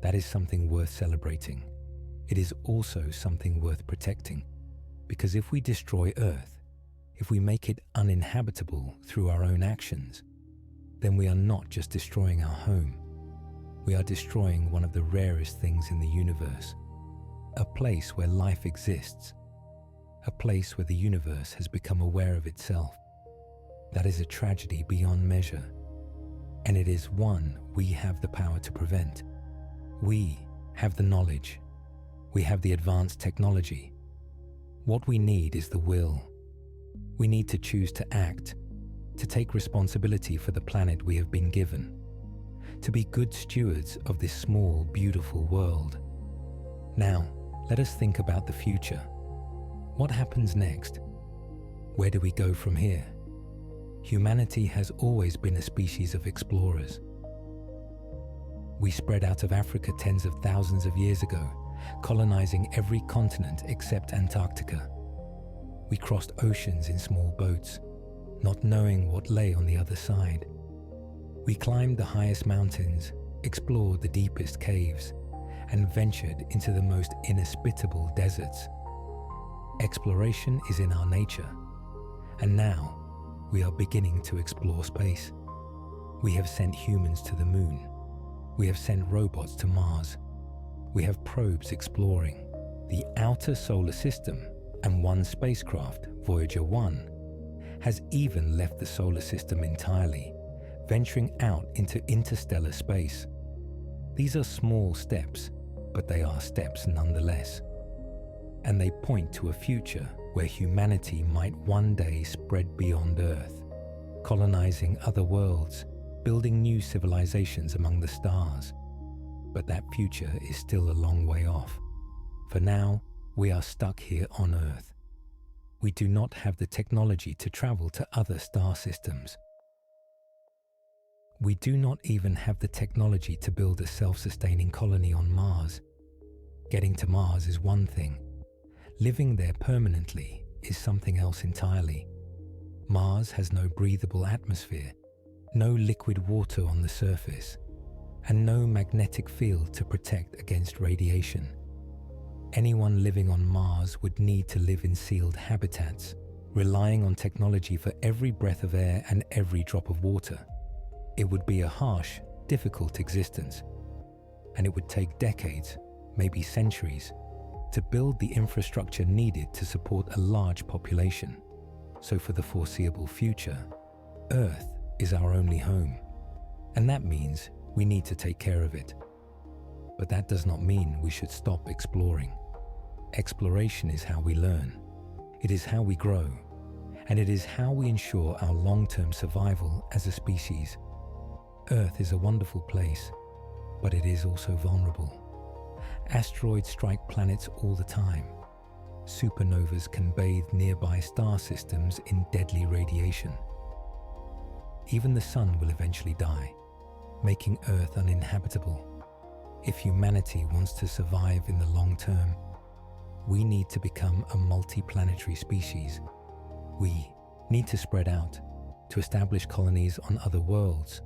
That is something worth celebrating. It is also something worth protecting, because if we destroy Earth, if we make it uninhabitable through our own actions, then we are not just destroying our home. We are destroying one of the rarest things in the universe, a place where life exists, a place where the universe has become aware of itself. That is a tragedy beyond measure, and it is one we have the power to prevent. We have the knowledge. We have the advanced technology. What we need is the will. We need to choose to act, to take responsibility for the planet we have been given, to be good stewards of this small, beautiful world. Now, let us think about the future. What happens next? Where do we go from here? Humanity has always been a species of explorers. We spread out of Africa tens of thousands of years ago, colonizing every continent except Antarctica. We crossed oceans in small boats, not knowing what lay on the other side. We climbed the highest mountains, explored the deepest caves, and ventured into the most inhospitable deserts. Exploration is in our nature, and now we are beginning to explore space. We have sent humans to the moon. We have sent robots to Mars. We have probes exploring the outer solar system, and one spacecraft, Voyager 1, has even left the solar system entirely, venturing out into interstellar space. These are small steps, but they are steps nonetheless. And they point to a future where humanity might one day spread beyond Earth, colonizing other worlds, building new civilizations among the stars. But that future is still a long way off. For now, we are stuck here on Earth. We do not have the technology to travel to other star systems. We do not even have the technology to build a self-sustaining colony on Mars. Getting to Mars is one thing. Living there permanently is something else entirely. Mars has no breathable atmosphere, no liquid water on the surface, and no magnetic field to protect against radiation. Anyone living on Mars would need to live in sealed habitats, relying on technology for every breath of air and every drop of water. It would be a harsh, difficult existence, and it would take decades, maybe centuries, to build the infrastructure needed to support a large population. So for the foreseeable future, Earth is our only home, and that means we need to take care of it. But that does not mean we should stop exploring. Exploration is how we learn. It is how we grow. and it is how we ensure our long-term survival as a species. Earth is a wonderful place, but it is also vulnerable. Asteroids strike planets all the time. Supernovas can bathe nearby star systems in deadly radiation. Even the sun will eventually die, making Earth uninhabitable. If humanity wants to survive in the long term, we need to become a multi-planetary species. We need to spread out, to establish colonies on other worlds,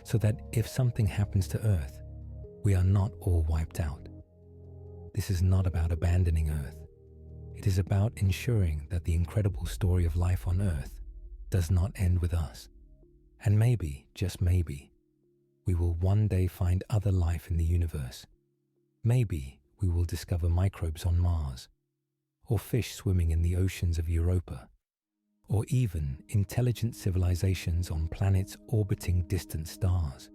so that if something happens to Earth, we are not all wiped out. This is not about abandoning Earth. It is about ensuring that the incredible story of life on Earth does not end with us. And maybe, just maybe, we will one day find other life in the universe. Maybe we will discover microbes on Mars, or fish swimming in the oceans of Europa, or even intelligent civilizations on planets orbiting distant stars.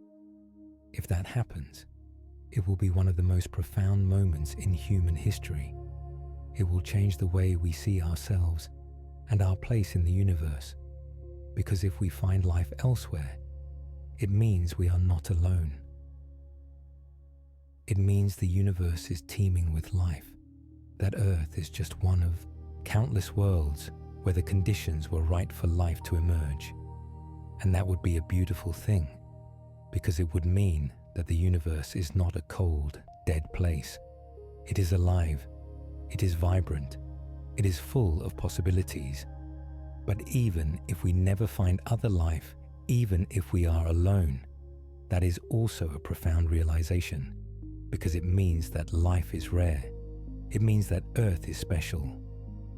If that happens, it will be one of the most profound moments in human history. It will change the way we see ourselves and our place in the universe, because if we find life elsewhere, it means we are not alone. It means the universe is teeming with life, that Earth is just one of countless worlds where the conditions were right for life to emerge. And that would be a beautiful thing, because it would mean that the universe is not a cold, dead place. It is alive, it is vibrant, it is full of possibilities. But even if we never find other life, even if we are alone, that is also a profound realization, because it means that life is rare. It means that Earth is special.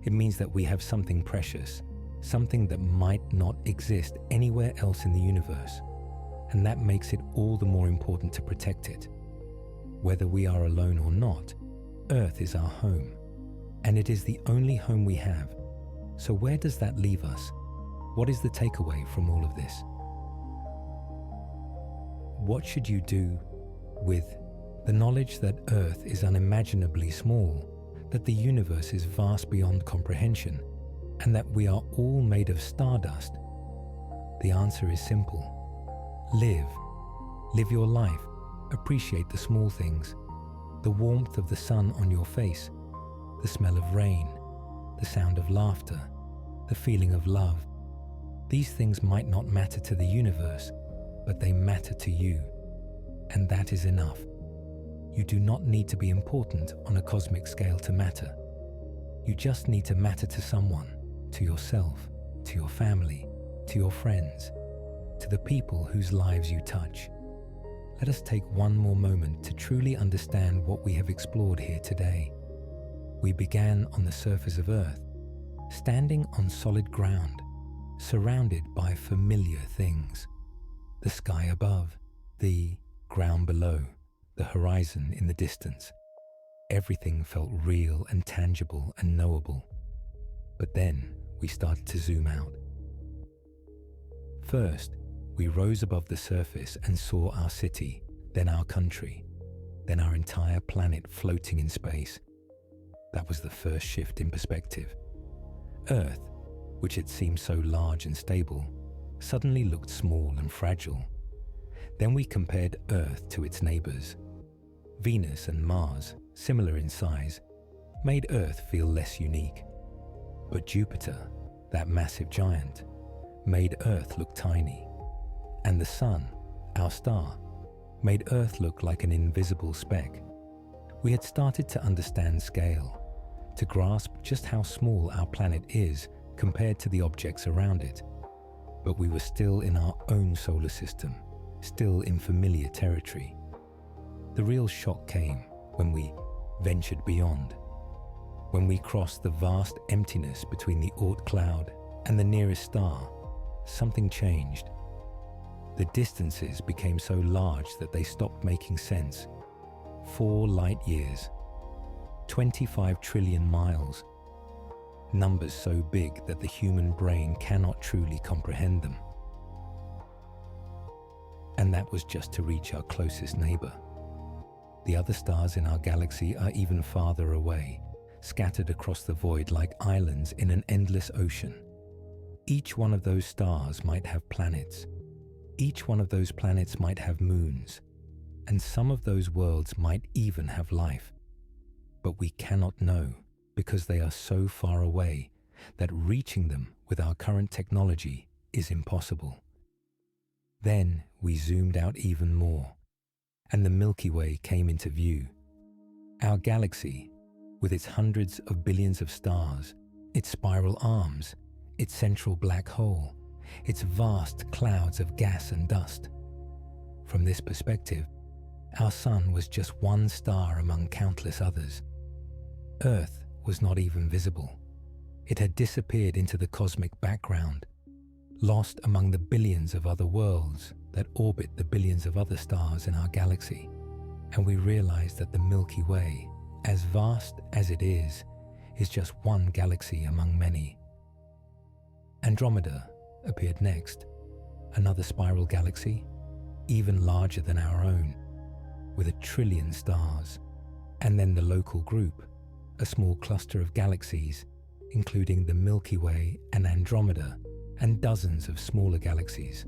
It means that we have something precious, something that might not exist anywhere else in the universe. And that makes it all the more important to protect it. Whether we are alone or not, Earth is our home, and it is the only home we have. So where does that leave us? What is the takeaway from all of this? What should you do with the knowledge that Earth is unimaginably small, that the universe is vast beyond comprehension, and that we are all made of stardust? The answer is simple. Live your life. Appreciate the small things, the warmth of the sun on your face, the smell of rain, the sound of laughter, the feeling of love. These things might not matter to the universe, but they matter to you, and that is enough. You do not need to be important on a cosmic scale to matter. You just need to matter to someone, to yourself, to your family, to your friends, to the people whose lives you touch. Let us take one more moment to truly understand what we have explored here today. We began on the surface of Earth, standing on solid ground, surrounded by familiar things. The sky above, the ground below, the horizon in the distance. Everything felt real and tangible and knowable. But then we started to zoom out. First, we rose above the surface and saw our city, then our country, then our entire planet floating in space. That was the first shift in perspective. Earth, which had seemed so large and stable, suddenly looked small and fragile. Then we compared Earth to its neighbors. Venus and Mars, similar in size, made Earth feel less unique. But Jupiter, that massive giant, made Earth look tiny. And the Sun, our star, made Earth look like an invisible speck. We had started to understand scale, to grasp just how small our planet is compared to the objects around it. But we were still in our own solar system, still in familiar territory. The real shock came when we ventured beyond, when we crossed the vast emptiness between the Oort Cloud and the nearest star. Something changed. The distances became so large that they stopped making sense. 4 light years, 25 trillion miles, numbers so big that the human brain cannot truly comprehend them. And that was just to reach our closest neighbor. The other stars in our galaxy are even farther away, scattered across the void like islands in an endless ocean. Each one of those stars might have planets. Each one of those planets might have moons. And some of those worlds might even have life. But we cannot know because they are so far away that reaching them with our current technology is impossible. Then we zoomed out even more, and the Milky Way came into view. Our galaxy, with its hundreds of billions of stars, its spiral arms, its central black hole, its vast clouds of gas and dust. From this perspective, our sun was just one star among countless others. Earth was not even visible. It had disappeared into the cosmic background, lost among the billions of other worlds that orbit the billions of other stars in our galaxy. And we realized that the Milky Way, as vast as it is just one galaxy among many. Andromeda appeared next, another spiral galaxy, even larger than our own, with 1 trillion stars. And then the local group, a small cluster of galaxies, including the Milky Way and Andromeda, and dozens of smaller galaxies,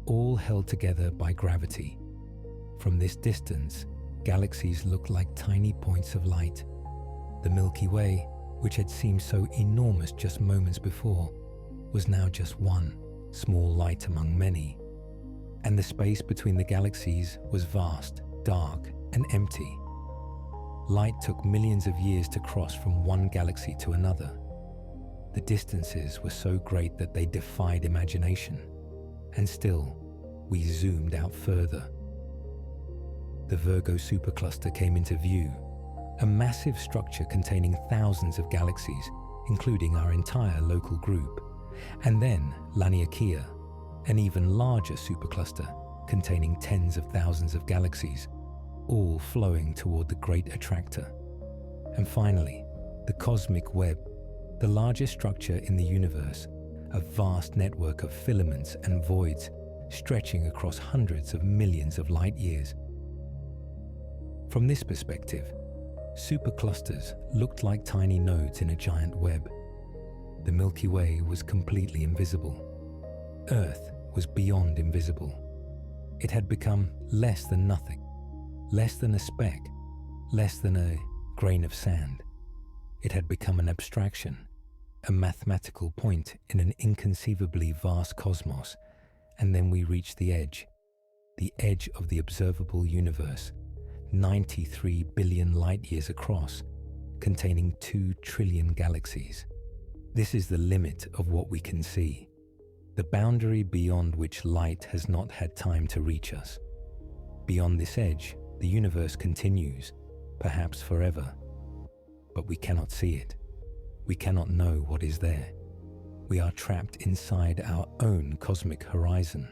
all held together by gravity. From this distance, galaxies looked like tiny points of light. The Milky Way, which had seemed so enormous just moments before, was now just one small light among many. And the space between the galaxies was vast, dark, and empty. Light took millions of years to cross from one galaxy to another. The distances were so great that they defied imagination. And still, we zoomed out further. The Virgo supercluster came into view, a massive structure containing thousands of galaxies, including our entire local group. And then Laniakea, an even larger supercluster containing tens of thousands of galaxies, all flowing toward the Great Attractor. And finally, the cosmic web, the largest structure in the universe, a vast network of filaments and voids stretching across hundreds of millions of light years. From this perspective, superclusters looked like tiny nodes in a giant web. The Milky Way was completely invisible. Earth was beyond invisible. It had become less than nothing, less than a speck, less than a grain of sand. It had become an abstraction, a mathematical point in an inconceivably vast cosmos. And then we reached the edge of the observable universe, 93 billion light years across, containing 2 trillion galaxies. This is the limit of what we can see, the boundary beyond which light has not had time to reach us. Beyond this edge, the universe continues, perhaps forever. But we cannot see it. We cannot know what is there. We are trapped inside our own cosmic horizon,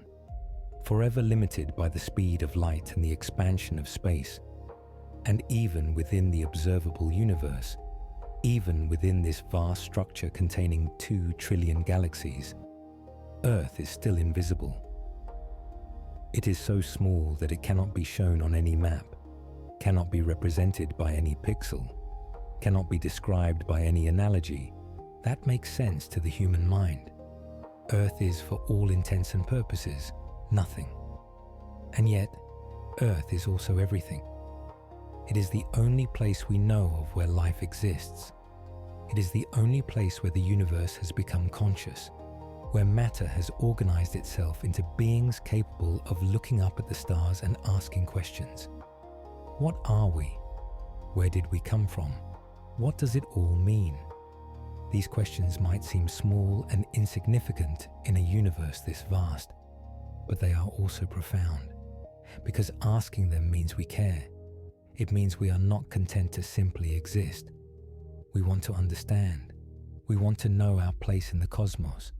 forever limited by the speed of light and the expansion of space. And even within the observable universe, even within this vast structure containing 2 trillion galaxies, Earth is still invisible. It is so small that it cannot be shown on any map, cannot be represented by any pixel, cannot be described by any analogy that makes sense to the human mind. Earth is, for all intents and purposes, nothing. And yet, Earth is also everything. It is the only place we know of where life exists. It is the only place where the universe has become conscious, where matter has organized itself into beings capable of looking up at the stars and asking questions. What are we? Where did we come from? What does it all mean? These questions might seem small and insignificant in a universe this vast, but they are also profound, because asking them means we care. It means we are not content to simply exist. We want to understand. We want to know our place in the cosmos.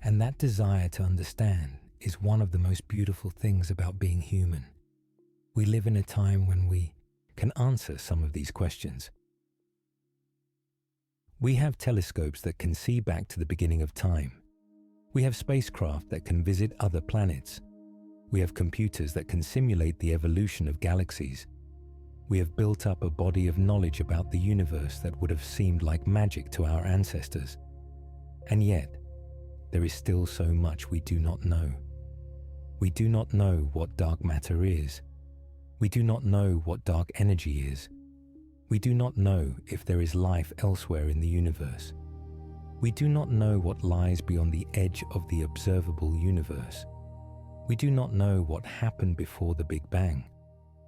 And that desire to understand is one of the most beautiful things about being human. We live in a time when we can answer some of these questions. We have telescopes that can see back to the beginning of time. We have spacecraft that can visit other planets. We have computers that can simulate the evolution of galaxies. We have built up a body of knowledge about the universe that would have seemed like magic to our ancestors. And yet, there is still so much we do not know. We do not know what dark matter is. We do not know what dark energy is. We do not know if there is life elsewhere in the universe. We do not know what lies beyond the edge of the observable universe. We do not know what happened before the Big Bang,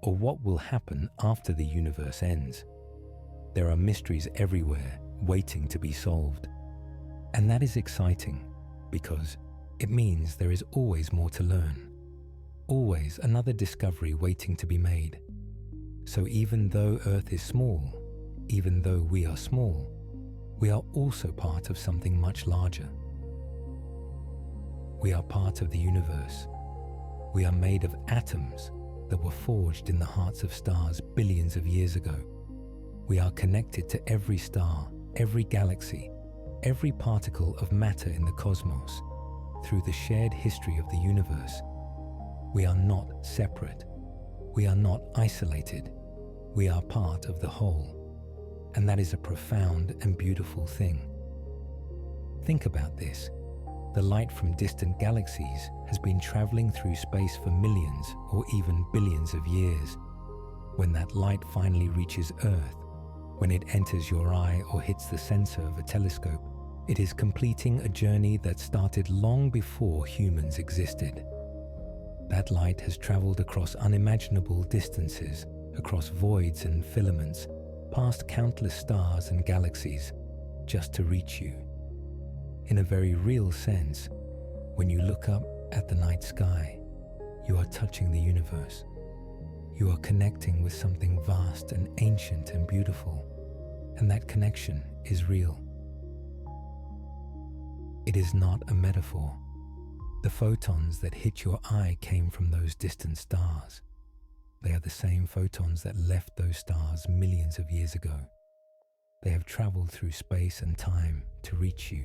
or what will happen after the universe ends. There are mysteries everywhere waiting to be solved. And that is exciting, because it means there is always more to learn. Always another discovery waiting to be made. So even though Earth is small, even though we are small, we are also part of something much larger. We are part of the universe. We are made of atoms that were forged in the hearts of stars billions of years ago. We are connected to every star, every galaxy, every particle of matter in the cosmos through the shared history of the universe. We are not separate. We are not isolated. We are part of the whole. And that is a profound and beautiful thing. Think about this. The light from distant galaxies has been traveling through space for millions or even billions of years. When that light finally reaches Earth, when it enters your eye or hits the sensor of a telescope, it is completing a journey that started long before humans existed. That light has traveled across unimaginable distances, across voids and filaments, past countless stars and galaxies, just to reach you. In a very real sense, when you look up at the night sky, you are touching the universe. You are connecting with something vast and ancient and beautiful, and that connection is real. It is not a metaphor. The photons that hit your eye came from those distant stars. They are the same photons that left those stars millions of years ago. They have traveled through space and time to reach you.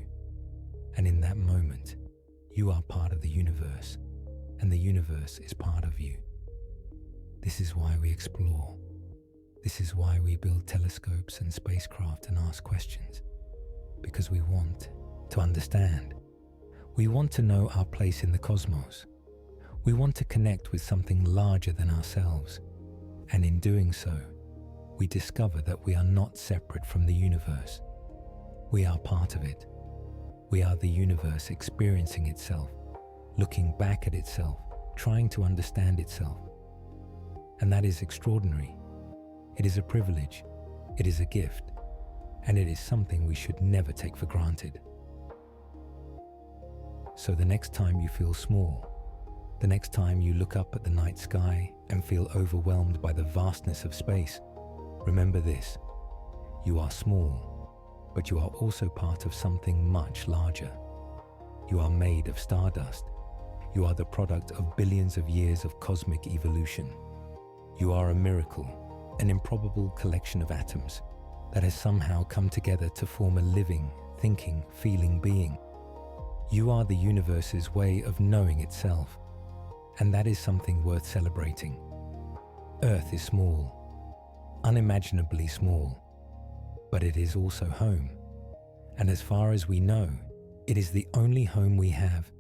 And in that moment, you are part of the universe, and the universe is part of you. This is why we explore. This is why we build telescopes and spacecraft and ask questions. Because we want to understand. We want to know our place in the cosmos. We want to connect with something larger than ourselves. And in doing so, we discover that we are not separate from the universe. We are part of it. We are the universe experiencing itself, looking back at itself, trying to understand itself. And that is extraordinary. It is a privilege. It is a gift. And it is something we should never take for granted. So the next time you feel small, the next time you look up at the night sky and feel overwhelmed by the vastness of space, remember this: you are small, but you are also part of something much larger. You are made of stardust. You are the product of billions of years of cosmic evolution. You are a miracle, an improbable collection of atoms that has somehow come together to form a living, thinking, feeling being. You are the universe's way of knowing itself, and that is something worth celebrating. Earth is small, unimaginably small, but it is also home. And as far as we know, it is the only home we have.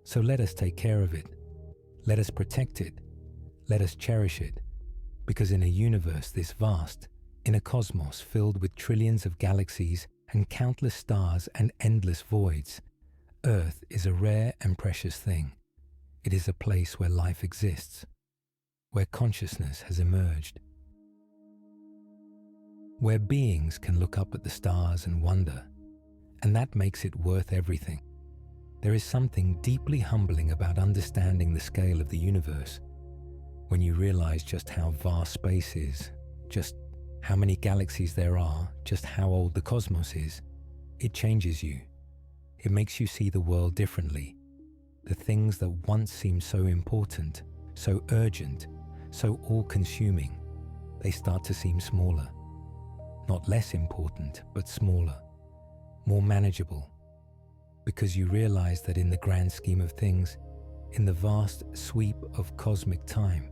So let us take care of it. Let us protect it. Let us cherish it. Because in a universe this vast, in a cosmos filled with trillions of galaxies and countless stars and endless voids, Earth is a rare and precious thing. It is a place where life exists, where consciousness has emerged, where beings can look up at the stars and wonder, and that makes it worth everything. There is something deeply humbling about understanding the scale of the universe. When you realize just how vast space is, just how many galaxies there are, just how old the cosmos is, it changes you. It makes you see the world differently. The things that once seemed so important, so urgent, so all-consuming, they start to seem smaller. Not less important, but smaller, more manageable. Because you realize that in the grand scheme of things, in the vast sweep of cosmic time,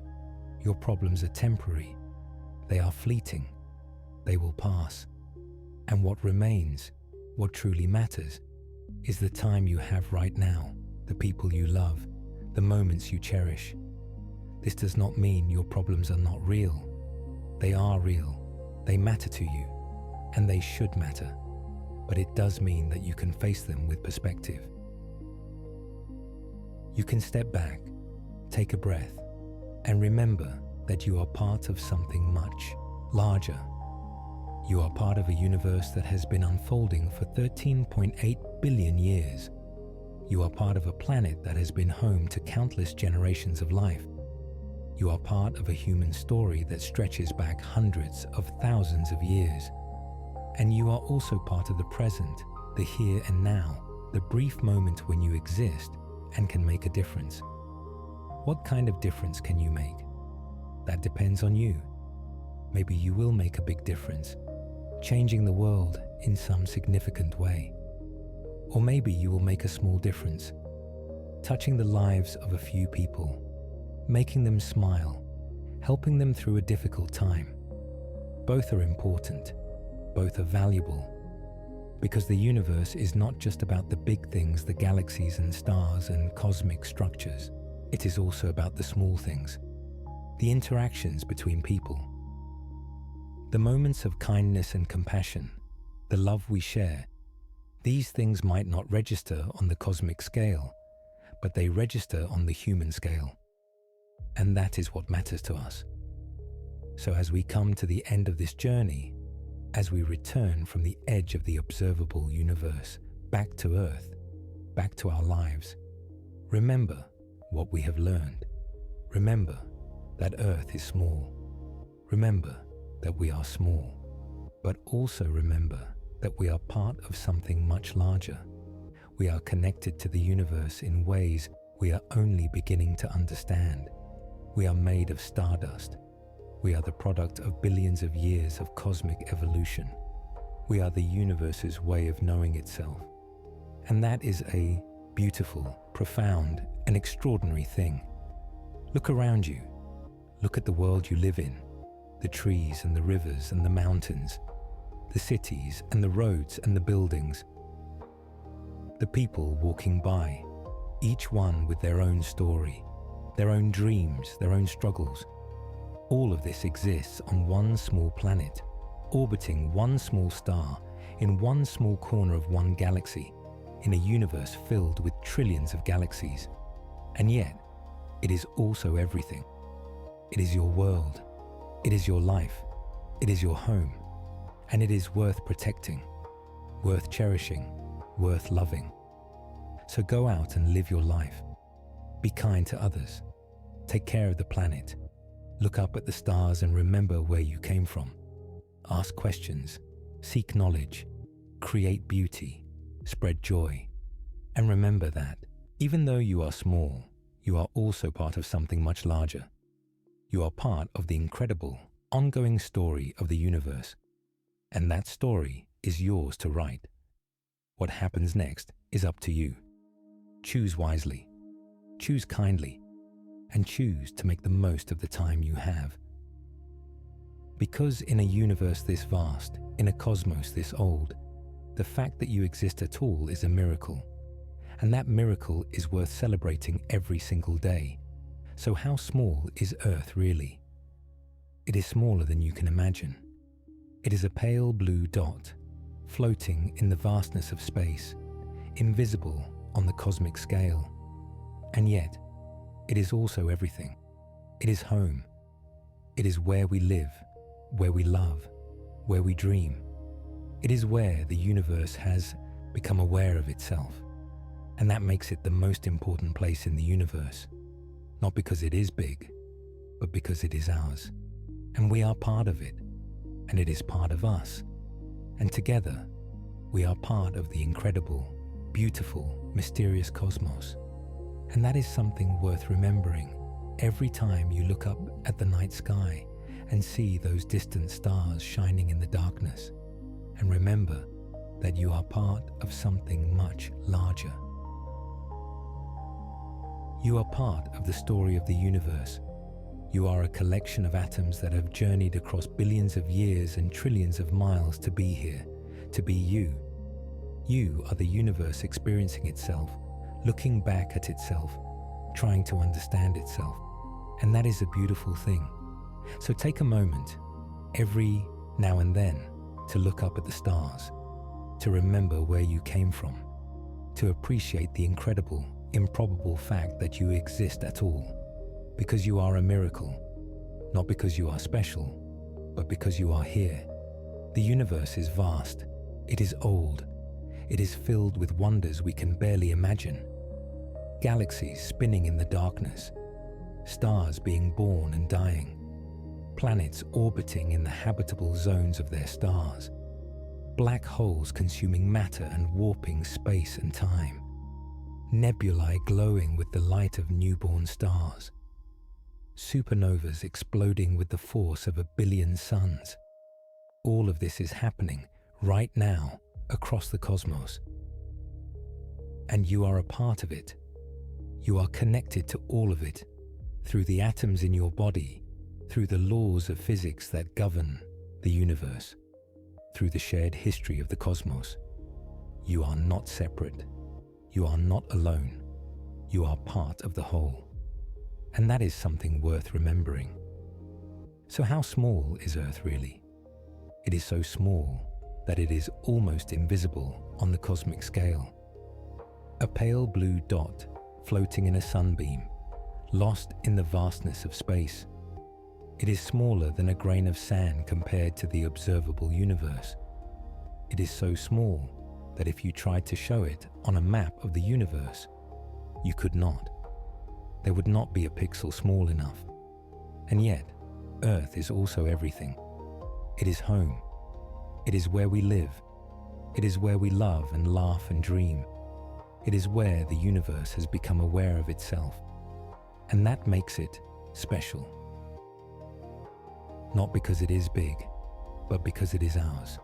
your problems are temporary. They are fleeting. They will pass. And what remains, what truly matters, is the time you have right now, the people you love, the moments you cherish. This does not mean your problems are not real. They are real, they matter to you, and they should matter. But it does mean that you can face them with perspective. You can step back, take a breath, and remember that you are part of something much larger. You are part of a universe that has been unfolding for 13.8 billion years. You are part of a planet that has been home to countless generations of life. You are part of a human story that stretches back hundreds of thousands of years. And you are also part of the present, the here and now, the brief moment when you exist and can make a difference. What kind of difference can you make? That depends on you. Maybe you will make a big difference, changing the world in some significant way. Or maybe you will make a small difference, touching the lives of a few people, making them smile, helping them through a difficult time. Both are important, both are valuable, because the universe is not just about the big things, the galaxies and stars and cosmic structures. It is also about the small things, the interactions between people, the moments of kindness and compassion, the love we share. These things might not register on the cosmic scale, but they register on the human scale. And that is what matters to us. So as we come to the end of this journey, as we return from the edge of the observable universe back to Earth, back to our lives, remember what we have learned. Remember that Earth is small. Remember that we are small. But also remember that we are part of something much larger. We are connected to the universe in ways we are only beginning to understand. We are made of stardust. We are the product of billions of years of cosmic evolution. We are the universe's way of knowing itself. And that is a beautiful, profound, and extraordinary thing. Look around you. Look at the world you live in, the trees and the rivers and the mountains, the cities and the roads and the buildings, the people walking by, each one with their own story, their own dreams, their own struggles. All of this exists on one small planet, orbiting one small star, in one small corner of one galaxy, in a universe filled with trillions of galaxies. And yet, it is also everything. It is your world. It is your life. It is your home. And it is worth protecting, worth cherishing, worth loving. So go out and live your life. Be kind to others. Take care of the planet. Look up at the stars and remember where you came from. Ask questions. Seek knowledge. Create beauty. Spread joy. And remember that, even though you are small, you are also part of something much larger. You are part of the incredible, ongoing story of the universe. And that story is yours to write. What happens next is up to you. Choose wisely. Choose kindly. And choose to make the most of the time you have. Because in a universe this vast, in a cosmos this old, the fact that you exist at all is a miracle. And that miracle is worth celebrating every single day. So how small is Earth really? It is smaller than you can imagine. It is a pale blue dot, floating in the vastness of space, invisible on the cosmic scale. And yet, it is also everything. It is home. It is where we live, where we love, where we dream. It is where the universe has become aware of itself. And that makes it the most important place in the universe. Not because it is big, but because it is ours. And we are part of it. And it is part of us. And together, we are part of the incredible, beautiful, mysterious cosmos. And that is something worth remembering every time you look up at the night sky and see those distant stars shining in the darkness. And remember that you are part of something much larger. You are part of the story of the universe. You are a collection of atoms that have journeyed across billions of years and trillions of miles to be here, to be you. You are the universe experiencing itself, looking back at itself, trying to understand itself. And that is a beautiful thing. So take a moment, every now and then, to look up at the stars, to remember where you came from, to appreciate the incredible, improbable fact that you exist at all, because you are a miracle, not because you are special, but because you are here. The universe is vast, it is old, it is filled with wonders we can barely imagine. Galaxies spinning in the darkness, stars being born and dying, planets orbiting in the habitable zones of their stars, black holes consuming matter and warping space and time, nebulae glowing with the light of newborn stars, supernovas exploding with the force of 1 billion suns. All of this is happening right now across the cosmos. And you are a part of it. You are connected to all of it through the atoms in your body, through the laws of physics that govern the universe, through the shared history of the cosmos. You are not separate. You are not alone. You are part of the whole. And that is something worth remembering. So how small is Earth really? It is so small that it is almost invisible on the cosmic scale. A pale blue dot floating in a sunbeam, lost in the vastness of space. It is smaller than a grain of sand compared to the observable universe. It is so small that if you tried to show it on a map of the universe, you could not. There would not be a pixel small enough. And yet, Earth is also everything. It is home. It is where we live. It is where we love and laugh and dream. It is where the universe has become aware of itself. And that makes it special. Not because it is big, but because it is ours.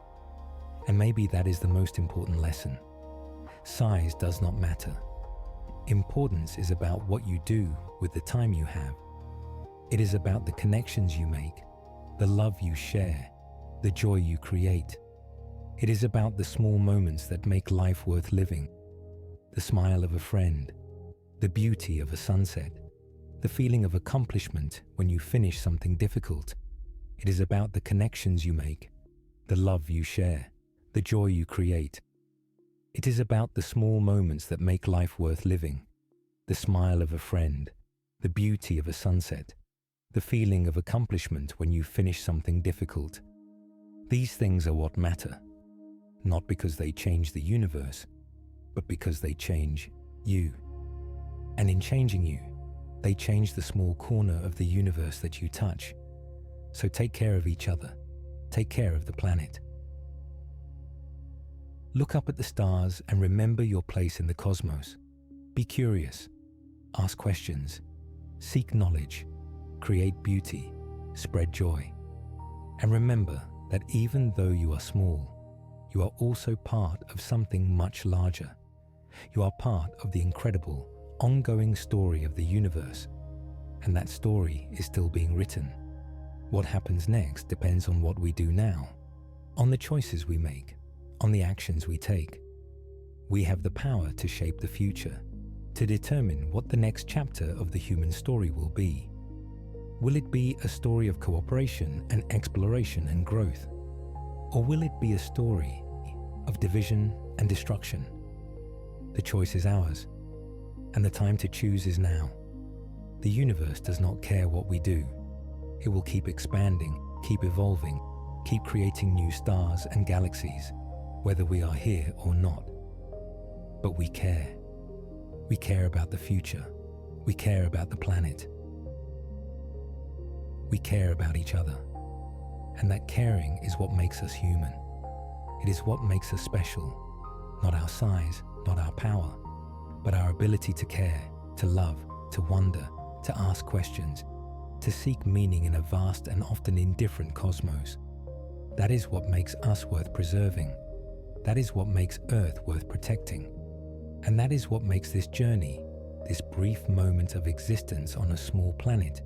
And maybe that is the most important lesson. Size does not matter. Importance is about what you do with the time you have. It is about the connections you make, the love you share, the joy you create. It is about the small moments that make life worth living. The smile of a friend, the beauty of a sunset, the feeling of accomplishment when you finish something difficult. It is about the connections you make, the love you share, the joy you create. It is about the small moments that make life worth living. The smile of a friend, the beauty of a sunset, the feeling of accomplishment when you finish something difficult. These things are what matter, not because they change the universe, but because they change you. And in changing you, they change the small corner of the universe that you touch. So take care of each other. Take care of the planet. Look up at the stars and remember your place in the cosmos. Be curious. Ask questions. Seek knowledge. Create beauty. Spread joy. And remember that even though you are small, you are also part of something much larger. You are part of the incredible, ongoing story of the universe. And that story is still being written. What happens next depends on what we do now, on the choices we make, on the actions we take. We have the power to shape the future, to determine what the next chapter of the human story will be. Will it be a story of cooperation and exploration and growth? Or will it be a story of division and destruction? The choice is ours, and the time to choose is now. The universe does not care what we do. It will keep expanding, keep evolving, keep creating new stars and galaxies, whether we are here or not. But we care. We care about the future. We care about the planet. We care about each other. And that caring is what makes us human. It is what makes us special. Not our size, not our power, but our ability to care, to love, to wonder, to ask questions, to seek meaning in a vast and often indifferent cosmos. That is what makes us worth preserving. That is what makes Earth worth protecting. And that is what makes this journey, this brief moment of existence on a small planet,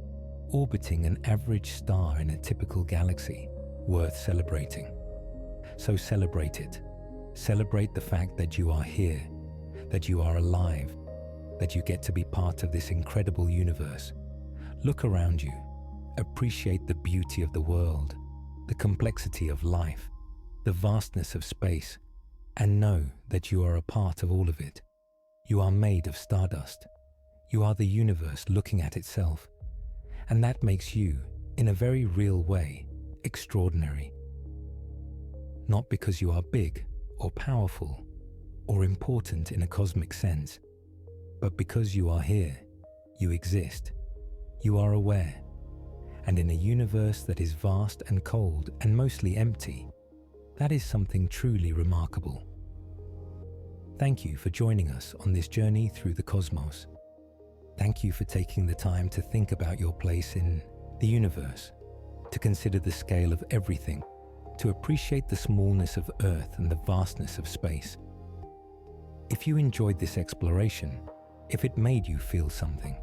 orbiting an average star in a typical galaxy, worth celebrating. So celebrate it. Celebrate the fact that you are here, that you are alive, that you get to be part of this incredible universe. Look around you. Appreciate the beauty of the world, the complexity of life, the vastness of space, and know that you are a part of all of it. You are made of stardust. You are the universe looking at itself. And that makes you, in a very real way, extraordinary. Not because you are big or powerful or important in a cosmic sense, but because you are here, you exist, you are aware, and in a universe that is vast and cold and mostly empty, that is something truly remarkable. Thank you for joining us on this journey through the cosmos. Thank you for taking the time to think about your place in the universe, to consider the scale of everything, to appreciate the smallness of Earth and the vastness of space. If you enjoyed this exploration, if it made you feel something,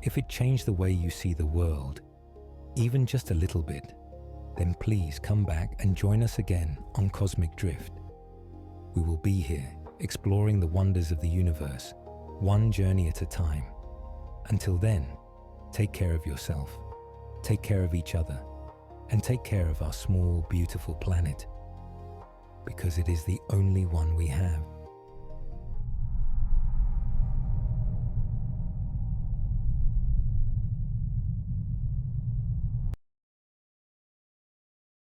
if it changed the way you see the world, even just a little bit, then please come back and join us again on Cosmic Drift. We will be here, exploring the wonders of the universe, one journey at a time. Until then, take care of yourself, take care of each other, and take care of our small, beautiful planet, because it is the only one we have.